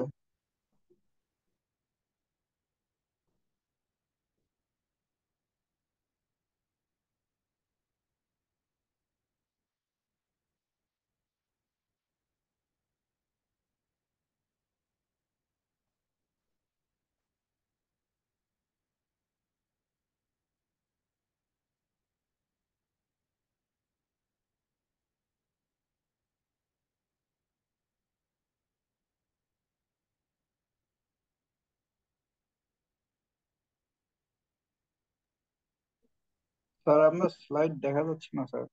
Sir আপনার স্লাইড দেখা যাচ্ছে না স্যার।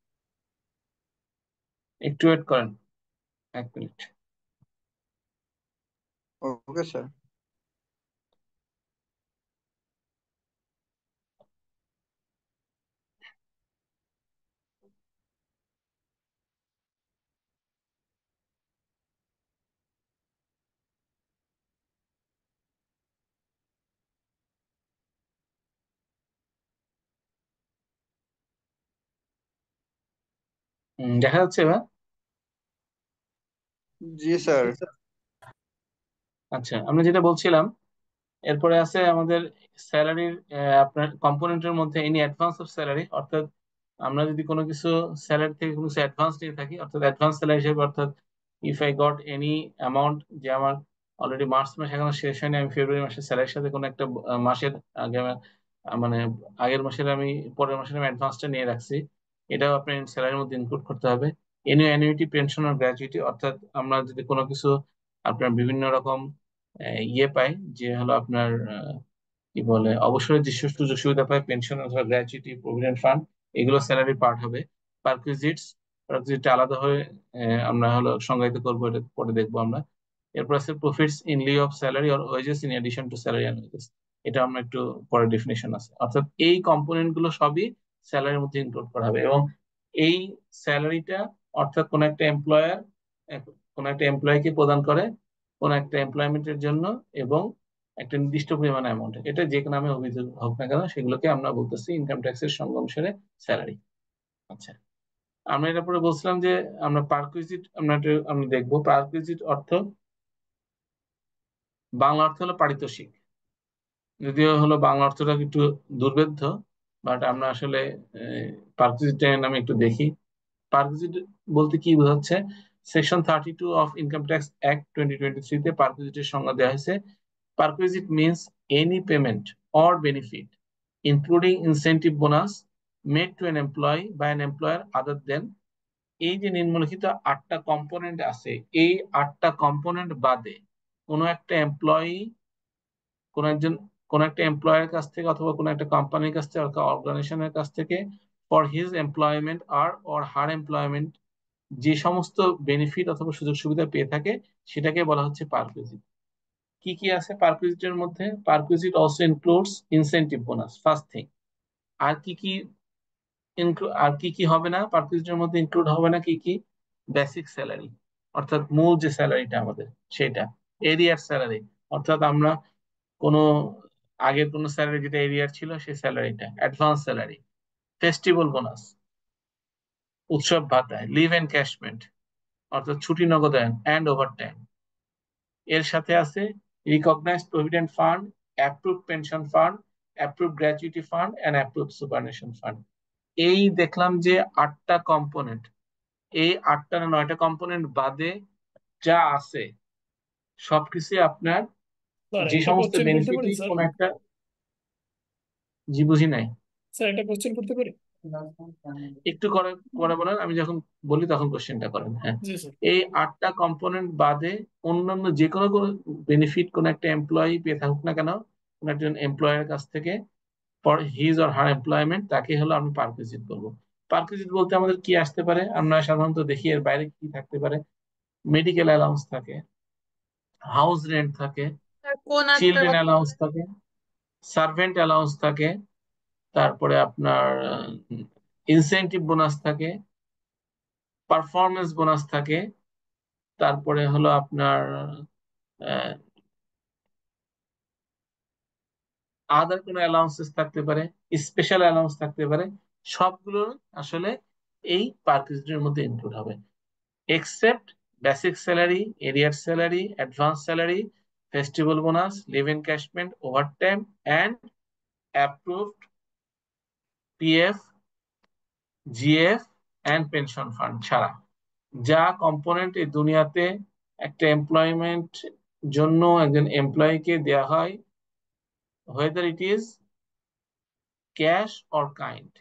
একটু ওয়েট করেন 1 মিনিট। Okay sir. দেখা যাচ্ছে এবার? জি স্যার। আচ্ছা, আমরা যেটা বলছিলাম, এরপরে আছে আমাদের স্যালারির আপনার কম্পোনেন্টের মধ্যে এনি অ্যাডভান্স অফ স্যালারি, অর্থাৎ আমরা যদি কোনো কিছু স্যালারি থেকে কোনো কিছু অ্যাডভান্স নিয়ে থাকি, অর্থাৎ অ্যাডভান্স স্যালারি হিসেবে, অর্থাৎ if I got any amount, যে আমার অলরেডি মার্চ মাস এখনো শেষ হয়নি, আমি ফেব্রুয়ারি মাসের স্যালারির সাথে কোনো একটা মাসের আগে মানে আগের মাসের আমি পরের মাসের আমি অ্যাডভান্সটা নিয়ে রাখছি, এটাও আপনার স্যালারির মধ্যে ইনক্লুড করতে হবে। এনি অ্যানুইটি, পেনশন আর গ্র্যাচুইটি, অর্থাৎ আমরা যদি কোনো কিছু আপনার বিভিন্ন রকম ইয়ে পাই, যে হলো আপনার কি বলে অবসরের যে সুযোগ সুবিধা পায়, পেনশন অথবা গ্র্যাচুইটি, প্রভিডেন্ট ফান্ড, এগুলো স্যালারি পার্ট হবে। পারকুইজিটস, পারকুইজিটটা আলাদা হয়ে আমরা হলো সংজ্ঞায়িত করবো, এটা পরে দেখবো আমরা। এরপর আছে profits in lieu of salary or wages in addition to salary and wages, এটা আমরা একটু পরে ডেফিনেশন আছে। অর্থাৎ এই কম্পোনেন্ট গুলো সবই স্যালারির মধ্যে ইনক্লুড করা হবে, এবং এই স্যালারিটা অর্থাৎ কোন একটা এমপ্লয়ার কোন একটা এমপ্লয়কে প্রদান করে কোন একটা এমপ্লয়মেন্টের জন্য, এবং একটা নির্দিষ্ট পরিমাণ অ্যামাউন্ট, এটা যে নামে অভিযোগ হোক না কেন, সেগুলোকে আমরা বলতেছি ইনকাম ট্যাক্সের সংজ্ঞা অনুসারে স্যালারি। আচ্ছা, আমরা এটা পরে বলছিলাম যে আমরা পারকুইজিট আমরা দেখবো। পারকুইজিট অর্থ, বাংলা অর্থ হলো পারিতোষিক, যদিও হলো বাংলা অর্থটা একটু দুর্ভেদ্য, বাট আমরা আসলে পারকুইজিট নামে একটু দেখি। পারকুইজিট বলতে কি বোঝাচ্ছে? Section 32 of income tax act 2023 তে পারকুইজিটের সংজ্ঞা দেওয়া হয়েছে। Perquisite means any payment or benefit, including incentive bonus, made to an employee by an employer other than, এই যে নিম্নলিখিত 8টা কম্পোনেন্ট আছে, এই 8টা কম্পোনেন্ট বাদে কোনো একটা এমপ্লয়ি কোন একটা এমপ্লয়ের কাছ থেকে অথবা কোন একটা কোম্পানির কাছ থেকে অথবা অর্গানাইজেশনের কাছ থেকে ফর হিজ এমপ্লয়মেন্ট আর অর হার এমপ্লয়মেন্ট যে সমস্ত বেনিফিট অথবা সুযোগ সুবিধা পেয়ে থাকে, সেটাকে বলা হচ্ছে পারকুইজিট। কি কি আছে পারকুইজিটের মধ্যে? Perquisite also includes incentive bonus, first thing. আর কি কি হবে না পারকুইজিটের মধ্যে ইনক্লুড হবে না? কি কি? বেসিক স্যালারি, অর্থাৎ মূল যে স্যালারিটা আমাদের সেটা। এরিয়ার স্যালারি, অর্থাৎ আমরা কোনো আগের কোনো স্যালারি যেটা এরিয়ার ছিল সেই স্যালারিটা। অ্যাডভান্স স্যালারি, ফেস্টিভ্যাল বোনাস, উৎসব ভাতা, লিভ এনক্যাশমেন্ট অর্থাৎ ছুটি নগদায়ন অ্যান্ড ওভারটাইম। এর সাথে আছে recognised provident fund, approved pension fund, approved gratuity fund and approved superannuation fund. এই দেখলাম যে 8টা কম্পোনেন্ট, এই 8টা না 9টা কম্পোনেন্ট বাদে যা আছে সবকিছু আপনার স্যার যে একটা সমস্ত কোশ্চেন করতে পারি বেনিফিটই স্যার? কোন একটা, জি বুঝি নাই। স্যার একটা কোশ্চেন করতে পারি? একটু করে করে বলেন, আমি যখন বলি তখন কোশ্চেনটা করেন। হ্যাঁ, জি স্যার। এই 8টা কম্পোনেন্ট বাদে অন্যান্য যে কোনো বেনিফিট কোন একটা এমপ্লয়ি পেয়ে থাকুক না কেন, কোন একজন এমপ্লয়ের কাছ থেকে for his or her employment, তাকে হলো আমি পারকুইজিট বলবো। পারকুইজিট বলতে আমাদের কি আসতে পারে? আমরা সাধারণত দেখি এর বাইরে কি থাকতে পারে। মেডিকেল অ্যালাউন্স থাকে, হাউস রেন্ট থাকে, আর কোন আটটার চিলড্রেন কথা অ্যালাউন্স বললেন? থাকে, সার্ভেন্ট অ্যালাউন্স থাকে, তারপরে আপনার ইনসেনটিভ বোনাস থাকে, পারফরমেন্স বোনাস থাকে, তারপরে হলো আপনার আদার কোনো অ্যালাউন্সেস থাকতে পারে, স্পেশাল অ্যালাউন্স থাকতে পারে। সবগুলো আসলে এই পারকুইজিটের মধ্যে ইনক্লুড হবে। except basic salary, arrear salary, advance salary, festival bonus, leave encashment, overtime, and approved PF, GF, and pension fund ছাড়া যা কম্পোনেন্ট এই দুনিয়াতে একটা এমপ্লয়মেন্ট জন্য একজন এমপ্লয়িকে দেয়া হয়, whether it is cash or kind,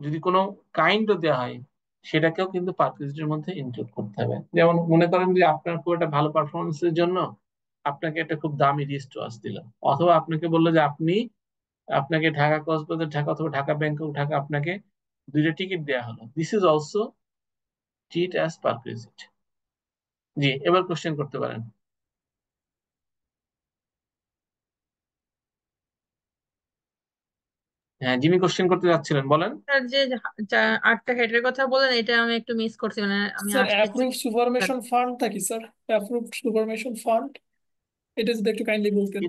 যদি কোনো কাইন্ডও দেওয়া হয় সেটাকেও কিন্তু পার্কেজের মধ্যে ইনক্লুড করতে হবে। যেমন মনে করেন যে আপনার খুব একটা ভালো পারফরমেন্সের জন্য আপনাকে একটা খুব দামি রিস্ট ওয়াচ দিল, অথবা আপনাকে বললো যে আপনাকে ঢাকা কক্সবাজার ঢাকা অথবা ঢাকা ব্যাংকক ঢাকা আপনাকে দুইটা টিকিট দেওয়া হলো, this is also treat as perquisite. জি, এবার কোশ্চেন করতে পারেন। হ্যাঁ, যিনি কোশ্চেন করতে যাচ্ছিলেন বলেন। স্যার যে 8টা হেডের কথা বলেন এটা আমি একটু মিস করছি, মানে আমি স্যার আসতে অ্যাপ্রুভড সুপারমেশন ফান্ডটা কি স্যার? অ্যাপ্রুভড সুপারমেশন ফান্ড এটা যদি একটু কাইন্ডলি বলতেন।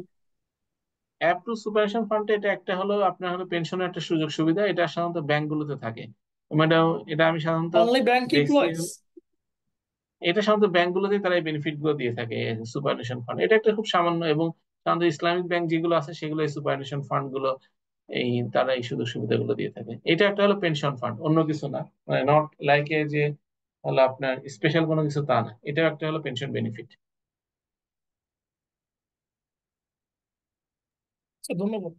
অ্যাপ্রুভ সুপারভিশন ফান্ড এটা একটা হলো আপনার হলো পেনশনের একটা সুযোগ সুবিধা, এটা সাধারণত ব্যাংকগুলোতে থাকে। এটা এটা আমি সাধারণত অনলি ব্যাংক দেখছি, এমপ্লয়িজ? এটা সাধারণত ব্যাংকগুলোতে তারা এই বেনিফিট গুলো দিয়ে থাকে সুপারভিশন ফান্ড। এটা একটা খুব সামান্য, এবং সাধারণত ইসলামিক ব্যাংক যেগুলো আছে সেগুলো এই সুপারভিশন ফান্ড গুলো তারা এই সুযোগ সুবিধাগুলো দিয়ে থাকে। এটা একটা হলো পেনশন ফান্ড, অন্য কিছু না, মানে নট লাইক এ যে হলো আপনার স্পেশাল কোনো কিছু তা না, এটাও একটা হলো পেনশন বেনিফিট। ধন্যবাদ।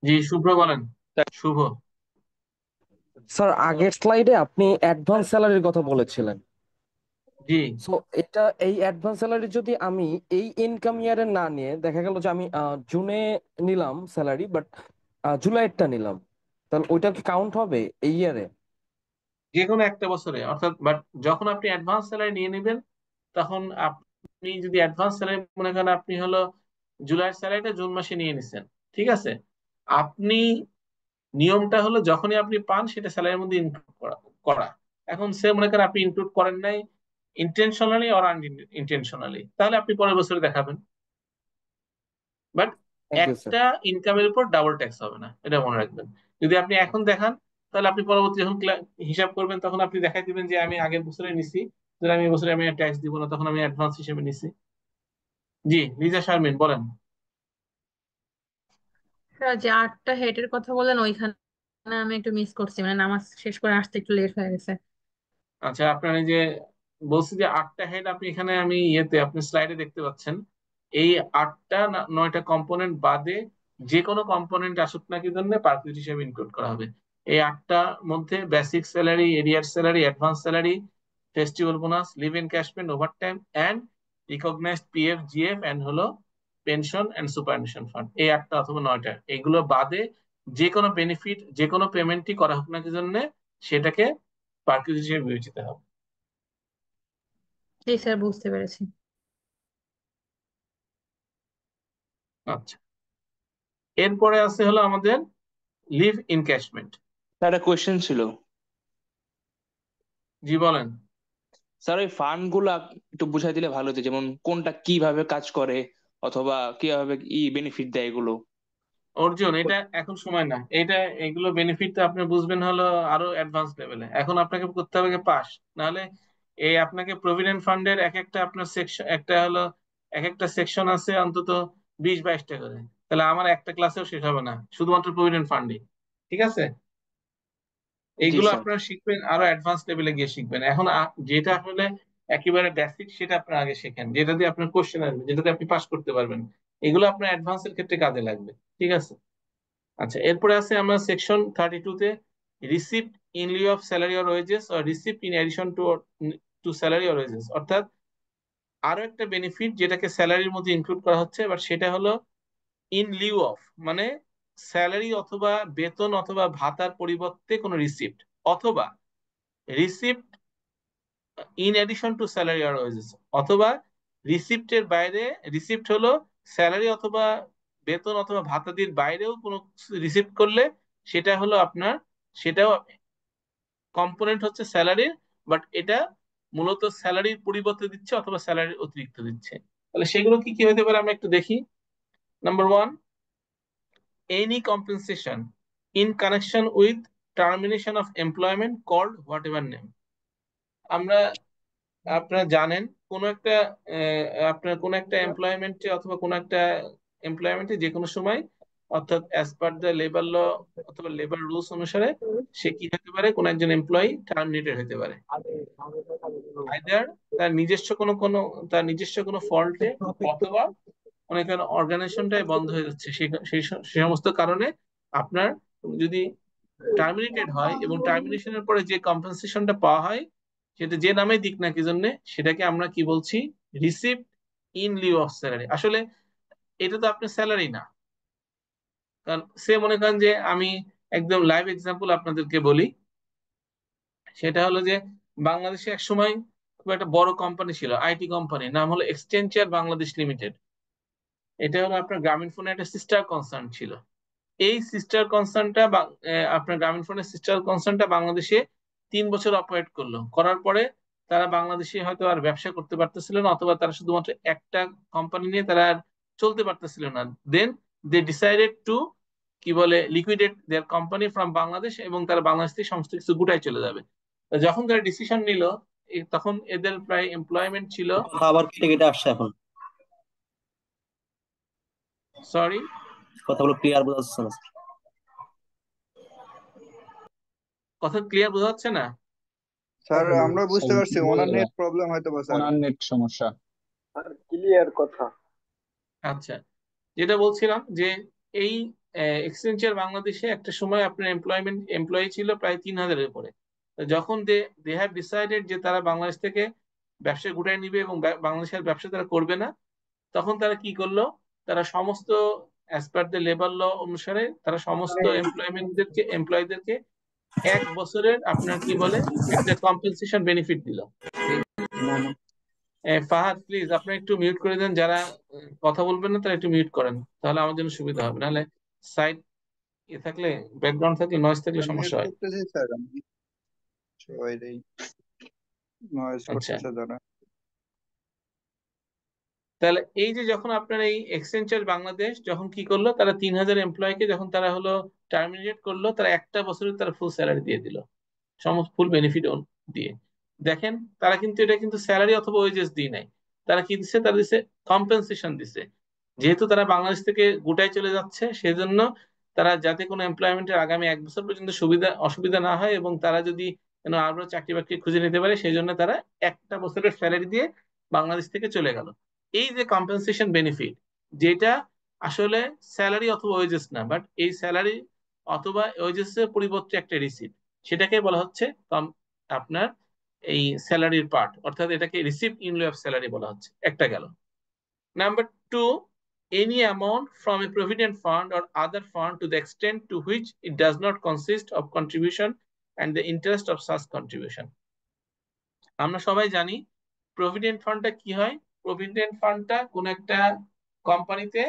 জি, শুভ্র বলেন। শুভ। স্যার আগের স্লাইডে আপনি অ্যাডভান্স স্যালারির কথা বলেছিলেন। জি, সো এই অ্যাডভান্স স্যালারি যদি আমি এই ইনকাম ইয়ারে না নিয়ে দেখা গেল যে আমি জুনে নিলাম স্যালারি বাট জুলাইয়েরটা নিলাম, তাহলে ওইটা কি কাউন্ট হবে এই ইয়ারে? যে কোনো একটা বছরে, অর্থাৎ বাট যখন আপনি অ্যাডভান্স স্যালারি নিয়ে নেবেন তখন আপনি যদি অ্যাডভান্স স্যালারি মনে করেন আপনি হলো জুলাইয়ের স্যালারিটা জুন মাসে নিয়ে নিছেন, ঠিক আছে, আপনি নিয়মটা হলো যখনই আপনি পান সেটা স্যালারির মধ্যে ইনক্লুড করা। এখন সে মনে করেন আপনি ইনক্লুড করেন নাই ইন্টেনশনালি অর আনইনটেনশনালি, তাহলে আপনি পরের বছরে দেখাবেন, বাট থ্যাংক ইউ স্যার। একটা ইনকামের উপর ডাবল ট্যাক্স হবে না, এটা মনে রাখবেন। যদি আপনি এখন দেখান তাহলে আপনি পরবর্তী যখন হিসাব করবেন তখন আপনি দেখাই দিবেন যে আমি আগের বছরে নিছি, যদি আমি এই বছরে আমি ট্যাক্স দিব না, তখন আমি অ্যাডভান্স হিসেবে নিছি। জি, লিজা শারমিন বলেন। স্যার যে 8টা হেডের কথা বলেন ওইখানে আমি একটু মিস করছি, মানে নামাজ শেষ করে আসতে একটু লেট হয়ে গেছে। আচ্ছা, আপনার এই যে বলছি যে 8টা হেড আপনি এখানে আমি ইয়েতে আপনি স্লাইডে দেখতে পাচ্ছেন, এই 8টা 9টা কম্পোনেন্ট বাদে যে কোনো কম্পোনেন্ট আসুক না কি জন্য পার্কুইট হিসেবে ইনক্লুড করা হবে। এই 8টার মধ্যে basic salary, arrear salary, advance salary, festival bonus, leave encashment, overtime and recognised PF, GF and হলো পেনশন এন্ড সুপারঅ্যানুয়েশন ফান্ড, এই 8টা অথবা 9টা এগুলো বাদে যে কোনো বেনিফিট, যে কোনো পেমেন্টই করা হোক না কি জন্য সেটাকে পার্কুইট হিসেবে বিবেচিত হবে। জি স্যার, বুঝতে পেরেছি। আচ্ছা, এরপরে আছে হলো আমাদের লিভ ইনক্যাশমেন্ট। একটা কোয়েশ্চেন ছিল। জি বলেন। স্যার ওই ফান্ড গুলা একটু বুঝাই দিলে ভালো হতো, যেমন কোনটা কিভাবে কাজ করে অথবা কিভাবে বেনিফিট দেয় এগুলো। অর্জুন, এটা এখন সময় না, এগুলো বেনিফিট তো আপনি বুঝবেন হলো আরো অ্যাডভান্স লেভেলে। এখন আপনাকে করতে হবে পাস, নাহলে এই আপনাকে প্রভিডেন্ট ফান্ডের এক একটা আপনার সেকশন, একটা হলো এক একটা সেকশন আছে অন্তত 20-22টা করে, তাহলে আমার একটা ক্লাসেও শেষ হবে না শুধুমাত্র প্রভিডেন্ট ফান্ডে, ঠিক আছে। জি এইগুলো স্যার। আপনারা শিখবেন আরো অ্যাডভান্স লেভেলে গিয়ে শিখবেন। এখন যেটা আসলে একেবারে বেসিক সেটা আপনারা আগে শেখেন, যেটা দিয়ে আপনার কোশ্চেন আসবে, যেটাতে আপনি পাস করতে পারবেন, এগুলো আপনার অ্যাডভান্সের ক্ষেত্রে কাজে লাগবে, ঠিক আছে। আচ্ছা, এরপরে আছে আমরা সেকশন 32-তে receipt in lieu of salary or wages or receipt in addition to to salary or wages, অর্থাৎ আরো একটা বেনিফিট যেটাকে স্যালারির মধ্যে ইনক্লুড করা হচ্ছে, এবার সেটা হলো ইন লিউ অফ, মানে স্যালারি অথবা বেতন অথবা ভাতার পরিবর্তে কোনো রিসিপ্ট, অথবা receipt in addition to salary আর ওয়েজেস, অথবা রিসিপ্টের বাইরে, রিসিপ্ট হলো স্যালারি অথবা বেতন অথবা ভাতাদির বাইরেও কোনো রিসিপ্ট করলে সেটা হলো আপনার, সেটাও কম্পোনেন্ট হচ্ছে স্যালারির, বাট এটা মূলত স্যালারির পরিবর্তে দিচ্ছে অথবা স্যালারির অতিরিক্ত দিচ্ছে। তাহলে সেগুলো কি কি হতে পারে আমরা একটু দেখি। Number 1, any compensation in connection with termination of employment called whatever name. আমরা আপনারা জানেন কোন একটা আপনার কোন একটা এমপ্লয়মেন্টে অথবা কোন একটা এমপ্লয়মেন্টে যে কোনো সময়, অর্থাৎ as per the labour law অথবা লেবার রুলস অনুসারে সে কি হতে পারে, কোন একজন এমপ্লয়ি টার্মিনেটেড হতে পারে, আইদার তার নিজস্ব কোনো ফল্টে, অথবা অনেক অর্গানাইজেশনটাই বন্ধ হয়ে যাচ্ছে, সে সমস্ত কারণে আপনার যদি টার্মিনেটেড হয় এবং টার্মিনেশনের পরে যে কম্পেনসেশনটা পাওয়া হয়, সেটা যে নামে দিক না কি জন্য, সেটাকে আমরা কি বলছি, receipt in lieu of salary. আসলে এটা তো আপনার স্যালারি না। কারণ সে মনে করেন যে আমি একদম লাইভ এক্সাম্পল আপনাদেরকে বলি, সেটা হলো যে বাংলাদেশে এক সময় খুব একটা বড় কোম্পানি ছিল, আইটি কোম্পানি, নাম হলো এক্সচেঞ্জার বাংলাদেশ লিমিটেড। এটা হলো আপনার গ্রামীণ ফোনের একটা সিস্টার কনসার্ন ছিল। এই সিস্টার কনসার্নটা আপনার গ্রামীণ ফোনের সিস্টার কনসার্নটা বাংলাদেশে 3 বছর অপারেট করলো, করার পরে তারা বাংলাদেশে হয়তো আর ব্যবসা করতে পারতেছিল না, অথবা তারা শুধুমাত্র একটা কোম্পানি নিয়ে তারা আর চলতে পারতেছিল না। দেন দে ডিসাইডেড টু কি বলে liquidate their company from Bangladesh, এবং তারা বাংলাদেশ থেকে সমস্ত কিছু গুটায় চলে যাবে। তো যখন তারা ডিসিশন নিল, তখন এদের প্রায় এমপ্লয়মেন্ট ছিল, কথা আবার কেটে কেটে আসছে এখন, সরি কথাগুলো ক্লিয়ার বোঝা যাচ্ছে না। কথা ক্লিয়ার বোঝা যাচ্ছে না? স্যার আমরা বুঝতে পারছি ওনার নেট প্রবলেম হয়তো বা স্যার। ওনার নেট সমস্যা। ক্লিয়ার কথা। আচ্ছা, যেটা বলছিলাম যে এই এক্সচেঞ্জার বাংলাদেশে একটা সময় আপনার এমপ্লয়ি ছিল প্রায় 3,000-এর উপরে। তো যখন দে হ্যাভ ডিসাইডেড যে তারা বাংলাদেশ থেকে ব্যবসা গুটায় নিবে এবং বাংলাদেশের ব্যবসা তারা করবে না, তখন তারা কি করলো, তারা সমস্ত as per the labour law অনুসারে তারা সমস্ত এমপ্লয়ীদেরকে 1 বছরের আপনার কি বলে একটা কম্পেনসেশন বেনিফিট দিল। ফাহাদ প্লিজ আপনি একটু মিউট করে দেন, যারা কথা বলবেন না তারা একটু মিউট করেন, তাহলে আমার জন্য সুবিধা হবে, নাহলে সাইড থাকলে, ব্যাকগ্রাউন্ড থাকলে, নয়েজ থাকলে মিউট সমস্যা হয়। করতেছি স্যার আমি, সবাই নয়েজ আচ্ছা, করতেছে যারা। তাহলে এই যে যখন আপনার এই এক্সচেঞ্জার বাংলাদেশ যখন কি করলো, তারা 3,000 এমপ্লয়কে যখন তারা হলো টার্মিনেট করলো, তারা একটা বছরে তারা ফুল স্যালারি দিয়ে দিল, সমস্ত ফুল বেনিফিট দিয়ে। দেখেন তারা কিন্তু এটা কিন্তু স্যালারি অথবা ওয়েজেস দিয়ে নাই, তারা কি দিচ্ছে, তারা দিচ্ছে কম্পেনসেশন দিচ্ছে। যেহেতু তারা বাংলাদেশ থেকে গোটায় চলে যাচ্ছে, সেজন্য তারা যাতে কোনো এমপ্লয়মেন্টের আগামী 1 বছর পর্যন্ত অসুবিধা না হয়, এবং তারা যদি আরো চাকরি বাকরি খুঁজে নিতে পারে, সেই জন্য তারা একটা বছরের স্যালারি দিয়ে বাংলাদেশ থেকে চলে গেল। এই যে কম্পেনসেশন বেনিফিট, যেটা আসলে স্যালারি অথবা ওয়েজেস না, বাট এই স্যালারি অথবা ওয়েজেস এর পরিবর্তে একটা রিসিপ্ট, সেটাকে বলা হচ্ছে আপনার এই স্যালারির পার্ট, অর্থাৎ এটাকে receipt in lieu of salary বলা হচ্ছে। একটা গেল। Number 2, any amount from a provident fund or other fund to the extent to which it does not consist of contribution and the interest of such contribution. আমরা সবাই জানি প্রভিডেন্ট ফান্ডটা কি হয়। প্রভিডেন্ট ফান্ডটা কোন একটা কোম্পানিতে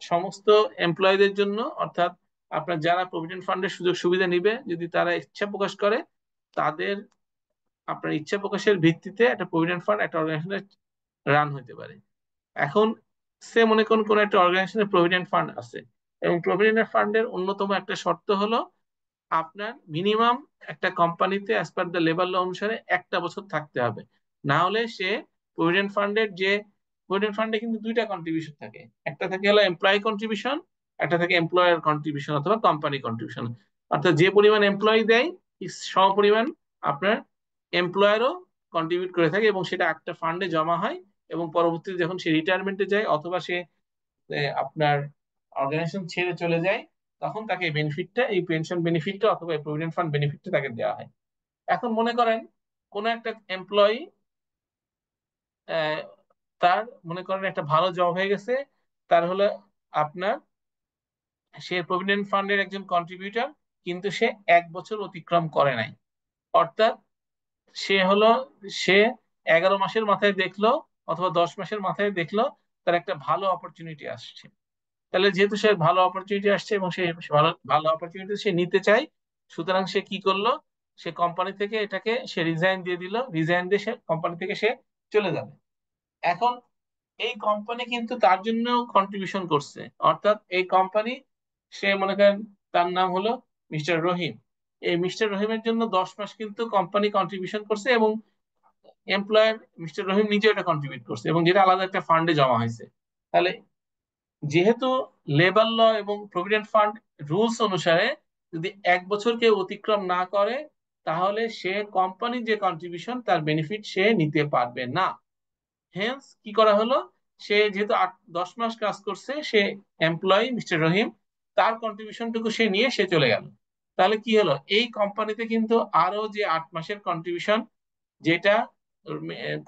সমস্ত এমপ্লয়ীদের জন্য, অর্থাৎ আপনার যারা প্রভিডেন্ট ফান্ডের সুযোগ সুবিধা নিবে, যদি তারা ইচ্ছা প্রকাশ করে, তাদের আপনার ইচ্ছা প্রকাশের ভিত্তিতে একটা প্রভিডেন্ট ফান্ড একটা অর্গানাইজেশনে রান হতে পারে। এখন সে মনে করুন কোন একটা অর্গানাইজেশনের প্রভিডেন্ট ফান্ড আছে, এবং প্রভিডেন্ট ফান্ডের অন্যতম একটা শর্ত হলো আপনার মিনিমাম একটা কোম্পানিতে as per the labour law অনুসারে একটা বছর থাকতে হবে, না হলে সে প্রভিডেন্ট ফান্ডে কিন্তু দুইটা কন্ট্রিবিউশন থাকে, একটা থাকে হলো এমপ্লয়ি কন্ট্রিবিউশন, একটা থাকে এমপ্লয়ার কন্ট্রিবিউশন অথবা কোম্পানি কন্ট্রিবিউশন। অর্থাৎ যে পরিমাণ এমপ্লয়ি দেয় সম পরিমাণ আপনার এমপ্লয়ারও কন্ট্রিবিউট করে থাকে, এবং সেটা একটা ফান্ডে জমা হয়, এবং পরবর্তীতে যখন সে রিটায়ারমেন্টে যায় অথবা সে আপনার অর্গানাইজেশন ছেড়ে চলে যায়, তখন তাকে বেনিফিটটা, এই পেনশন বেনিফিটটা অথবা প্রভিডেন্ট ফান্ড বেনিফিটটা তাকে দেওয়া হয়। এখন মনে করেন কোন একটা এমপ্লয়ি তার মনে করেন একটা ভালো জব হয়ে গেছে, তার হলো আপনার সে প্রভিডেন্ট ফান্ডের একজন কন্ট্রিবিউটর, কিন্তু সে 1 বছর অতিক্রম করে নাই, অর্থাৎ সে 11 মাসের মাথায় দেখলো অথবা 10 মাসের মাথায় দেখলো তার একটা ভালো অপরচুনিটি আসছে। তাহলে যেহেতু সে ভালো অপরচুনিটি আসছে এবং সে ভালো ভালো অপরচুনিটি সে নিতে চায়, সুতরাং সে কি করলো, সে কোম্পানি থেকে এটাকে সে রিজাইন দিয়ে দিল, রিজাইন দিয়ে সে কোম্পানি থেকে সে চলে যাবে। এখন এই কোম্পানি কিন্তু তার জন্য কন্ট্রিবিউশন করছে, অর্থাৎ এই কোম্পানি, সে মনে করেন তার নাম হলো মিস্টার রহিম, এই মিস্টার রহিমের জন্য 10 মাস কিন্তু কোম্পানি কন্ট্রিবিউশন করছে, এবং এমপ্লয়ার মিস্টার রহিম নিজে এটা কন্ট্রিবিউট করছে এবং যেটা আলাদা একটা ফান্ডে জমা হয়েছে। তাহলে যেহেতু লেবার ল এবং প্রভিডেন্ট ফান্ড রুলস অনুসারে যদি 1 বছর কেউ অতিক্রম না করে তাহলে সে কোম্পানির যে কন্ট্রিবিউশন তার বেনিফিট সে নিতে পারবে না। হেন্স কি করা হলো, সে যেহেতু 10 মাস কাজ করছে, সে এমপ্লয়ি মিস্টার রহিম, তার কন্ট্রিবিউশনটুকু সে নিয়ে সে চলে গেল। তাহলে কি হলো, এই কোম্পানিতে কিন্তু আরো যে 8 মাসের কন্ট্রিবিউশন যেটা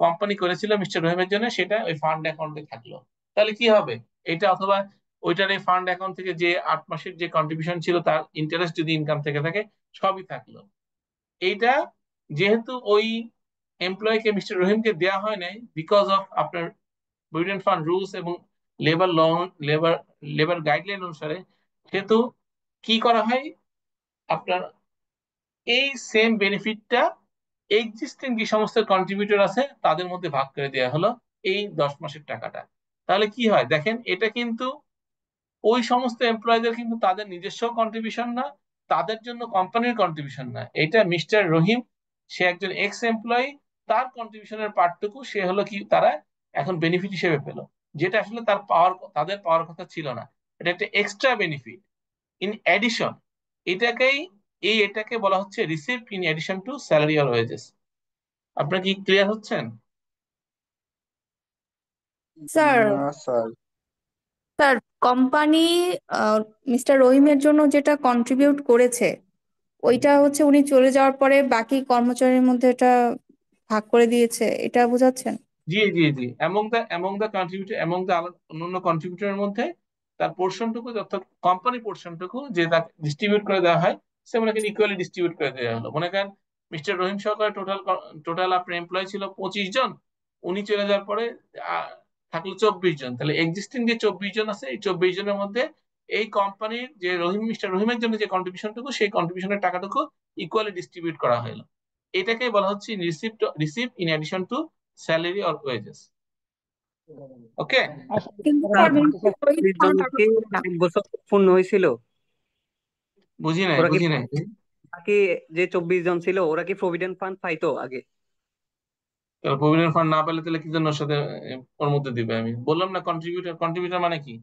কোম্পানি করেছিল মিস্টার রহিমের জন্য সেটা ওই ফান্ড অ্যাকাউন্টে থাকলো। তাহলে কি হবে, এটা অথবা ওইটার এই ফান্ড অ্যাকাউন্ট থেকে যে 8 মাসের যে কন্ট্রিবিউশন ছিল তার ইন্টারেস্ট যদি ইনকাম থেকে থাকে সবই থাকলো। এইটা যেহেতু ওই এমপ্লয়িকে মিস্টার রহিমকে দেওয়া হয় নাই বিকজ অফ আপনার প্রভিডেন্ট ফান্ড রুলস এবং labour law, labour labour guideline অনুসারে, সেহেতু কি করা হয়, আপনার এই সেম বেনিফিটটা এক্সিস্টিং যে সমস্ত কন্ট্রিবিউটর আছে তাদের মধ্যে ভাগ করে দেওয়া হলো এই 10 মাসের টাকাটা। তাহলে কি হয় দেখেন, এটা কিন্তু ওই সমস্ত এমপ্লয়ীদের কিন্তু তাদের নিজস্ব কন্ট্রিবিউশন না, তাদের জন্য কোম্পানির কন্ট্রিবিউশন না, এটা মিস্টার রহিম, সে একজন এক্স এমপ্লয়ি, তার কন্ট্রিবিউশনের পার্টটুকু সে হলো কি তারা এখন বেনিফিট হিসেবে পেল, যেটা আসলে তাদের পাওয়ার কথা ছিল না। এটা একটা এক্সট্রা বেনিফিট ইন এডিশন। এটাকেই এটাকে বলা হচ্ছে received in addition to salary or wages. আপনারা কি ক্লিয়ার হচ্ছেন? স্যার না স্যার। স্যার কোম্পানি মিস্টার রহিমের জন্য যেটা কন্ট্রিবিউট করেছে ওইটা হচ্ছে উনি চলে যাওয়ার পরে বাকি কর্মচারীর মধ্যে এটা ভাগ করে দিয়েছে, এটা বোঝাচ্ছেন? জি জি জি, among the contributor, among the অন্যান্য কন্ট্রিবিউটরের মধ্যে তার পোর্শনটুকু, অর্থাৎ কোম্পানি পোর্শনটুকু যে তাকে ডিস্ট্রিবিউট করে দেওয়া হয়, সে মনে করেন ইকুয়ালি ডিস্ট্রিবিউট করে দেওয়া হলো। মনে করেন মিস্টার রহিম সহকারে টোটাল টোটাল আপনার এমপ্লয় ছিল 25 জন, উনি চলে যাওয়ার পরে আহ, থাকলো 24 জন। তাহলে এক্সিস্টিং যে 24 জন আছে, এই 24 জনের মধ্যে এই কোম্পানির যে মিস্টার রহিমের জন্য যে কন্ট্রিবিউশনটুকু, সেই কন্ট্রিবিউশনের টাকাটুকু ইকুয়ালি ডিস্ট্রিবিউট করা হলো। এটাকে বলা হচ্ছে receive in addition to salary or wages. Okay, আসলে কিন্তু স্যার স্যার আমি মিস্টার রহিম 24 কোনো জন টাকা কি পাবে না। 1 বছর পূর্ণ হয়েছিল? বুঝি নাই ওরা কি বুঝি নাই। বাকি যে 24 জন ছিল ওরা কি প্রভিডেন্ট ফান্ড পাইতো আগে? প্রভিডেন্ট ফান্ড না পেলে তাহলে কি জন্য ওর সাথে ওর মধ্যে দিবে? আমি বললাম না, কন্ট্রিবিউটর। কন্ট্রিবিউটর মানে কি?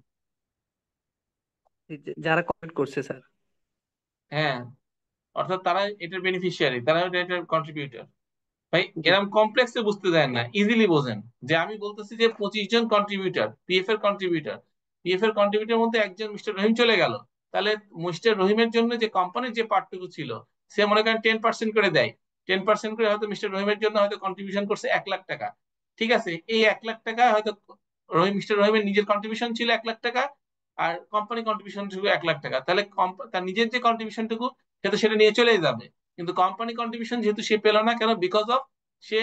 যারা কমিট করছে স্যার। হ্যাঁ, অর্থাৎ তারা এটার বেনিফিশিয়ারি, তারা এটার কন্ট্রিবিউটর। ভাই জি এরকম কমপ্লেক্সে বুঝতে দেন না, ইজিলি বোঝেন। যে আমি বলতেছি যে 25 জন কন্ট্রিবিউটর, পিএফ এর কন্ট্রিবিউটর, পিএফ এর কন্ট্রিবিউটর মধ্যে একজন মিস্টার রহিম চলে গেল, তাহলে মিস্টার রহিমের জন্য যে কোম্পানির যে পার্টটুকু ছিল, সে মনে করেন 10% করে দেয়। 10% করে হয়তো মিস্টার রহিমের জন্য হয়তো কন্ট্রিবিউশন করছে 1 লাখ টাকা। ঠিক আছে, এই 1 লাখ টাকা হয়তো মিস্টার রহিমের নিজের কন্ট্রিবিউশন ছিল 1 লাখ টাকা, আর কোম্পানি কন্ট্রিবিউশন ছিল 1 লাখ টাকা। তাহলে তার নিজের যে কন্ট্রিবিউশনটুকু সে তো সেটা নিয়ে চলেই যাবে, কিন্তু কোম্পানি কন্ট্রিবিউশন যেহেতু সে পেল না, কেন? বিকজ অফ সে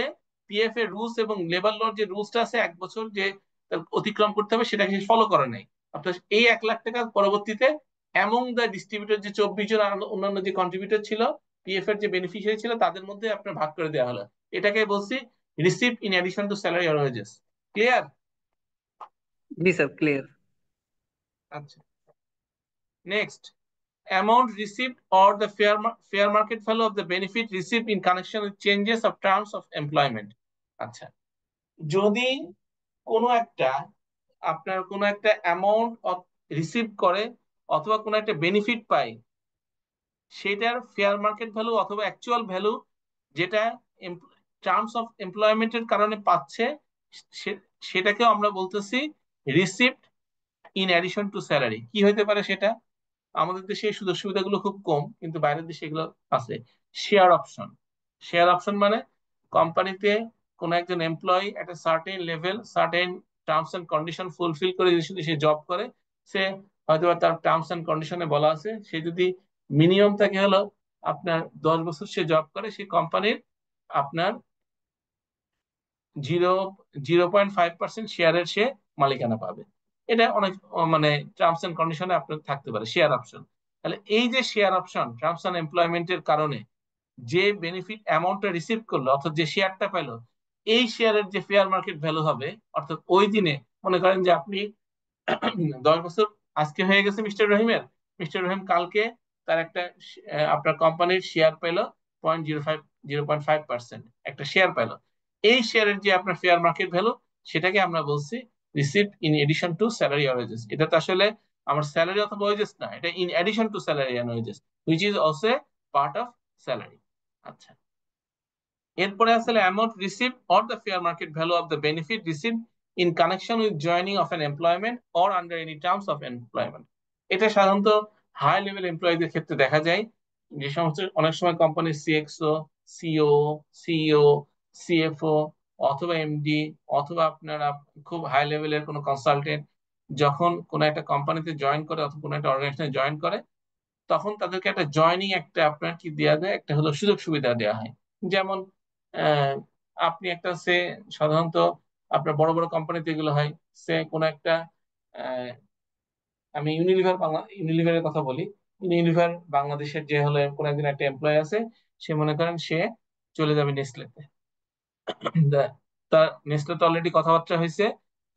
পিএফ এর রুলস এবং লেবার লর যে রুলসটা আছে 1 বছর যে তার অতিক্রম করতে হবে সেটাকে সে ফলো করে নাই। অর্থাৎ এই 1 লাখ টাকা পরবর্তীতে অ্যামং দ্য ডিস্ট্রিবিউটর যে 24 জন আর অন্যান্য যে কন্ট্রিবিউটর ছিল, পিএফ এর যে বেনিফিশিয়ারি ছিল, তাদের মধ্যে আপনার ভাগ করে দেওয়া হলো। এটাকে বলছি receive in addition to salary or wages. Clear? জি স্যার, ক্লিয়ার। আচ্ছা, next, amount received or the fair market value of the benefit received in connection with changes of terms of employment। আচ্ছা, যদি কোনো একটা আপনার কোনো একটা অ্যামাউন্ট রিসিভ করে অথবা কোনো একটা বেনিফিট পায়, সেটার ফেয়ার মার্কেট ভ্যালু অথবা অ্যাকচুয়াল ভ্যালু যেটা টার্মস অফ এমপ্লয়মেন্টের কারণে পাচ্ছে, সেটাকেও আমরা বলতেছি received in addition to salary. কি হইতে পারে সেটা? আমাদের দেশে এই সুযোগ সুবিধাগুলো খুব কম, কিন্তু বাইরের দেশে এগুলো আছে। Share option. শেয়ার অপশন মানে কোম্পানিতে কোন একজন এমপ্লয়ি একটা certain level, certain terms and condition fulfil করে যদি সে জব করে, সে হয়তো তার টার্মস এন্ড কন্ডিশনে বলা আছে সে যদি মিনিমাম থাকে হলো আপনার 10 বছর সে জব করে, সে কোম্পানির আপনার 0.5% শেয়ারের সে মালিকানা পাবে। এটা অনেক মানে টার্মস এন্ড কন্ডিশনে আপনার থাকতে পারে শেয়ার অপশন। তাহলে এই যে শেয়ার অপশন টার্মস এন্ড এমপ্লয়মেন্টের কারণে যে বেনিফিট অ্যামাউন্টটা রিসিভ করলো অর্থাৎ যে শেয়ারটা পেলো, এই শেয়ারের যে ফেয়ার মার্কেট ভ্যালু হবে, অর্থাৎ ওই দিনে মনে করেন যে আপনি 10 বছর আজকে হয়ে গেছে মিস্টার রহিম কালকে তার একটা আপনার কোম্পানির শেয়ার পেলো 0.05% একটা শেয়ার পেলো। এই শেয়ারের যে আপনার ফেয়ার মার্কেট ভ্যালু, সেটাকে আমরা বলছি received in addition to salary আর ওয়েজেস। এটা তো আসলে আমার স্যালারি অথবা ওয়েজেস না, এটা in addition to salary and wages which is also part of salary. আচ্ছা, এরপরে আসলে amount receive or the fair market value of the benefit receive in connection with joining of an employment or under any terms of employment. এটা সাধারণত হাই লেভেল এমপ্লয়ীদের ক্ষেত্রে দেখা যায়, যে সমস্ত অনেক সময় কোম্পানির সিএক্সও, সিও, সিইও, সিএফও অথবা এমডি অথবা আপনারা খুব হাই লেভেলের কোনো কনসালটেন্ট যখন কোনো একটা কোম্পানিতে জয়েন করে অথবা কোনো একটা অর্গানাইজেশনে জয়েন করে, তখন তাদেরকে একটা জয়নিং একটা আপনার কি দেওয়া যায়, একটা হলো সুযোগ সুবিধা দেওয়া হয়। যেমন আহ, আপনি একটা সাধারণত আপনার বড় বড় কোম্পানিতে এগুলো হয়, কোনো একটা আহ, আমি ইউনিলিভারের কথা বলি। ইউনিলিভার বাংলাদেশের যে হলো কোনো একজন একটা এমপ্লয় আছে, সে মনে করেন সে চলে যাবে নেসলেতে। তার নেসলেতে অলরেডি কথাবার্তা হয়েছে,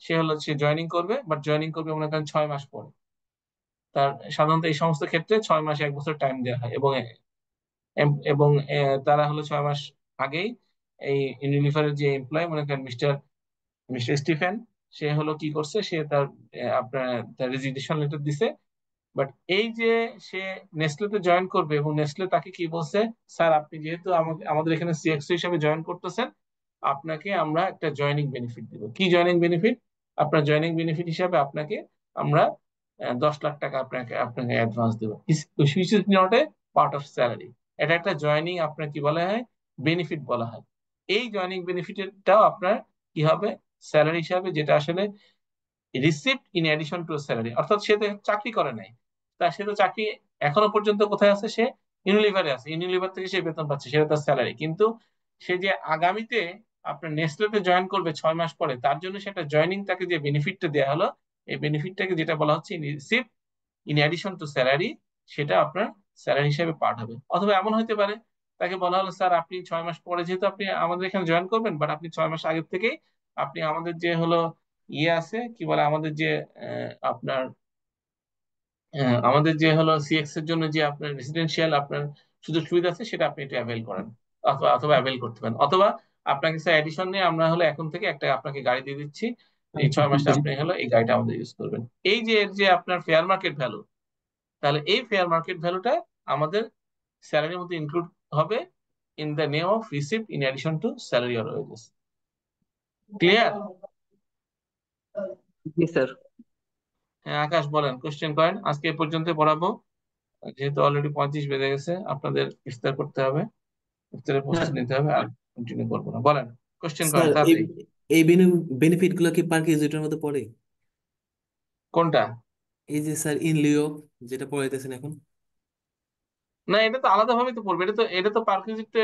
সে জয়েনিং করবে, বাট জয়েনিং করবে মনে করেন 6 মাস পরে। তার সাধারণত এই সমস্ত ক্ষেত্রে 6 মাস 1 বছর টাইম দেওয়া হয়, এবং এবং তারা হলো 6 মাস আগেই এই ইউনিলিভারের যে এমপ্লয় মনে করেন মিস্টার মিস্টার স্টিফেন, সে হলো কি করছে, সে তার আপনার তার রেজিগনেশন লেটার দিছে। বাট এই যে সে নেসলেতে জয়েন করবে, এবং নেসলে তাকে কি বলছে, স্যার আপনি যেহেতু আমাদের এখানে সিএক্সও হিসাবে জয়েন করতেছেন, আপনাকে আমরা একটা জয়েনিং বেনিফিট দিব। কি জয়েনিং বেনিফিট? আপনার জয়েনিং বেনিফিট হিসাবে আপনাকে আমরা 10 লাখ টাকা আপনাকে আপনাকে অ্যাডভান্স দেবো, which is not a part of salary. এটা একটা জয়েনিং আপনার কি বলা হয়, বেনিফিট বলা হয়। এই জয়েনিং বেনিফিটটাও আপনার কি হবে, স্যালারি হিসাবে, যেটা আসলে received in addition to salary. অর্থাৎ সে তো চাকরি করে নাই, সে তো চাকরি এখনো পর্যন্ত কোথায় আছে, সে ইউনিলিভারে আছে, ইউনিলিভার থেকে সে বেতন পাচ্ছে, সেটা তার স্যালারি। কিন্তু সে যে আগামীতে আপনার নেসলেতে জয়েন করবে 6 মাস পরে, তার জন্য সেটা জয়েনিং তাকে যে বেনিফিটটা দেওয়া হলো, এই বেনিফিটটাকে যেটা বলা হচ্ছে receive in addition to salary, সেটা আপনার স্যালারি হিসেবে পাঠ হবে। অথবা এমন হতে পারে, তাকে বলা হলো স্যার আপনি 6 মাস পরে যেহেতু আপনি আমাদের এখানে জয়েন করবেন, বাট আপনি 6 মাস আগের থেকেই আপনি আমাদের যে হলো ইয়ে আছে কি বলে, আমাদের যে আপনার আমাদের যে হলো সিএক্স এর জন্য যে আপনার রেসিডেন্সিয়াল আপনার সুযোগ সুবিধা আছে, সেটা আপনি এটা অ্যাভেল করেন, অথবা অথবা অ্যাভেল করতে পারেন। অথবা আপনাকে স্যার এডিশন নিয়ে আমরা হলো এখন থেকে একটা আপনাকে গাড়ি দিয়ে দিচ্ছি, এই 6 মাসে আপনি হলো এই গাড়িটা আমাদের ইউজ করবেন। এই যে এর যে আপনার ফেয়ার মার্কেট ভ্যালু, তাহলে এই ফেয়ার মার্কেট ভ্যালুটা আমাদের স্যালারির মধ্যে ইনক্লুড হবে in the name of receipt in addition to salary or wages. Clear? জি স্যার। হ্যাঁ আকাশ বলেন, কোশ্চেন করেন। আজকে এ পর্যন্ত পড়াবো, যেহেতু অলরেডি 35 বেজে গেছে, আপনাদের ইফতার করতে হবে, ইফতারের প্রস্তুতি নিতে হবে, আর কন্টিনিউ করবো না। বলেন, কোশ্চেন করেন স্যার এই তাড়াতাড়ি। এই বেনিফিট গুলো কি পার কেজিটার মধ্যে পড়ে? কোনটা? এই যে স্যার ইন লিও যেটা পড়াইতেছেন এখন। না, এটা তো আলাদা ভাবে তো পড়বে, এটা তো পার্কিউজিট, তো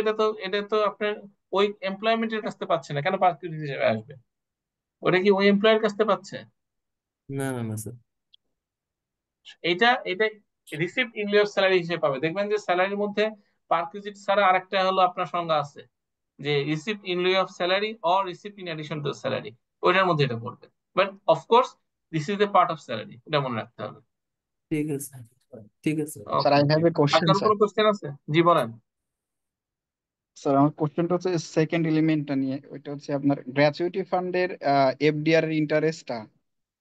এটা তো আপনার ওই এমপ্লয়মেন্টের কাছ থেকে পাচ্ছে না, কেন পার্কিউজিট হিসেবে আসবে? ওটা কি ওই এমপ্লয়ের কাছ থেকে পাচ্ছে? না না না স্যার। এটা এটা রিসিপ্ট ইন লিeu স্যালারি হিসেবে পাবে। দেখবেন যে স্যালারির মধ্যে পার্কিউজিট ছাড়া আরেকটা হলো আপনার সংজ্ঞা আছে, যে receipt in lieu of salary or receipt in addition to salary, ওইটার মধ্যে এটা পড়বে। But of course this is a part of salary, এটা মনে রাখতে হবে। ঠিক আছে ঠিক আছে। Sir okay, I have a question আপনার স্যার। কোনো কোশ্চেন আছে? জি বলেন। স্যার আমার কোশ্চেনটা হচ্ছে সেকেন্ড এলিমেন্টটা নিয়ে, ওইটা হচ্ছে আপনার গ্র্যাচুইটি ফান্ডের এফডিআর এর ইন্টারেস্টটা,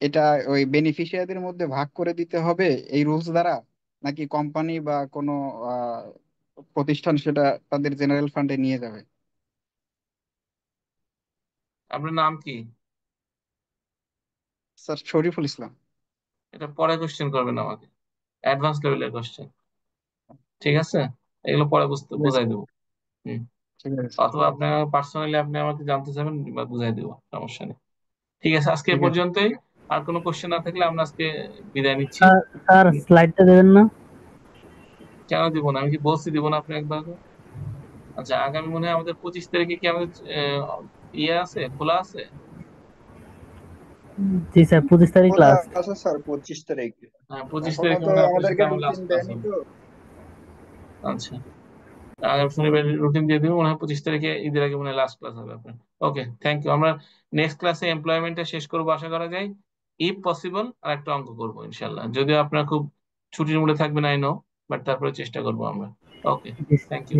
এটা ওই বেনিফিশিয়ারিদের মধ্যে ভাগ করে দিতে হবে এই রুলস দ্বারা, নাকি কোম্পানি বা কোনো আহ, প্রতিষ্ঠান সেটা তাদের জেনারেল ফান্ডে নিয়ে যাবে? আপনার নাম কি? স্যার শরীফুল ইসলাম। এটা পরে কোশ্চেন করবেন আমাকে, অ্যাডভান্স লেভেলের কোশ্চেন, ঠিক আছে? এগুলো পরে ঠিক আছে বুঝাই দেবো। হুম। ঠিক আছে স্যার। অথবা আপনার পার্সোনালি আপনি আমাকে জানতে চাবেন বা বুঝাই দেবো, সমস্যা নেই। ঠিক আছে, আজকে এ ঠিক আছে পর্যন্তই। আর কোনো কোশ্চেন না থাকলে আমরা আজকে বিদায় নিচ্ছি। স্যার স্লাইডটা দেবেন না? কেন দিব না? আমি কি বলছি দিব না আপনি একবার? আচ্ছা, আগামী মনে হয় আমাদের 25 তারিখে কি আমাদের ইয়ে আছে, খোলা আছে? জি স্যার 25 তারিখ খোলা লাস্ট। আছে স্যার 25 তারিখ। হ্যাঁ 25 এখনো তারিখে তো মনে হয় আমাদেরকে আমার রুটিন লাস্ট ক্লাস দেয়নি হবে। তো। আচ্ছা, আগামী শনিবার রুটিন দিয়ে দিবো, মনে হয় 25 তারিখে ঈদের আগে মনে হয় লাস্ট ক্লাস হবে আপনার। ওকে, থ্যাংক ইউ। আমরা নেক্সট ক্লাসে এমপ্লয়মেন্টটা শেষ করবো আশা করা যায়, ইফ পসিবল আর একটা অঙ্ক করবো ইনশাল্লাহ, যদিও আপনার খুব ছুটির মুডে থাকবেন আই নো, বাট তারপরে চেষ্টা করবো আমরা। ওকে, থ্যাংক ইউ।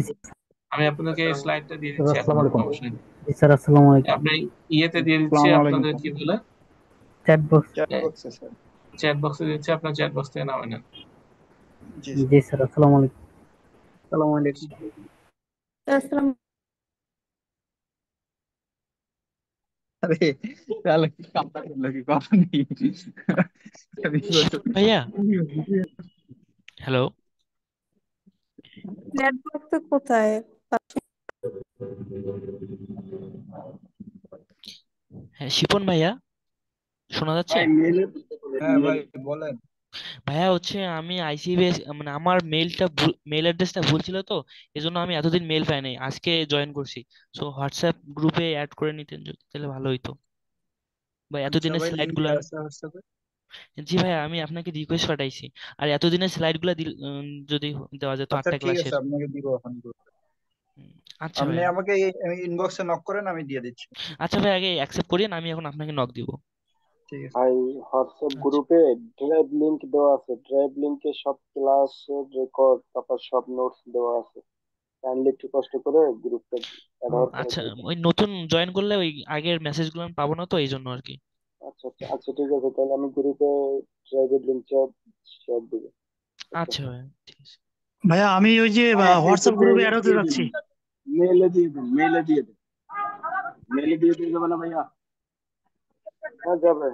আমি আপনাদেরকে এই স্লাইডটা দিয়ে স্যার দিচ্ছি এখন, আসসালামু আলাইকুম। অবশ্যই জি স্যার আসসালামু আলাইকুম। আপনি ইয়েতে দিয়ে দিচ্ছি আসসালামু আলাইকুম আপনাদের স্যার। কি বলে চ্যাট বক্স। চ্যাট বক্সে স্যার। চ্যাট বক্সে দিচ্ছি, আপনার চ্যাট বক্স থেকে নামাই নেন। জি জি স্যার আসসালামু আলাইকুম। আসসালামু আলাইকুম। আসসালাম। আরে তাহলে কি কামটা করলো কি কখনই শিপন ভাইয়া, হ্যালো। চ্যাট বক্সে কোথায়? হ্যাঁ শিপন ভাইয়া, শোনা যাচ্ছে? হ্যাঁ ভাই বলেন। ভাইয়া হচ্ছে আমি আইসিবিএস মানে আমার মেল অ্যাড্রেসটা ভুল ছিল, তো এজন্য আমি এতদিন মেল পাই নাই, আজকে জয়েন করছি। সো হোয়াটসঅ্যাপ গ্রুপে অ্যাড করে নিতেন যদি তাহলে ভালো হইতো, বা আচ্ছা এতদিনের ভাই, স্লাইড লিংক গুলা। আছে হোয়াটসঅ্যাপে? জি ভাইয়া, আমি আপনাকে রিকোয়েস্ট পাঠাইছি। আর এতদিনের স্লাইড গুলা যদি দেওয়া যেত আচ্ছা 8টা ঠিক আছে, ক্লাসের। আপনাকে দিব এখন। আচ্ছা আপনি ভাইয়া। আমাকে ইনবক্সে নক করেন, আমি দিয়ে দিচ্ছি। আচ্ছা ভাই, আগে অ্যাকসেপ্ট করিয়েন, আমি এখন আপনাকে নক দিব। ঠিক আছে। ভাই হোয়াটসঅ্যাপ আচ্ছা গ্রুপে ড্রাইভ লিংক দেওয়া আছে, ড্রাইভ লিংকে সব ক্লাসের রেকর্ড তারপর সব নোটস দেওয়া আছে, কাইন্ডলি একটু কষ্ট করে গ্রুপটা অ্যাড ও হওয়ার করে আচ্ছা, দিবেন। ওই নতুন জয়েন করলে ওই আগের মেসেজ গুলো আমি পাবো না, তো এই জন্য আর কি। আচ্ছা আচ্ছা আচ্ছা ঠিক আছে, তাহলে আমি গ্রুপে ড্রাইভের লিংকটা শেয়ার দিব। আচ্ছা ভাইয়া, ঠিক আছে। ভাইয়া আমি ওই যে হোয়াটসঅ্যাপ গ্রুপে অ্যাড হতে যাচ্ছি। মেলে দিয়ে দেন, মেলে দিয়ে দেন, মেলে দিয়ে দেন যাবে না ভাইয়া? হ্যাঁ যাবে।